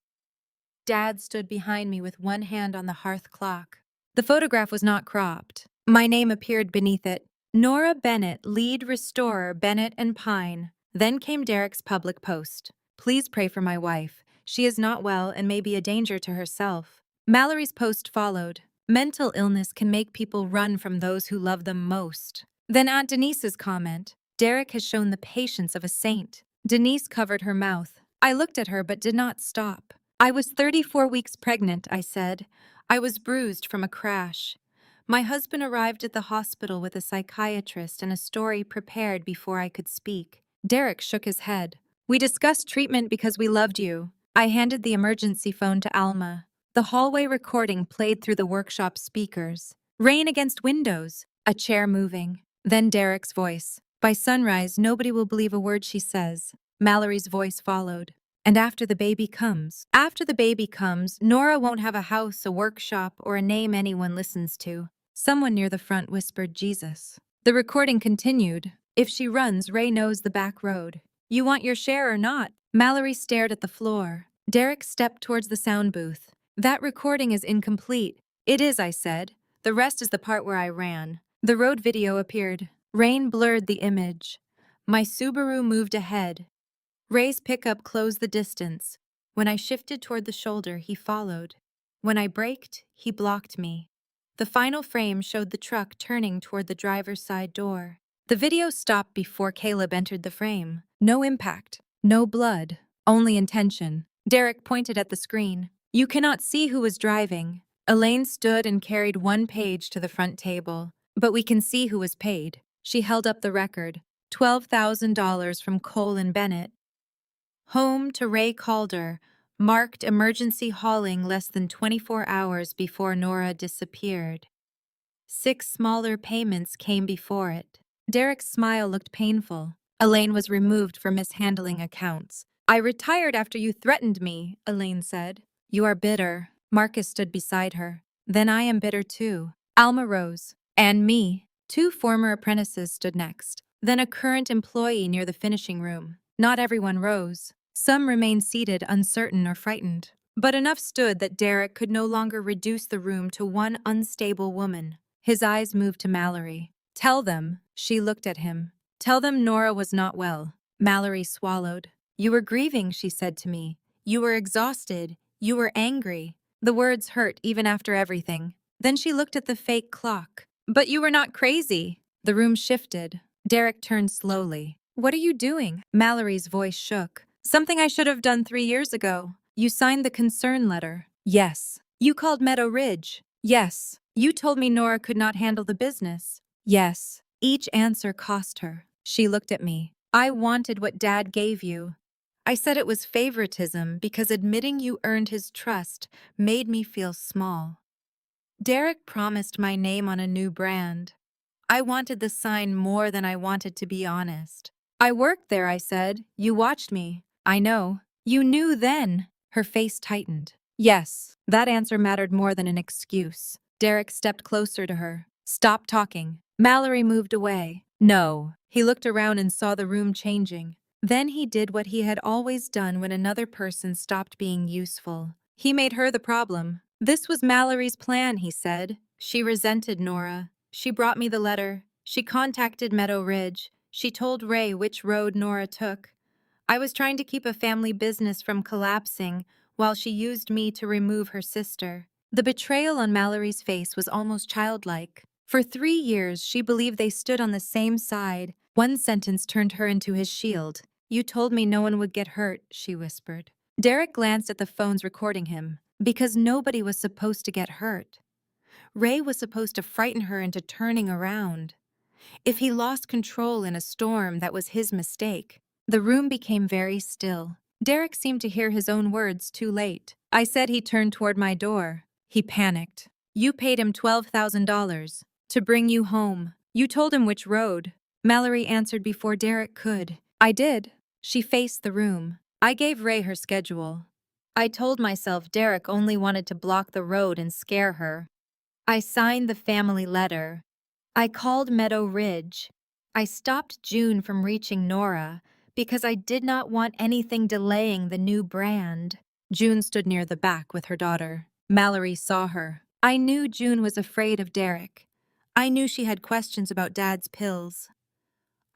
Dad stood behind me with one hand on the hearth clock. The photograph was not cropped. My name appeared beneath it. Nora Bennett, lead restorer, Bennett and Pine. Then came Derek's public post. Please pray for my wife. She is not well and may be a danger to herself. Mallory's post followed. Mental illness can make people run from those who love them most. Then Aunt Denise's comment. Derek has shown the patience of a saint. Denise covered her mouth. I looked at her but did not stop. I was 34 weeks pregnant, I said. I was bruised from a crash. My husband arrived at the hospital with a psychiatrist and a story prepared before I could speak. Derek shook his head. We discussed treatment because we loved you. I handed the emergency phone to Alma. The hallway recording played through the workshop speakers. Rain against windows, a chair moving. Then Derek's voice. By sunrise, nobody will believe a word she says. Mallory's voice followed. And after the baby comes, Nora won't have a house, a workshop, or a name anyone listens to. Someone near the front whispered Jesus. The recording continued. If she runs, Ray knows the back road. You want your share or not? Mallory stared at the floor. Derek stepped towards the sound booth. That recording is incomplete. It is, I said. The rest is the part where I ran. The road video appeared. Rain blurred the image. My Subaru moved ahead. Ray's pickup closed the distance. When I shifted toward the shoulder, he followed. When I braked, he blocked me. The final frame showed the truck turning toward the driver's side door. The video stopped before Caleb entered the frame. No impact, no blood, only intention. Derek pointed at the screen. You cannot see who was driving. Elaine stood and carried one page to the front table. But we can see who was paid. She held up the record. $12,000 from Cole and Bennett. Home to Ray Calder, marked emergency hauling less than 24 hours before Nora disappeared. 6 smaller payments came before it. Derek's smile looked painful. Elaine was removed for mishandling accounts. I retired after you threatened me, Elaine said. You are bitter. Marcus stood beside her. Then I am bitter too. Alma rose. And me. 2 former apprentices stood next. Then a current employee near the finishing room. Not everyone rose. Some remained seated, uncertain or frightened. But enough stood that Derek could no longer reduce the room to one unstable woman. His eyes moved to Mallory. Tell them, she looked at him. Tell them Nora was not well. Mallory swallowed. You were grieving, she said to me. You were exhausted. You were angry. The words hurt even after everything. Then she looked at the fake clock. But you were not crazy. The room shifted. Derek turned slowly. What are you doing? Mallory's voice shook. Something I should have done 3 years ago. You signed the concern letter. Yes. You called Meadow Ridge. Yes. You told me Nora could not handle the business. Yes. Each answer cost her. She looked at me. I wanted what Dad gave you. I said it was favoritism because admitting you earned his trust made me feel small. Derek promised my name on a new brand. I wanted the sign more than I wanted to be honest. I worked there, I said. You watched me. I know. You knew then. Her face tightened. Yes, that answer mattered more than an excuse. Derek stepped closer to her. Stop talking. Mallory moved away. No. He looked around and saw the room changing. Then he did what he had always done when another person stopped being useful. He made her the problem. This was Mallory's plan, he said. She resented Nora. She brought me the letter. She contacted Meadow Ridge. She told Ray which road Nora took. I was trying to keep a family business from collapsing while she used me to remove her sister. The betrayal on Mallory's face was almost childlike. For 3 years, she believed they stood on the same side. One sentence turned her into his shield. You told me no one would get hurt, she whispered. Derek glanced at the phones recording him. Because nobody was supposed to get hurt. Ray was supposed to frighten her into turning around. If he lost control in a storm, that was his mistake. The room became very still. Derek seemed to hear his own words too late. I said he turned toward my door. He panicked. You paid him $12,000 to bring you home. You told him which road. Mallory answered before Derek could. I did. She faced the room. I gave Ray her schedule. I told myself Derek only wanted to block the road and scare her. I signed the family letter. I called Meadow Ridge. I stopped June from reaching Nora because I did not want anything delaying the new brand. June stood near the back with her daughter. Mallory saw her. I knew June was afraid of Derek. I knew she had questions about Dad's pills.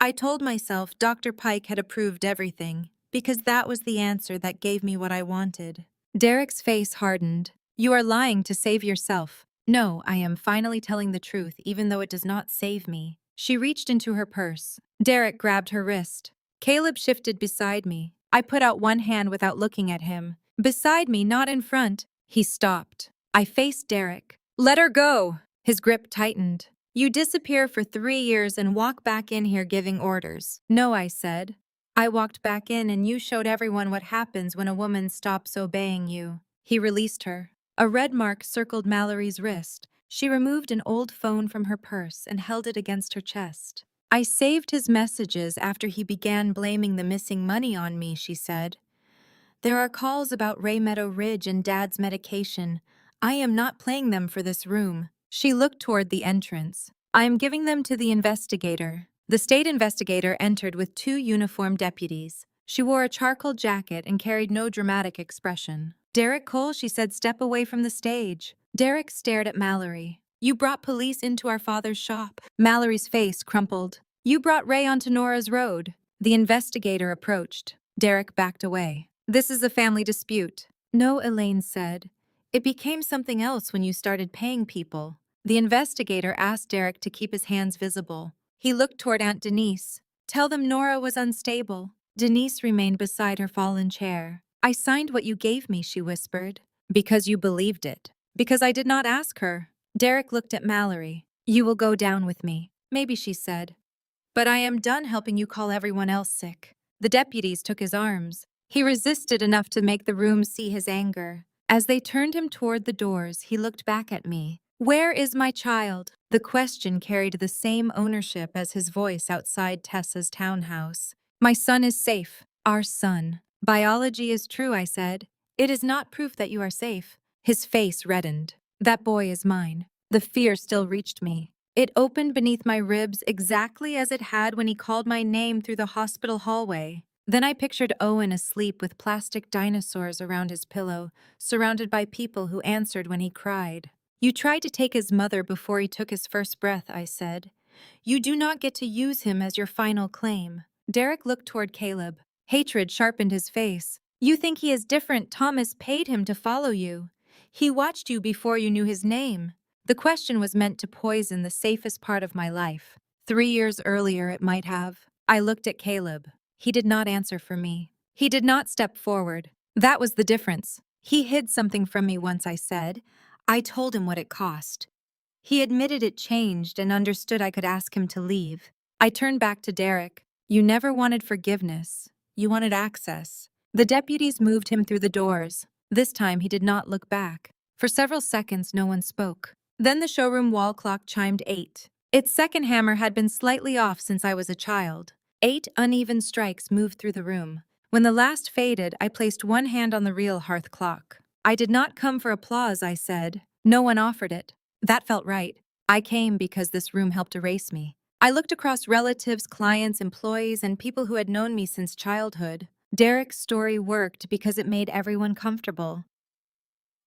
I told myself Dr. Pike had approved everything, because that was the answer that gave me what I wanted. Derek's face hardened. You are lying to save yourself. No, I am finally telling the truth, even though it does not save me. She reached into her purse. Derek grabbed her wrist. Caleb shifted beside me. I put out one hand without looking at him. Beside me, not in front. He stopped. I faced Derek. Let her go! His grip tightened. You disappear for 3 years and walk back in here giving orders. No, I said. I walked back in and you showed everyone what happens when a woman stops obeying you. He released her. A red mark circled Mallory's wrist. She removed an old phone from her purse and held it against her chest. I saved his messages after he began blaming the missing money on me, she said. There are calls about Ray Meadow Ridge and Dad's medication. I am not playing them for this room. She looked toward the entrance. I am giving them to the investigator. The state investigator entered with 2 uniformed deputies. She wore a charcoal jacket and carried no dramatic expression. Derek Cole, she said, step away from the stage. Derek stared at Mallory. You brought police into our father's shop. Mallory's face crumpled. You brought Ray onto Nora's road. The investigator approached. Derek backed away. This is a family dispute. No, Elaine said. It became something else when you started paying people. The investigator asked Derek to keep his hands visible. He looked toward Aunt Denise. Tell them Nora was unstable. Denise remained beside her fallen chair. I signed what you gave me, she whispered. Because you believed it. Because I did not ask her. Derek looked at Mallory. You will go down with me. Maybe, she said. But I am done helping you call everyone else sick. The deputies took his arms. He resisted enough to make the room see his anger. As they turned him toward the doors, he looked back at me. Where is my child? The question carried the same ownership as his voice outside Tessa's townhouse. My son is safe. Our son. Biology is true, I said. It is not proof that you are safe. His face reddened. That boy is mine. The fear still reached me. It opened beneath my ribs exactly as it had when he called my name through the hospital hallway. Then I pictured Owen asleep with plastic dinosaurs around his pillow, surrounded by people who answered when he cried. You tried to take his mother before he took his first breath, I said. You do not get to use him as your final claim. Derek looked toward Caleb. Hatred sharpened his face. You think he is different. Thomas paid him to follow you. He watched you before you knew his name. The question was meant to poison the safest part of my life. 3 years earlier it might have. I looked at Caleb. He did not answer for me. He did not step forward. That was the difference. He hid something from me once, I said. I told him what it cost. He admitted it changed and understood I could ask him to leave. I turned back to Derek. You never wanted forgiveness. You wanted access. The deputies moved him through the doors. This time he did not look back. For several seconds no one spoke. Then the showroom wall clock chimed 8. Its second hammer had been slightly off since I was a child. 8 uneven strikes moved through the room. When the last faded, I placed one hand on the real hearth clock. I did not come for applause, I said. No one offered it. That felt right. I came because this room helped erase me. I looked across relatives, clients, employees, and people who had known me since childhood. Derek's story worked because it made everyone comfortable.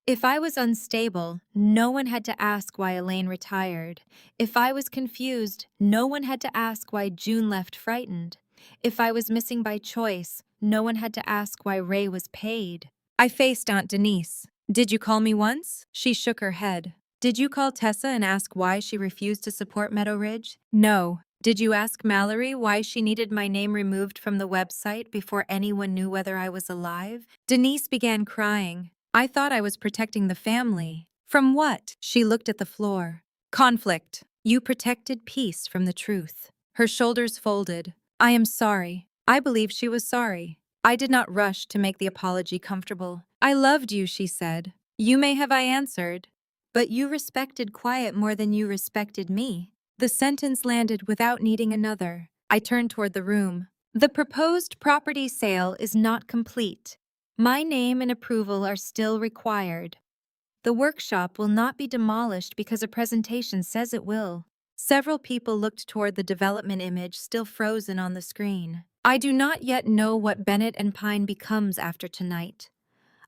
If I was unstable, no one had to ask why Elaine retired. If I was confused, no one had to ask why June left frightened. If I was missing by choice, no one had to ask why Ray was paid. I faced Aunt Denise. Did you call me once? She shook her head. Did you call Tessa and ask why she refused to support Meadow Ridge? No. Did you ask Mallory why she needed my name removed from the website before anyone knew whether I was alive? Denise began crying. I thought I was protecting the family. From what? She looked at the floor. Conflict. You protected peace from the truth. Her shoulders folded. I am sorry. I believe she was sorry. I did not rush to make the apology comfortable. I loved you, she said. You may have, I answered. But you respected quiet more than you respected me. The sentence landed without needing another. I turned toward the room. The proposed property sale is not complete. My name and approval are still required. The workshop will not be demolished because a presentation says it will. Several people looked toward the development image still frozen on the screen. I do not yet know what Bennett and Pine becomes after tonight.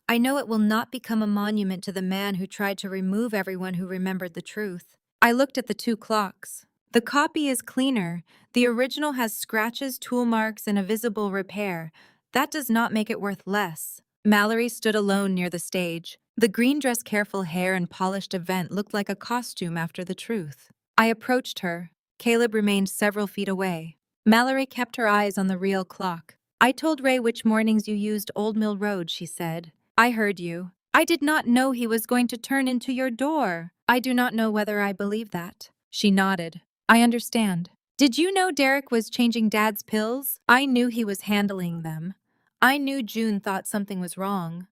I know it will not become a monument to the man who tried to remove everyone who remembered the truth. I looked at the two clocks. The copy is cleaner. The original has scratches, tool marks, and a visible repair. That does not make it worth less. Mallory stood alone near the stage. The green dress, careful hair, and polished event looked like a costume after the truth. I approached her. Caleb remained several feet away. Mallory kept her eyes on the real clock. I told Ray which mornings you used Old Mill Road, she said. I heard you. I did not know he was going to turn into your door. I do not know whether I believe that. She nodded. I understand. Did you know Derek was changing Dad's pills? I knew he was handling them. I knew June thought something was wrong.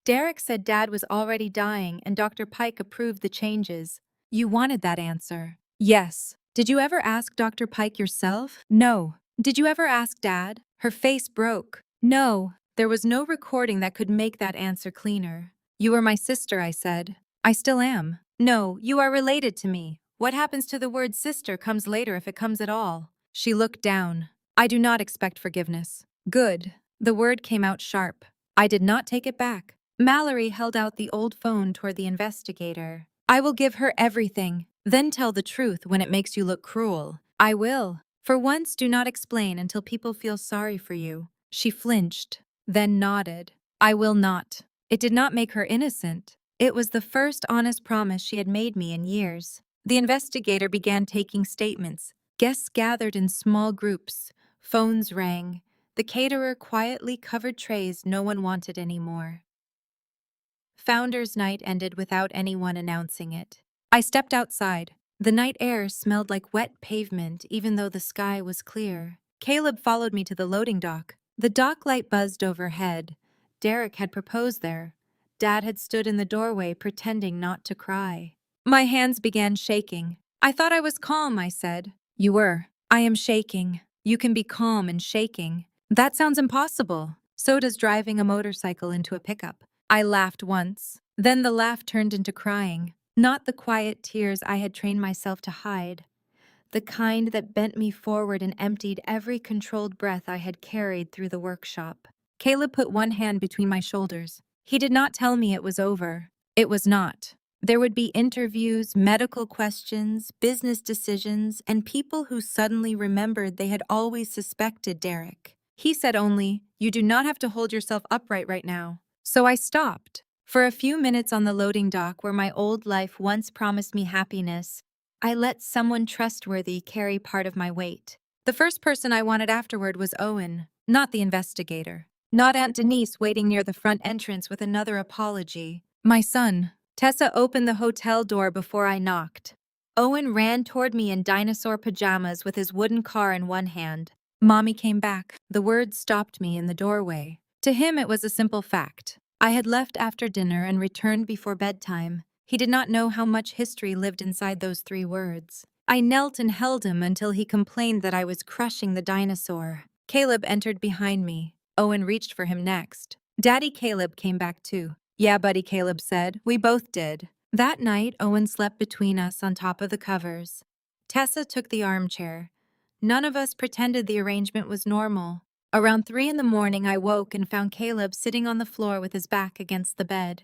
Derek said Dad was already dying and Dr. Pike approved the changes. You wanted that answer. Yes. Did you ever ask Dr. Pike yourself? No. Did you ever ask Dad? Her face broke. No. There was no recording that could make that answer cleaner. You were my sister, I said. I still am. No, you are related to me. What happens to the word sister comes later if it comes at all. She looked down. I do not expect forgiveness. Good. The word came out sharp. I did not take it back. Mallory held out the old phone toward the investigator. I will give her everything, then tell the truth when it makes you look cruel. I will. For once, do not explain until people feel sorry for you. She flinched, then nodded. I will not. It did not make her innocent. It was the first honest promise she had made me in years. The investigator began taking statements. Guests gathered in small groups. Phones rang. The caterer quietly covered trays no one wanted anymore. Founders' night ended without anyone announcing it. I stepped outside. The night air smelled like wet pavement even though the sky was clear. Caleb followed me to the loading dock. The dock light buzzed overhead. Derek had proposed there. Dad had stood in the doorway pretending not to cry. My hands began shaking. I thought I was calm, I said. You were. I am shaking. You can be calm and shaking. That sounds impossible. So does driving a motorcycle into a pickup. I laughed once. Then the laugh turned into crying. Not the quiet tears I had trained myself to hide. The kind that bent me forward and emptied every controlled breath I had carried through the workshop. Caleb put one hand between my shoulders. He did not tell me it was over. It was not. There would be interviews, medical questions, business decisions, and people who suddenly remembered they had always suspected Derek. He said only, "You do not have to hold yourself upright right now." So I stopped. For a few minutes on the loading dock where my old life once promised me happiness, I let someone trustworthy carry part of my weight. The first person I wanted afterward was Owen, not the investigator. Not Aunt Denise waiting near the front entrance with another apology. My son. Tessa opened the hotel door before I knocked. Owen ran toward me in dinosaur pajamas with his wooden car in one hand. Mommy came back. The words stopped me in the doorway. To him, it was a simple fact. I had left after dinner and returned before bedtime. He did not know how much history lived inside those 3 words. I knelt and held him until he complained that I was crushing the dinosaur. Caleb entered behind me. Owen reached for him next. Daddy Caleb came back too. Yeah, buddy, Caleb said. We both did. That night, Owen slept between us on top of the covers. Tessa took the armchair. None of us pretended the arrangement was normal. Around 3 in the morning, I woke and found Caleb sitting on the floor with his back against the bed.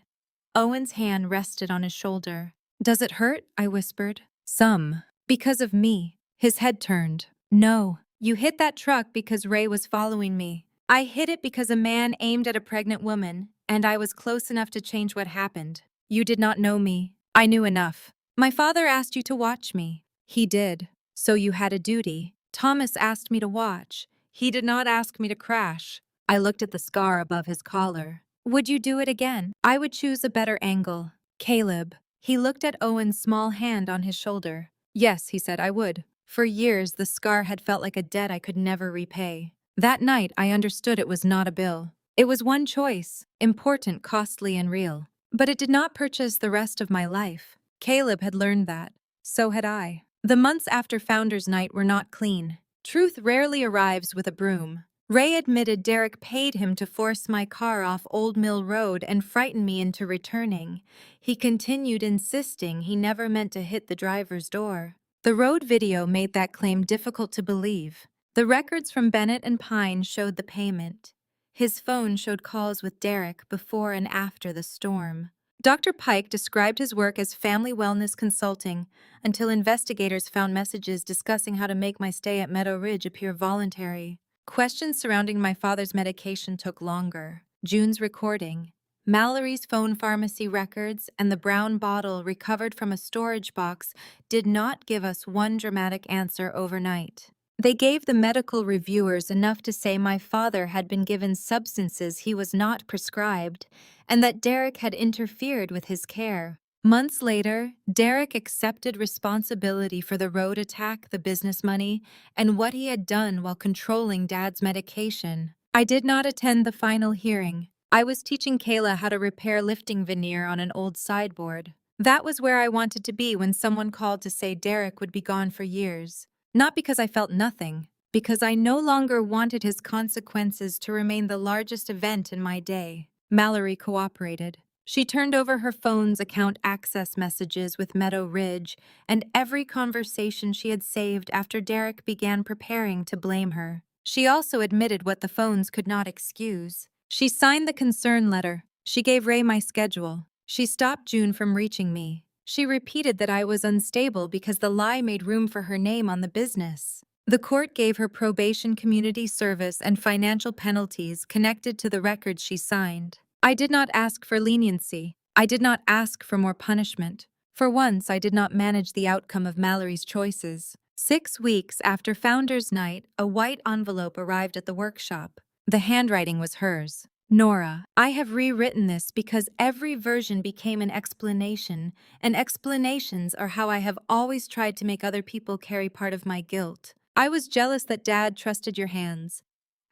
Owen's hand rested on his shoulder. Does it hurt? I whispered. Some. Because of me. His head turned. No. You hit that truck because Ray was following me. I hit it because a man aimed at a pregnant woman, and I was close enough to change what happened. You did not know me. I knew enough. My father asked you to watch me. He did. So you had a duty. Thomas asked me to watch. He did not ask me to crash. I looked at the scar above his collar. Would you do it again? I would choose a better angle. Caleb. He looked at Owen's small hand on his shoulder. Yes, he said, I would. For years, the scar had felt like a debt I could never repay. That night, I understood it was not a bill. It was one choice, important, costly, and real. But it did not purchase the rest of my life. Caleb had learned that. So had I. The months after Founders Night were not clean. Truth rarely arrives with a broom. Ray admitted Derek paid him to force my car off Old Mill Road and frighten me into returning. He continued insisting he never meant to hit the driver's door. The road video made that claim difficult to believe. The records from Bennett and Pine showed the payment. His phone showed calls with Derek before and after the storm. Dr. Pike described his work as family wellness consulting until investigators found messages discussing how to make my stay at Meadow Ridge appear voluntary. Questions surrounding my father's medication took longer. June's recording, Mallory's phone pharmacy records, and the brown bottle recovered from a storage box did not give us one dramatic answer overnight. They gave the medical reviewers enough to say my father had been given substances he was not prescribed and that Derek had interfered with his care. Months later, Derek accepted responsibility for the road attack, the business money, and what he had done while controlling Dad's medication. I did not attend the final hearing. I was teaching Kayla how to repair lifting veneer on an old sideboard. That was where I wanted to be when someone called to say Derek would be gone for years. Not because I felt nothing, because I no longer wanted his consequences to remain the largest event in my day. Mallory cooperated. She turned over her phone's account access messages with Meadow Ridge and every conversation she had saved after Derek began preparing to blame her. She also admitted what the phones could not excuse. She signed the concern letter. She gave Ray my schedule. She stopped June from reaching me. She repeated that I was unstable because the lie made room for her name on the business. The court gave her probation, community service, and financial penalties connected to the records she signed. I did not ask for leniency. I did not ask for more punishment. For once, I did not manage the outcome of Mallory's choices. 6 weeks after Founders Night, a white envelope arrived at the workshop. The handwriting was hers. Nora, I have rewritten this because every version became an explanation, and explanations are how I have always tried to make other people carry part of my guilt. I was jealous that Dad trusted your hands.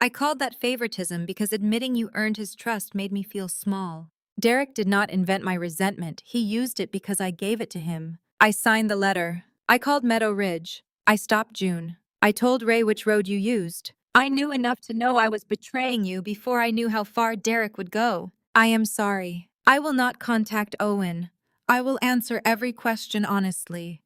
I called that favoritism because admitting you earned his trust made me feel small. Derek did not invent my resentment. He used it because I gave it to him. I signed the letter. I called Meadow Ridge. I stopped June. I told Ray which road you used. I knew enough to know I was betraying you before I knew how far Derek would go. I am sorry. I will not contact Owen. I will answer every question honestly.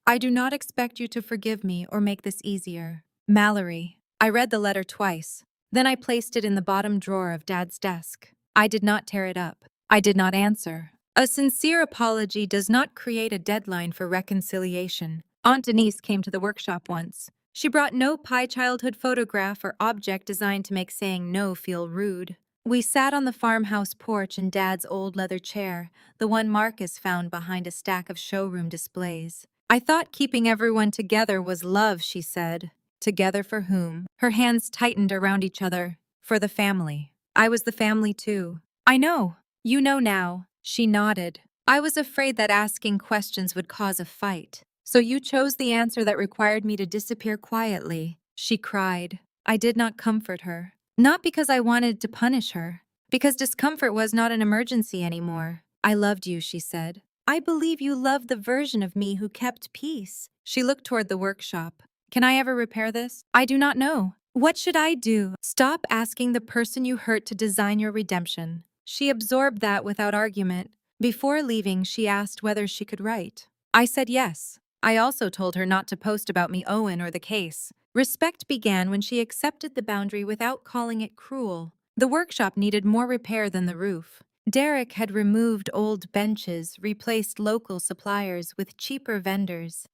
I do not expect you to forgive me or make this easier. Mallory. I read the letter twice. Then I placed it in the bottom drawer of Dad's desk. I did not tear it up. I did not answer. A sincere apology does not create a deadline for reconciliation. Aunt Denise came to the workshop once. She brought no pie childhood photograph or object designed to make saying no feel rude. We sat on the farmhouse porch in Dad's old leather chair, the one Marcus found behind a stack of showroom displays. I thought keeping everyone together was love, she said. Together for whom? Her hands tightened around each other. For the family. I was the family too. I know. You know now. She nodded. I was afraid that asking questions would cause a fight. So you chose the answer that required me to disappear quietly. She cried. I did not comfort her. Not because I wanted to punish her. Because discomfort was not an emergency anymore. I loved you, she said. I believe you loved the version of me who kept peace. She looked toward the workshop. Can I ever repair this? I do not know. What should I do? Stop asking the person you hurt to design your redemption. She absorbed that without argument. Before leaving, she asked whether she could write. I said yes. I also told her not to post about me, Owen, or the case. Respect began when she accepted the boundary without calling it cruel. The workshop needed more repair than the roof. Derek had removed old benches, replaced local suppliers with cheaper vendors,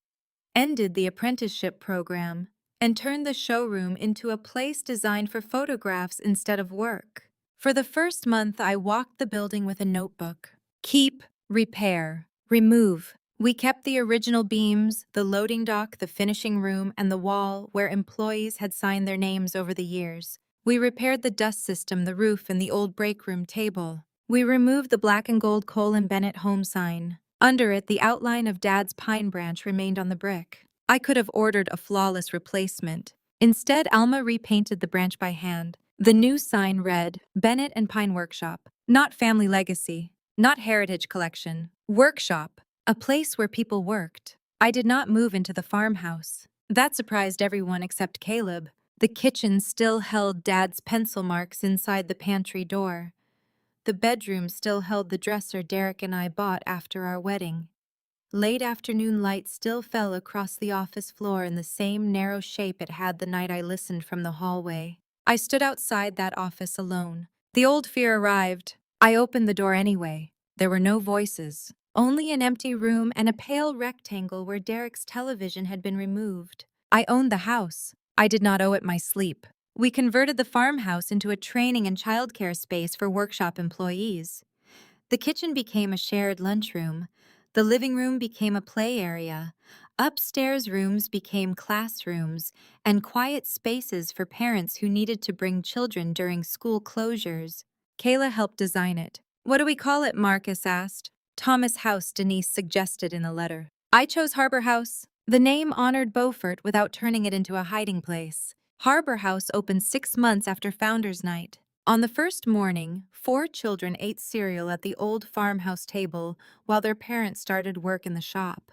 ended the apprenticeship program, and turned the showroom into a place designed for photographs instead of work. For the first month, I walked the building with a notebook. Keep, repair, remove. We kept the original beams, the loading dock, the finishing room, and the wall where employees had signed their names over the years. We repaired the dust system, the roof, and the old break room table. We removed the black and gold Cole and Bennett home sign. Under it, the outline of Dad's pine branch remained on the brick. I could have ordered a flawless replacement. Instead, Alma repainted the branch by hand. The new sign read, Bennett and Pine Workshop. Not family legacy. Not heritage collection. Workshop. A place where people worked. I did not move into the farmhouse. That surprised everyone except Caleb. The kitchen still held Dad's pencil marks inside the pantry door. The bedroom still held the dresser Derek and I bought after our wedding. Late afternoon light still fell across the office floor in the same narrow shape it had the night I listened from the hallway. I stood outside that office alone. The old fear arrived. I opened the door anyway. There were no voices, only an empty room and a pale rectangle where Derek's television had been removed. I owned the house. I did not owe it my sleep. We converted the farmhouse into a training and childcare space for workshop employees. The kitchen became a shared lunchroom. The living room became a play area. Upstairs rooms became classrooms and quiet spaces for parents who needed to bring children during school closures. Kayla helped design it. What do we call it? Marcus asked. Thomas House, Denise suggested in a letter. I chose Harbor House. The name honored Beaufort without turning it into a hiding place. Harbor House opened 6 months after Founders Night. On the first morning, 4 children ate cereal at the old farmhouse table while their parents started work in the shop.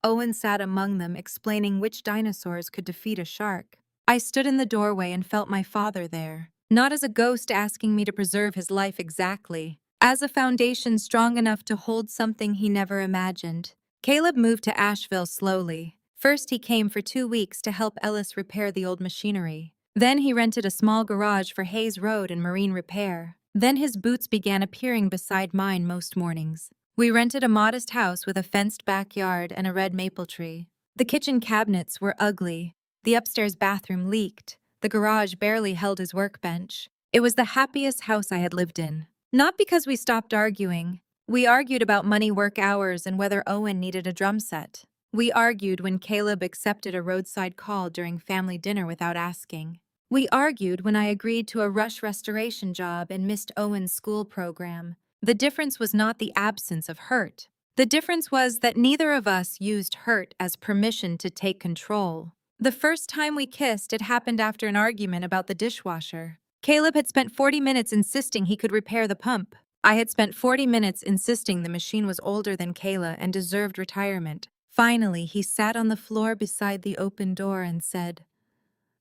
Owen sat among them, explaining which dinosaurs could defeat a shark. I stood in the doorway and felt my father there, not as a ghost asking me to preserve his life exactly, as a foundation strong enough to hold something he never imagined. Caleb moved to Asheville slowly. First, he came for 2 weeks to help Ellis repair the old machinery. Then he rented a small garage for Hayes Road and marine repair. Then his boots began appearing beside mine most mornings. We rented a modest house with a fenced backyard and a red maple tree. The kitchen cabinets were ugly. The upstairs bathroom leaked. The garage barely held his workbench. It was the happiest house I had lived in. Not because we stopped arguing. We argued about money, work hours, and whether Owen needed a drum set. We argued when Caleb accepted a roadside call during family dinner without asking. We argued when I agreed to a rush restoration job and missed Owen's school program. The difference was not the absence of hurt. The difference was that neither of us used hurt as permission to take control. The first time we kissed, it happened after an argument about the dishwasher. Caleb had spent 40 minutes insisting he could repair the pump. I had spent 40 minutes insisting the machine was older than Kayla and deserved retirement. Finally, he sat on the floor beside the open door and said,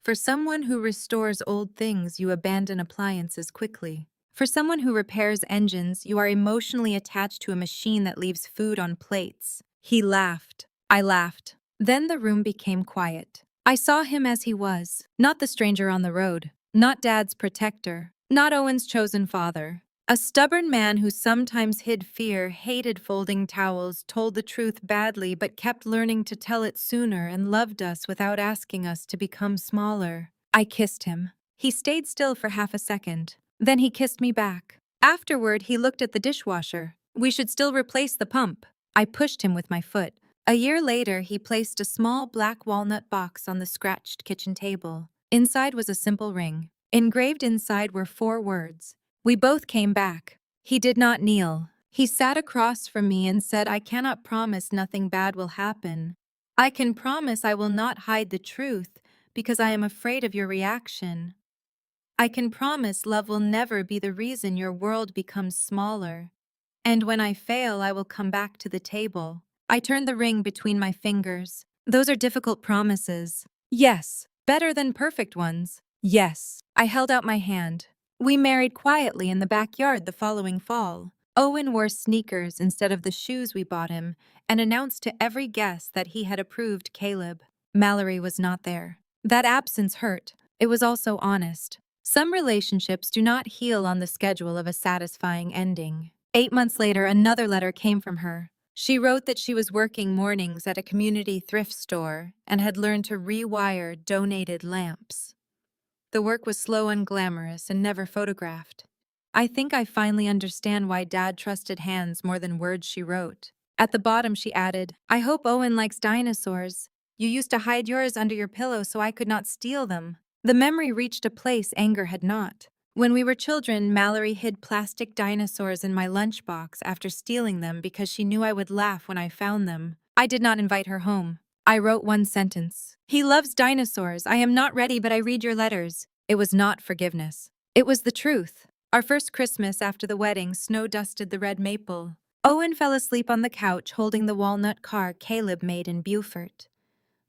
"For someone who restores old things, you abandon appliances quickly. For someone who repairs engines, you are emotionally attached to a machine that leaves food on plates." He laughed. I laughed. Then the room became quiet. I saw him as he was, not the stranger on the road, not Dad's protector, not Owen's chosen father. A stubborn man who sometimes hid fear, hated folding towels, told the truth badly but kept learning to tell it sooner, and loved us without asking us to become smaller. I kissed him. He stayed still for half a second. Then he kissed me back. Afterward, he looked at the dishwasher. We should still replace the pump. I pushed him with my foot. A year later, he placed a small black walnut box on the scratched kitchen table. Inside was a simple ring. Engraved inside were 4 words. We both came back. He did not kneel. He sat across from me and said, "I cannot promise nothing bad will happen. I can promise I will not hide the truth because I am afraid of your reaction. I can promise love will never be the reason your world becomes smaller. And when I fail, I will come back to the table." I turned the ring between my fingers. Those are difficult promises. Yes, better than perfect ones. Yes. I held out my hand. We married quietly in the backyard the following fall. Owen wore sneakers instead of the shoes we bought him and announced to every guest that he had approved Caleb. Mallory was not there. That absence hurt. It was also honest. Some relationships do not heal on the schedule of a satisfying ending. 8 months later, another letter came from her. She wrote that she was working mornings at a community thrift store and had learned to rewire donated lamps. The work was slow and glamorous and never photographed. "I think I finally understand why Dad trusted hands more than words," she wrote. At the bottom, she added, "I hope Owen likes dinosaurs. You used to hide yours under your pillow so I could not steal them." The memory reached a place anger had not. When we were children, Mallory hid plastic dinosaurs in my lunchbox after stealing them because she knew I would laugh when I found them. I did not invite her home. I wrote one sentence. "He loves dinosaurs. I am not ready, but I read your letters." It was not forgiveness. It was the truth. Our first Christmas after the wedding, snow dusted the red maple. Owen fell asleep on the couch holding the walnut car Caleb made in Beaufort.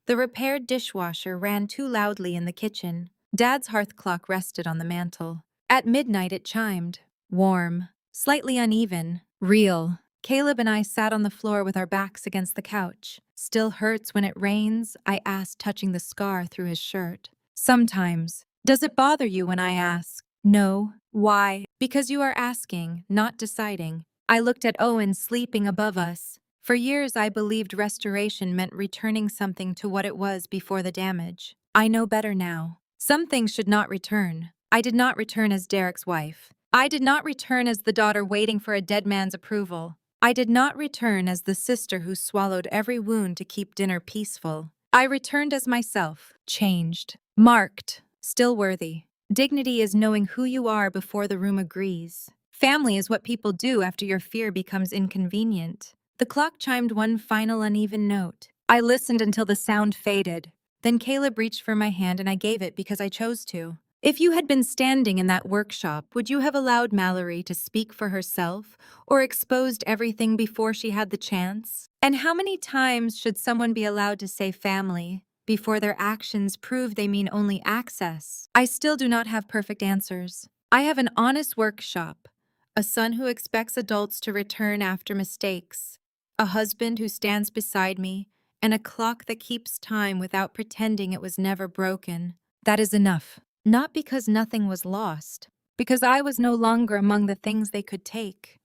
The repaired dishwasher ran too loudly in the kitchen. Dad's hearth clock rested on the mantel. At midnight it chimed. Warm, slightly uneven, real. Caleb and I sat on the floor with our backs against the couch. "Still hurts when it rains?" I asked, touching the scar through his shirt. "Sometimes." "Does it bother you when I ask?" "No." "Why?" "Because you are asking, not deciding." I looked at Owen sleeping above us. For years, I believed restoration meant returning something to what it was before the damage. I know better now. Some things should not return. I did not return as Derek's wife. I did not return as the daughter waiting for a dead man's approval. I did not return as the sister who swallowed every wound to keep dinner peaceful. I returned as myself, changed, marked, still worthy. Dignity is knowing who you are before the room agrees. Family is what people do after your fear becomes inconvenient. The clock chimed one final uneven note. I listened until the sound faded. Then Caleb reached for my hand and I gave it because I chose to. If you had been standing in that workshop, would you have allowed Mallory to speak for herself or exposed everything before she had the chance? And how many times should someone be allowed to say family before their actions prove they mean only access? I still do not have perfect answers. I have an honest workshop, a son who expects adults to return after mistakes, a husband who stands beside me, and a clock that keeps time without pretending it was never broken. That is enough. Not because nothing was lost, because I was no longer among the things they could take.